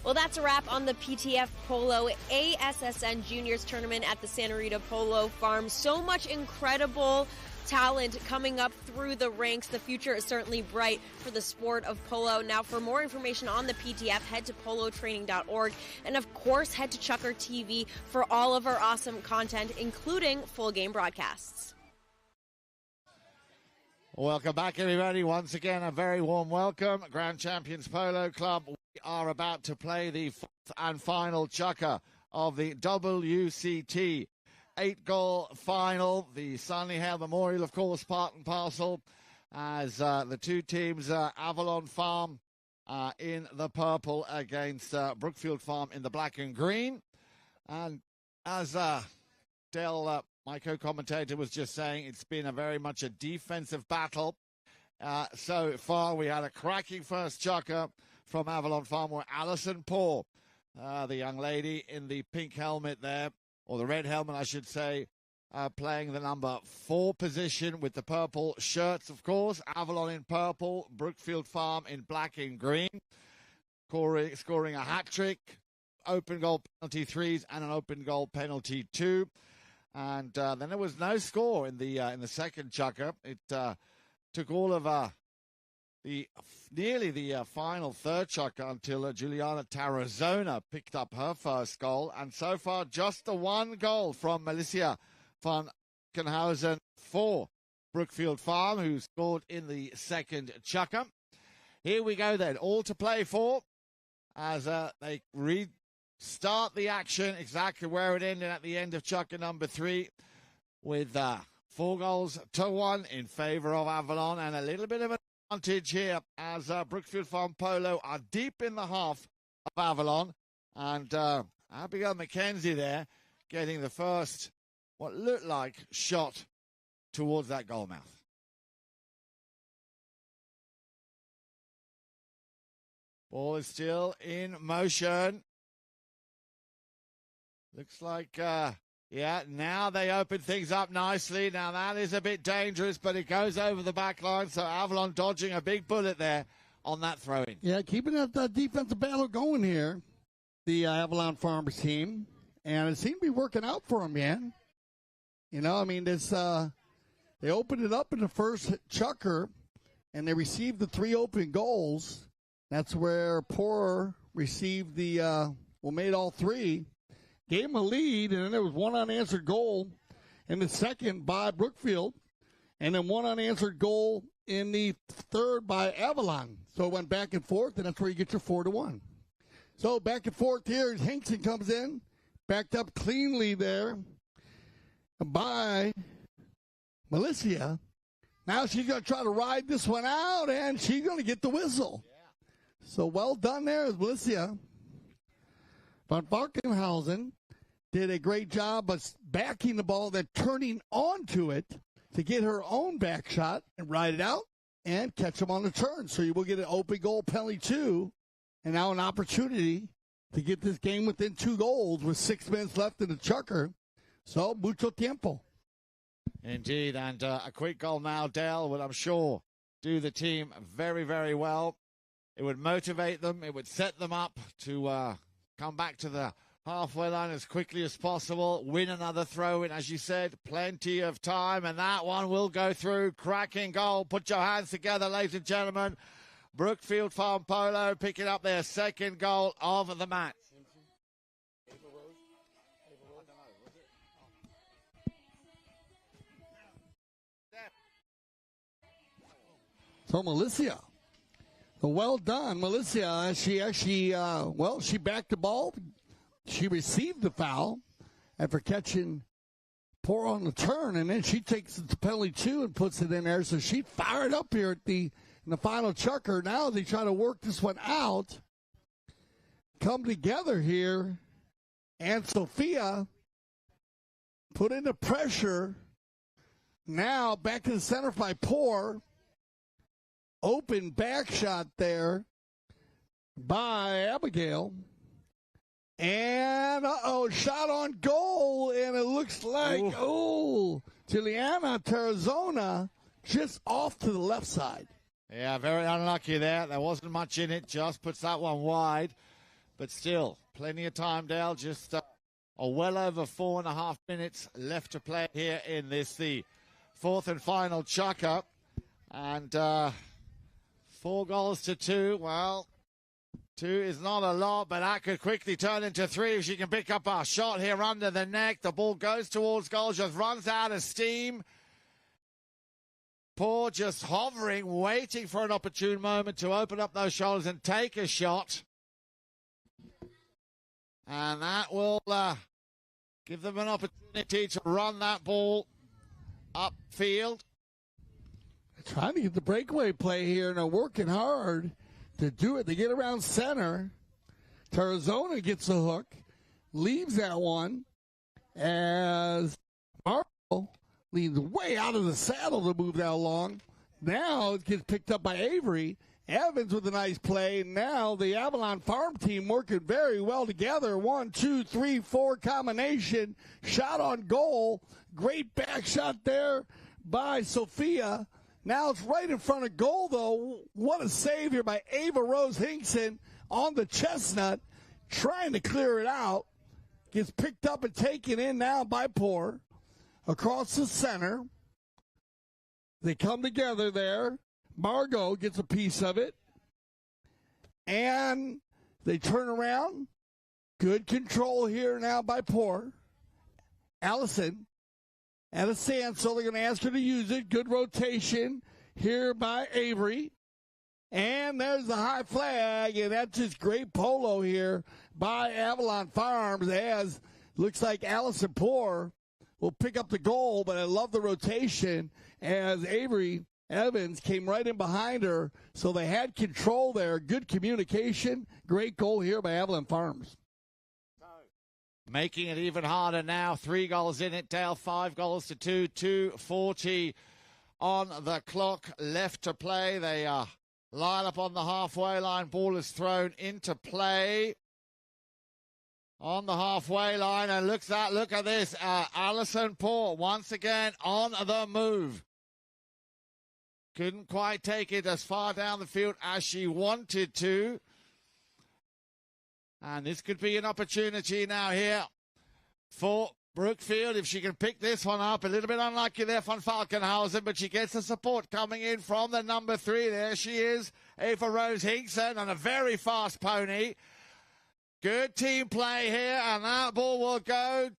Well, that's a wrap on the PTF Polo ASSN Juniors Tournament at the Santa Rita Polo Farm. So much incredible talent coming up through the ranks. The future is certainly bright for the sport of polo. Now, for more information on the PTF, head to polotraining.org. And, of course, head to Chukker TV for all of our awesome content, including full game broadcasts. Welcome back, everybody. Once again, a very warm welcome. Grand Champions Polo Club. We are about to play the fourth and final chukker of the WCT 8-goal final. The Stanley Hale Memorial, of course, part and parcel, as the two teams, Avalon Farm in the purple against Brookfield Farm in the black and green. And as Dale, my co-commentator, was just saying, it's been a very much a defensive battle. So far, we had a cracking first chukker from Avalon Farm where Alison Paul, the young lady in the pink helmet there, or the red helmet, I should say, playing the number 4 position with the purple shirts, of course. Avalon in purple, Brookfield Farm in black and green, scoring a hat-trick, open goal penalty 3s and an open goal penalty 2. And then there was no score in the second chukker. It took all of nearly the final third chukker until Juliana Tarazona picked up her first goal. And so far, just the one goal from Melissa van Kenhausen for Brookfield Farm, who scored in the second chukker. Here we go then, all to play for as they start the action exactly where it ended at the end of chukker number 3 with 4 goals to 1 in favour of Avalon, and a little bit of an advantage here as Brookfield Farm Polo are deep in the half of Avalon, and Abigail McKenzie there getting the first, what looked like, shot towards that goal mouth. Ball is still in motion. Looks like, yeah, now they open things up nicely. Now that is a bit dangerous, but it goes over the back line, so Avalon dodging a big bullet there on that throw-in. Yeah, keeping that defensive battle going here, the Avalon Farmers team. And it seemed to be working out for them, man. You know, I mean, this they opened it up in the first chukker, and they received the 3 open goals. That's where Poro received the, made all 3. Gave him a lead, and then there was one unanswered goal in the second by Brookfield, and then one unanswered goal in the third by Avalon. So it went back and forth, and that's where you get your 4-1. So back and forth here, Hinkson comes in, backed up cleanly there by Melissa. Now she's going to try to ride this one out, and she's going to get the whistle. Yeah. So well done there is Melissa. Van Valkenhausen did a great job of backing the ball, then turning onto it to get her own back shot and ride it out and catch them on the turn. So you will get an open goal penalty too, and now an opportunity to get this game within 2 goals with 6 minutes left in the chukker. So, mucho tiempo. Indeed, and a quick goal now, Dale, would, I'm sure, do the team very, very well. It would motivate them. It would set them up to come back to the halfway line as quickly as possible, win another throw-in, as you said, plenty of time, and that one will go through. Cracking goal. Put your hands together, ladies and gentlemen. Brookfield Farm Polo picking up their second goal of the match. So Melissa, well done, Melissa. She actually, she backed the ball. She received the foul after catching Poro on the turn, and then she takes the penalty too and puts it in there. So she fired up here at in the final chukker. Now they try to work this one out, come together here, and Sophia put in the pressure. Now back to the center by Poro. Open back shot there by Abigail. And, shot on goal, and it looks like, Juliana Tarazona just off to the left side. Yeah, very unlucky there. There wasn't much in it. Just puts that one wide. But still, plenty of time, Dale. Just well over 4.5 minutes left to play here in this, the fourth and final chuck-up. And 4 goals to 2. Well, 2 is not a lot, but that could quickly turn into 3 if she can pick up a shot here under the neck. The ball goes towards goal, just runs out of steam. Poro just hovering, waiting for an opportune moment to open up those shoulders and take a shot. And that will give them an opportunity to run that ball upfield. They're trying to get the breakaway play here, and they're working hard to do it. They get around center. Tarazona gets the hook, leaves that one as Marco leans way out of the saddle to move that along. Now it gets picked up by Avery. Evans with a nice play. Now the Avalon Farm team working very well together. 1, 2, 3, 4 combination. Shot on goal. Great back shot there by Sophia. Now it's right in front of goal, though. What a save here by Ava Rose Hinkson on the chestnut, trying to clear it out. Gets picked up and taken in now by Poro. Across the center. They come together there. Margot gets a piece of it. And they turn around. Good control here now by Poro. Allison at a standstill. They're going to ask her to use it. Good rotation here by Avery. And there's the high flag, and that's just great polo here by Avalon Farms, as looks like Allison Poro will pick up the goal, but I love the rotation as Avery Evans came right in behind her, so they had control there. Good communication. Great goal here by Avalon Farms. making it even harder now. 3 goals in it, Dale, 5 goals to 2, 2:40 on the clock left to play. They line up on the halfway line. Ball is thrown into play on the halfway line, and look at this. Alison Port once again on the move. Couldn't quite take it as far down the field as she wanted to. And this could be an opportunity now here for Brookfield if she can pick this one up. A little bit unlucky there from Falkenhausen, but she gets the support coming in from the number 3. There she is, Ava Rose Hinkson, on a very fast pony. Good team play here, and that ball will go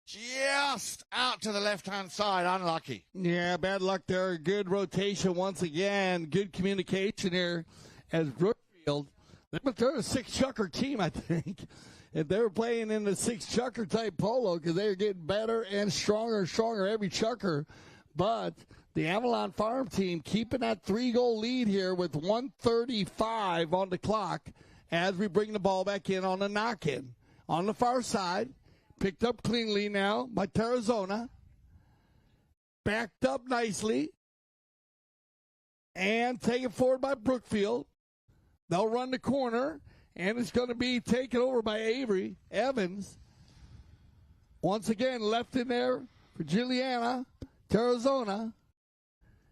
just out to the left-hand side. Unlucky. Yeah, bad luck there. Good rotation once again. Good communication here as Brookfield. They're a 6-chucker team, I think. If they were playing in the 6-chucker type polo, because they're getting better and stronger every chucker. But the Avalon Farm team keeping that 3-goal lead here with 1:35 on the clock as we bring the ball back in on the knock-in. On the far side, picked up cleanly now by Tarazona. Backed up nicely. And taken forward by Brookfield. They'll run the corner, and it's going to be taken over by Avery Evans. Once again, left in there for Juliana Tarazona.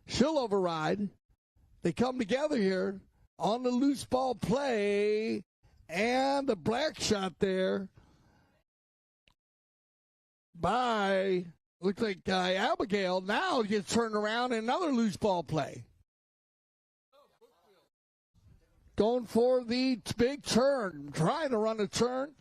She'll override. They come together here on the loose ball play, and the black shot there by, looks like Abigail. Now gets turned around, and another loose ball play. Going for the big turn, trying to run a turn,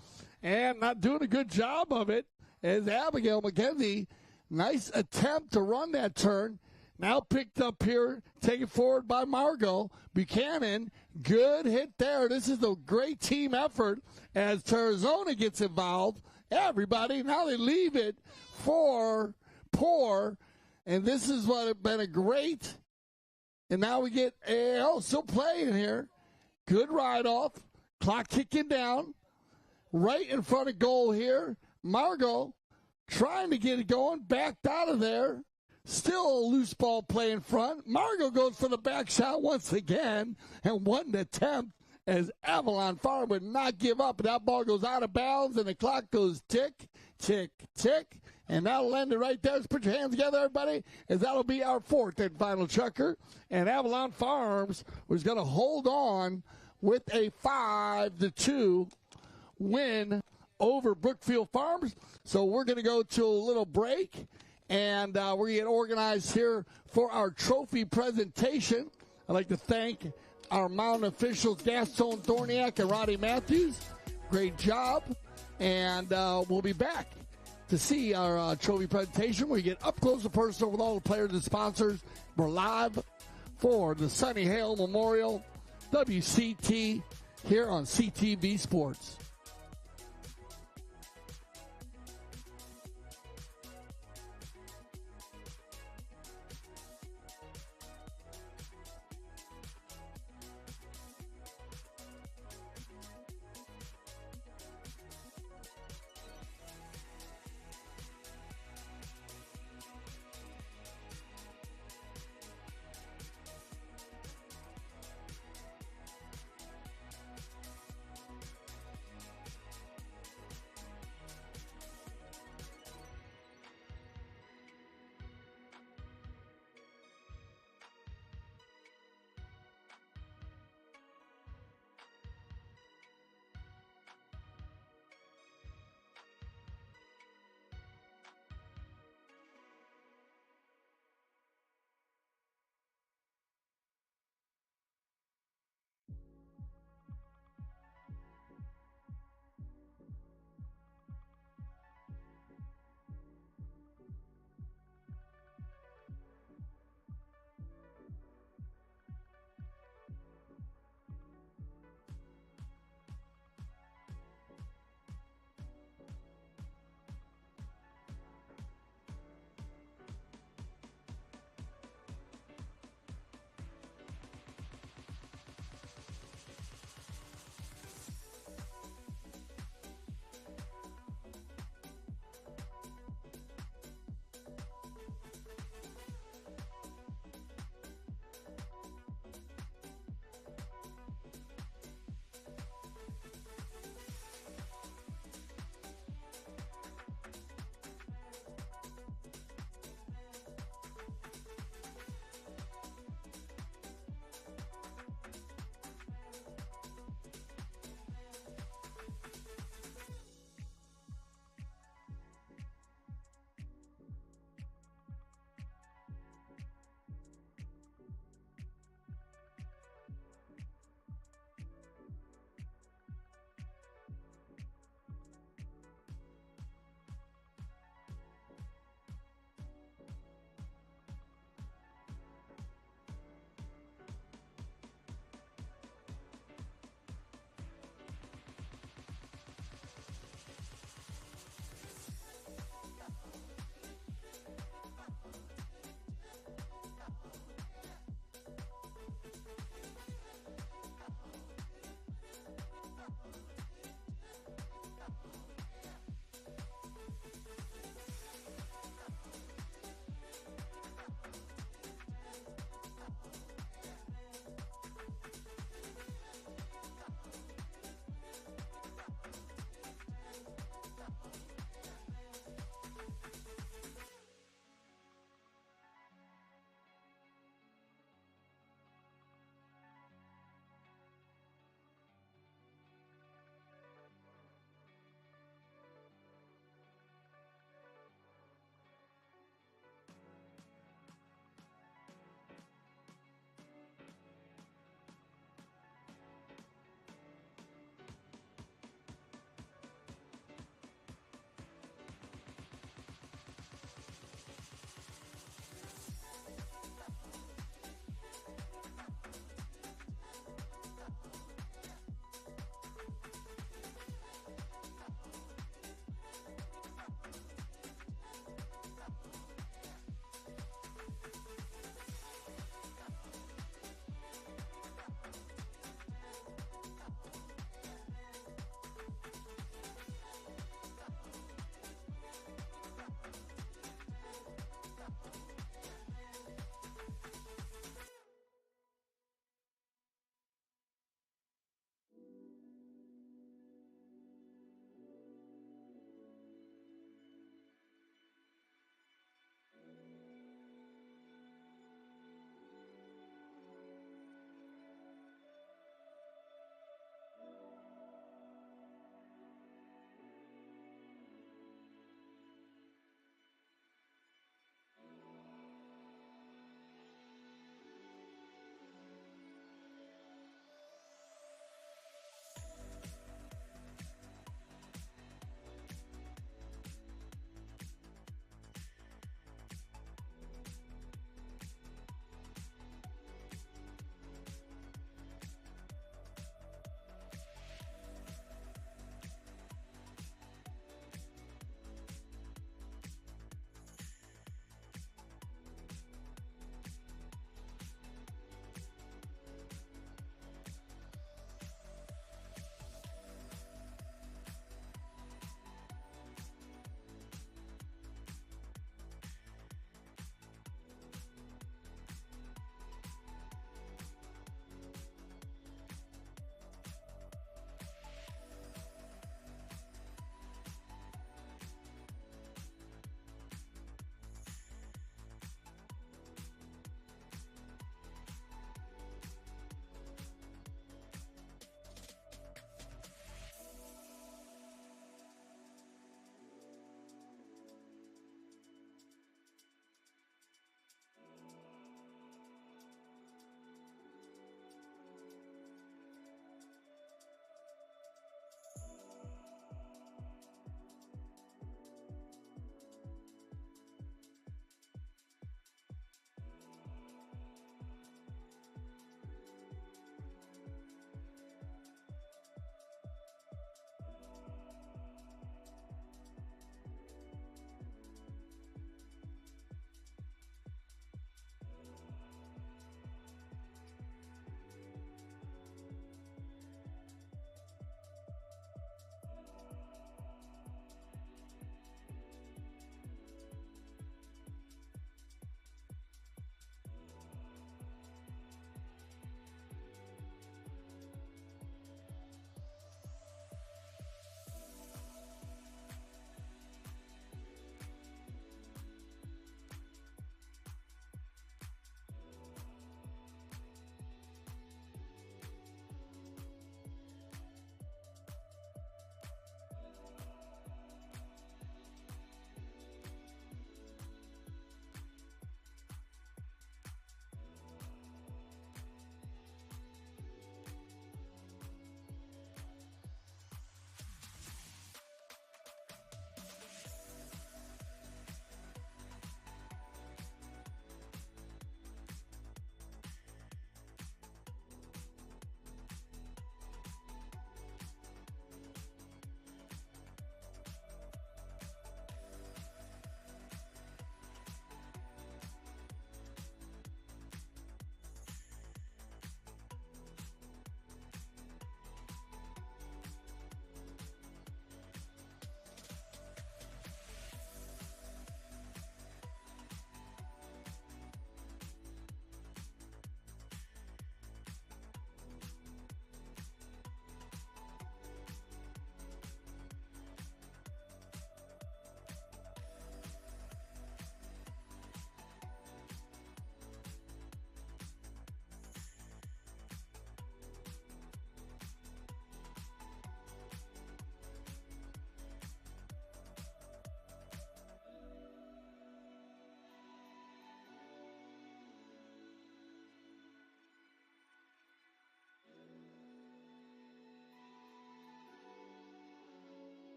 and not doing a good job of it as Abigail McKenzie. Nice attempt to run that turn. Now picked up here, taken forward by Margot Buchanan. Good hit there. This is a great team effort as Tarazona gets involved. Everybody, now they leave it for Poor, and this is what has been a great. And now we get still playing here. Good ride off. Clock ticking down. Right in front of goal here. Margot trying to get it going. Backed out of there. Still a loose ball play in front. Margot goes for the back shot once again. And one attempt as Avalon Farm would not give up. That ball goes out of bounds and the clock goes tick, tick, tick. And that'll end it right there. Let's put your hands together, everybody, as that'll be our 4th and final chucker. And Avalon Farms was going to hold on with a 5-2 win over Brookfield Farms. So we're going to go to a little break, and we're going to get organized here for our trophy presentation. I'd like to thank our mountain officials, Gaston Thorniak and Roddy Matthews. Great job. And we'll be back to see our trophy presentation where you get up close and personal with all the players and sponsors. We're live for the Sunny Hale Memorial WCT here on CTV Sports.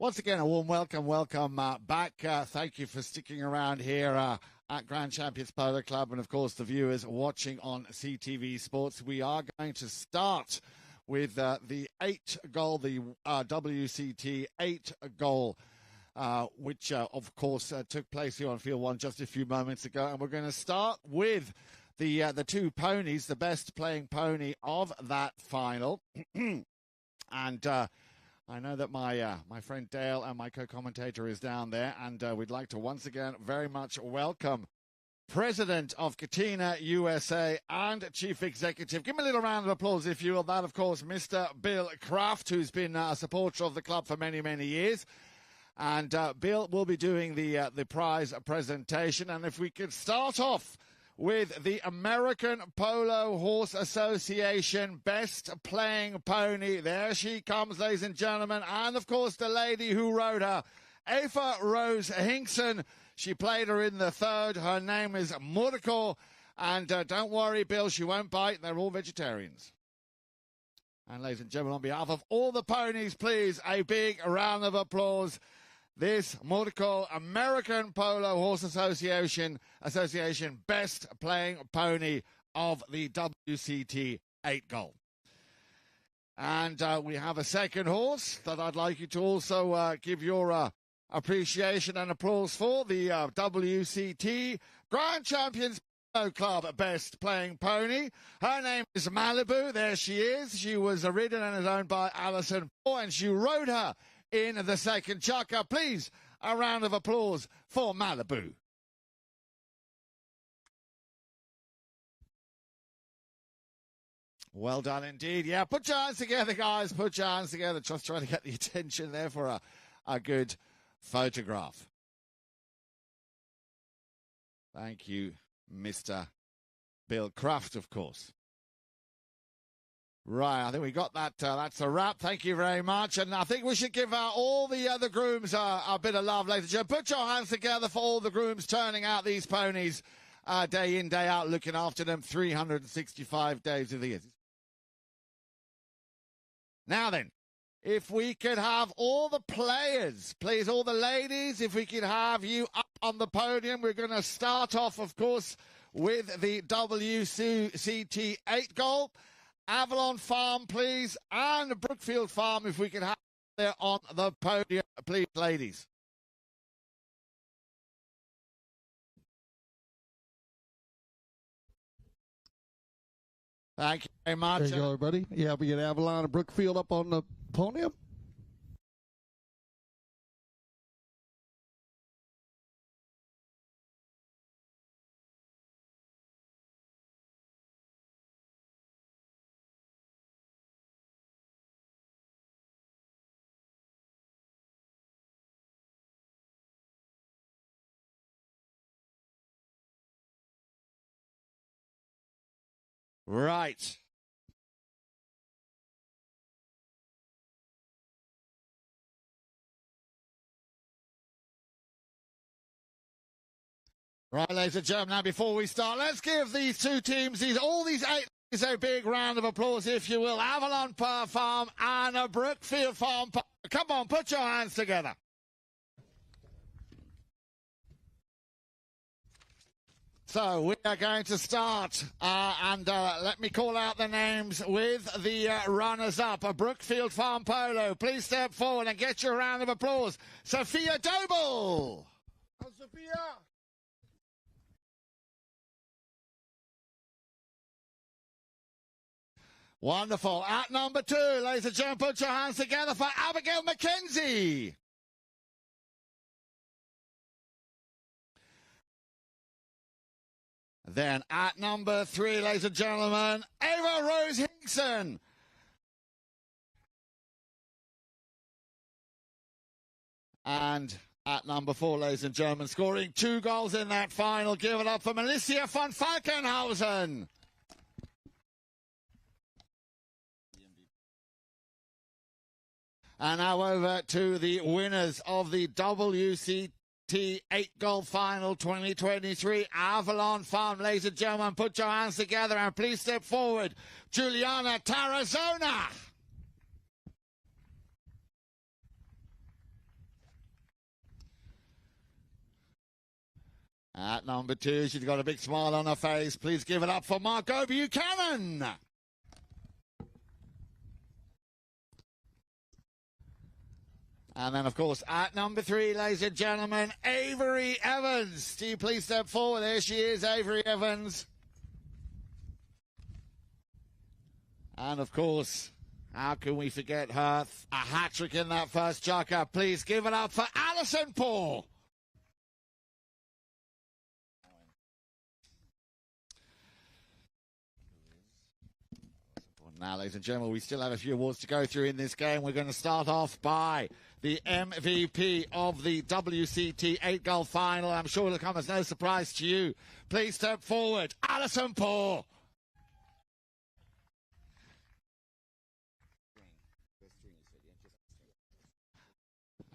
Once again, a warm welcome back. Thank you for sticking around here at Grand Champions Polo Club, and of course the viewers watching on CTV Sports. We are going to start with the 8-goal, the WCT 8-goal, which of course took place here on Field 1 just a few moments ago, and we're going to start with the two ponies, the best playing pony of that final. And I know that my friend Dale and my co-commentator is down there, and we'd like to once again very much welcome President of Katina USA and Chief Executive. Give me a little round of applause, if you will. That, of course, Mr. Bill Kraft, who's been a supporter of the club for many, many years. And Bill will be doing the prize presentation. And if we could start off with the American Polo Horse Association Best Playing Pony. There she comes, ladies and gentlemen. And, of course, the lady who rode her, Ava Rose Hinkson. She played her in the third. Her name is Murko. And don't worry, Bill, she won't bite. They're all vegetarians. And, ladies and gentlemen, on behalf of all the ponies, please, a big round of applause. This Murko American Polo Horse Association Best Playing Pony of the WCT 8-goal. And we have a second horse that I'd like you to also give your appreciation and applause for, the WCT Grand Champions Polo Club Best Playing Pony. Her name is Malibu. There she is. She was ridden and is owned by Alison Moore, and she rode her in the second chukker. Please, a round of applause for Malibu. Well done indeed. Yeah, put your hands together, guys. Put your hands together. Just trying to get the attention there for a good photograph. Thank you, Mr. Bill Kraft, of course. Right, I think we got that. That's a wrap. Thank you very much. And I think we should give all the other grooms a bit of love, ladies and gentlemen. Put your hands together for all the grooms turning out these ponies day in, day out, looking after them 365 days of the year. Now then, if we could have all the players, please, all the ladies, if we could have you up on the podium. We're going to start off, of course, with the WCT 8-goal. Avalon Farm, please, and Brookfield Farm, if we could have there on the podium, please, ladies. Thank you very much. There you go, everybody. Yeah, we get Avalon and Brookfield up on the podium. Right. Right, ladies and gentlemen, now before we start, let's give these two teams, all these 8 a big round of applause, if you will. Avalon Farm and Brookfield Farm. Come on, put your hands together. So we are going to start, and let me call out the names with the runners-up. A Brookfield Farm Polo, please step forward and get your round of applause. Sophia Doble. Oh, Sophia. Wonderful. At number 2, ladies and gentlemen, put your hands together for Abigail McKenzie. Then at number 3, ladies and gentlemen, Ava Rose Hinkson. And at number 4, ladies and gentlemen, scoring 2 goals in that final. Give it up for Melissa von Falkenhausen. And now over to the winners of the WCT 8-goal final 2023. Avalon Farm, ladies and gentlemen, put your hands together and please step forward. Juliana Tarazona. At number 2, she's got a big smile on her face. Please give it up for Margot Buchanan. And then, of course, at number 3, ladies and gentlemen, Avery Evans. Do you please step forward? There she is, Avery Evans. And, of course, how can we forget her? A hat-trick in that first chucker. Please give it up for Alison Paul. Now, ladies and gentlemen, we still have a few awards to go through in this game. We're going to start off by the MVP of the WCT 8-goal final. I'm sure it'll come as no surprise to you. Please step forward, Alison Paul.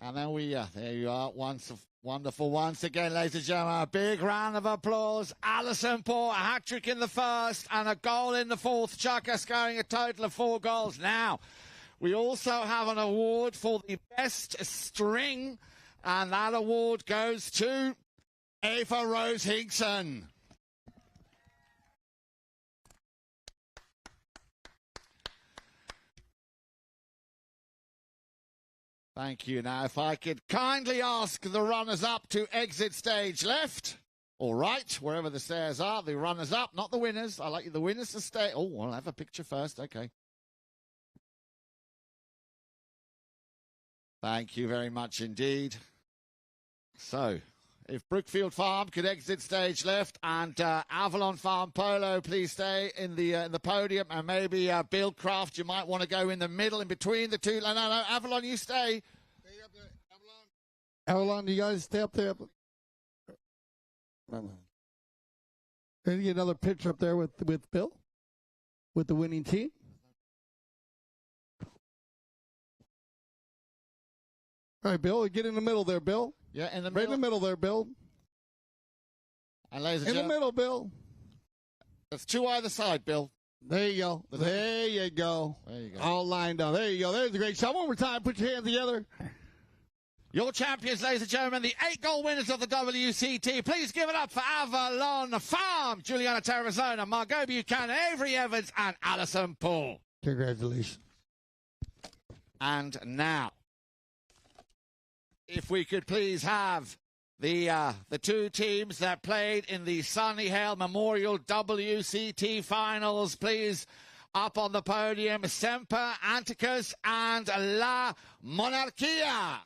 And then there you are, wonderful once again, ladies and gentlemen. A big round of applause. Alison Paul, a hat-trick in the first and a goal in the fourth chucker, scoring a total of 4 goals. Now, we also have an award for the best string, and that award goes to Ava Rose Hinkson. Thank you. Now, if I could kindly ask the runners-up to exit stage left or right, wherever the stairs are. The runners-up, not the winners. I like the winners to stay. Oh, I'll have a picture first. Okay. Thank you very much indeed. So, if Brookfield Farm could exit stage left and Avalon Farm Polo, please stay in the podium, and maybe Bill Craft, you might want to go in the middle, in between the two. No, Avalon, you stay. Stay up there, Avalon, you guys stay up there. Can you get another picture up there with Bill, with the winning team? All right, Bill, get in the middle there, Bill. Yeah, in the right middle. In the middle there, Bill. And ladies and in the middle, Bill. That's 2 either side, Bill. There you go. There you go. There you go. All lined up. There you go. There's a great shot. One more time. Put your hands together. Your champions, ladies and gentlemen, the 8-goal winners of the WCT. Please give it up for Avalon Farm, Juliana Terrazona, Margot Buchanan, Avery Evans, and Alison Paul. Congratulations. And now, if we could please have the 2 teams that played in the Sunny Hale Memorial WCT finals, please, up on the podium, Semper Anticus and La Monarchia.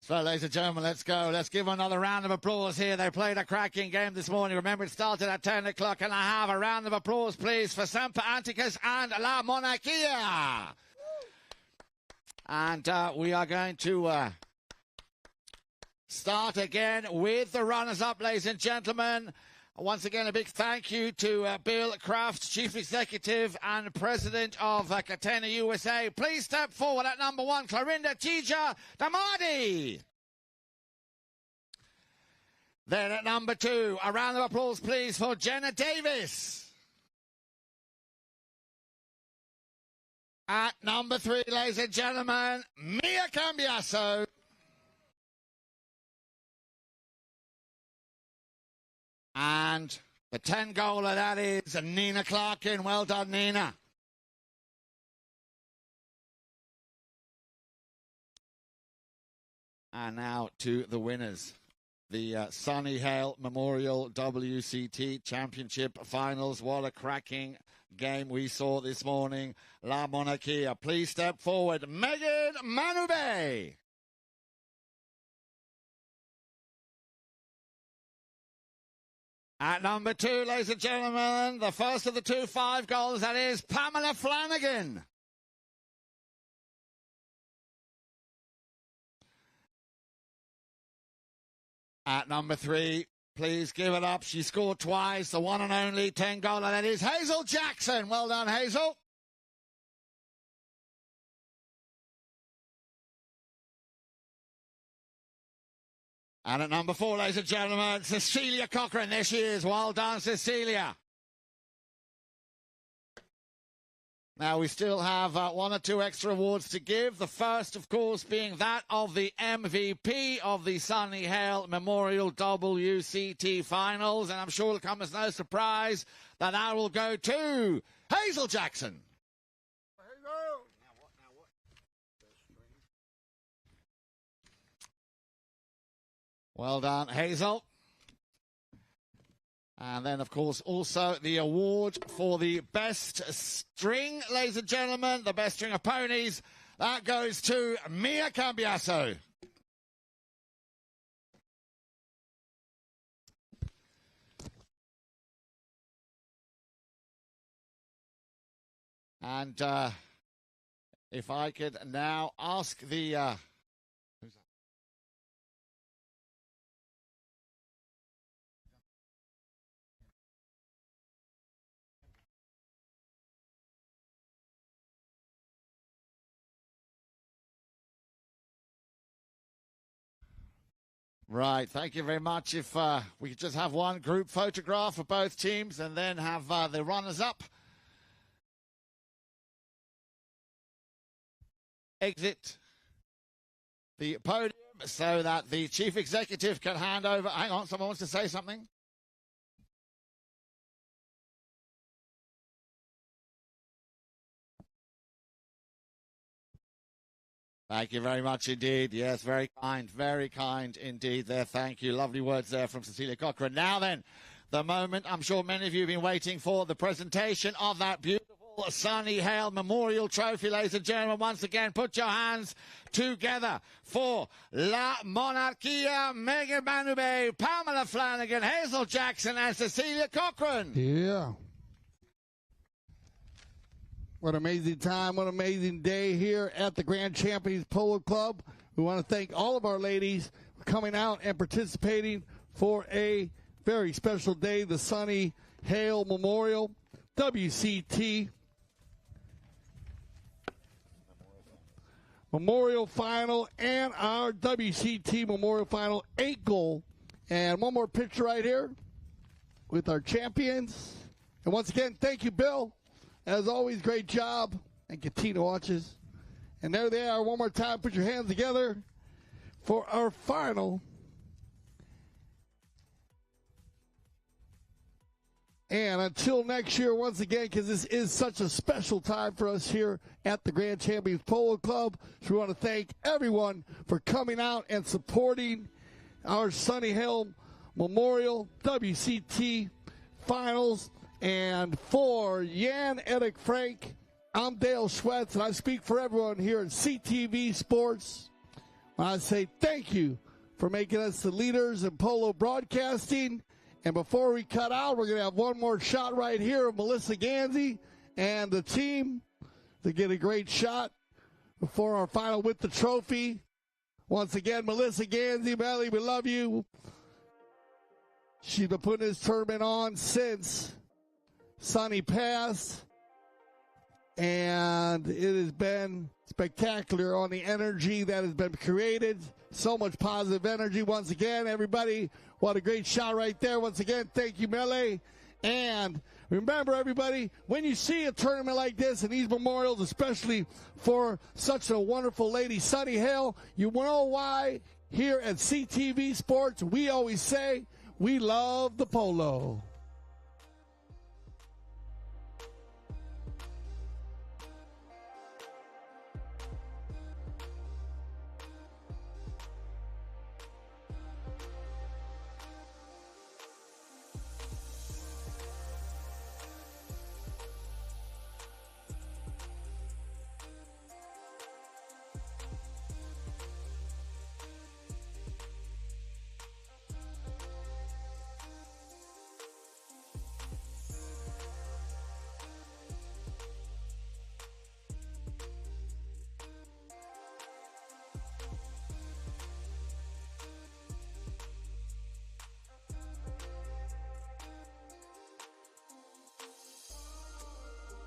So, ladies and gentlemen, let's go. Let's give another round of applause here. They played a cracking game this morning. Remember, it started at 10 o'clock, and I have a round of applause, please, for Semper Anticus and La Monarchia. And we are going to start again with the runners-up, ladies and gentlemen. Once again, a big thank you to Bill Kraft, Chief Executive and President of Catena USA. Please step forward at number 1, Clarinda Tija Damadi. Then at number 2, a round of applause, please, for Jenna Davis. At number 3, ladies and gentlemen, Mia Cambiasso. And the 10-goaler, that is Nina Clarkin. Well done, Nina. And now to the winners. The Sunny Hale Memorial WCT Championship Finals. What a cracking game we saw this morning. La Monarchia, please step forward. Megan Manube. At number 2, ladies and gentlemen, the first of the 2 5 goals, that is Pamela Flanagan. At number 3, please give it up. She scored twice, the one and only 10-goaler, that is Hazel Jackson. Well done, Hazel. And at number 4, ladies and gentlemen, Cecilia Cochran. There she is. Well done, Cecilia. Now, we still have 1 or 2 extra awards to give. The first, of course, being that of the MVP of the Sunny Hale Memorial WCT Finals. And I'm sure it'll come as no surprise that that will go to Hazel Jackson. Well done, Hazel. And then, of course, also the award for the best string, ladies and gentlemen, the best string of ponies. That goes to Mia Cambiasso. And if I could now ask the... who's that? Right, thank you very much. If we could just have one group photograph for both teams and then have the runners-up exit the podium so that the chief executive can hand over. Hang on, someone wants to say something? Thank you very much indeed. Yes, very kind indeed there. Thank you. Lovely words there from Cecilia Cochran. Now then, the moment I'm sure many of you have been waiting for, the presentation of that beautiful Sunny Hale Memorial Trophy. Ladies and gentlemen, once again, put your hands together for La Monarchia, Megan Manube, Pamela Flanagan, Hazel Jackson, and Cecilia Cochran. Yeah. What an amazing time, what an amazing day here at the Grand Champions Polo Club. We want to thank all of our ladies for coming out and participating for a very special day, the Sunny Hale Memorial WCT Memorial Final and our WCT Memorial Final 8-goal. And one more picture right here with our champions. And once again, thank you, Bill. As always, great job. And Katina watches. And there they are. One more time, put your hands together for our final. And until next year, once again, because this is such a special time for us here at the Grand Champions Polo Club, so we want to thank everyone for coming out and supporting our Sunny Hale Memorial WCT Finals. And for Jan Erik Frank, I'm Dale Schwetz, and I speak for everyone here at CTV Sports. I say thank you for making us the leaders in polo broadcasting. And before we cut out, we're going to have one more shot right here of Melissa Gansey and the team to get a great shot before our final with the trophy. Once again, Melissa Gansey, Melly, we love you. She's been putting this tournament on since Sunny passed, and it has been spectacular on the energy that has been created. So much positive energy. Once again, everybody, what a great shot right there. Once again, thank you, Mele. And remember, everybody, when you see a tournament like this and these memorials, especially for such a wonderful lady, Sunny Hale, you know why here at CTV Sports we always say we love the polo.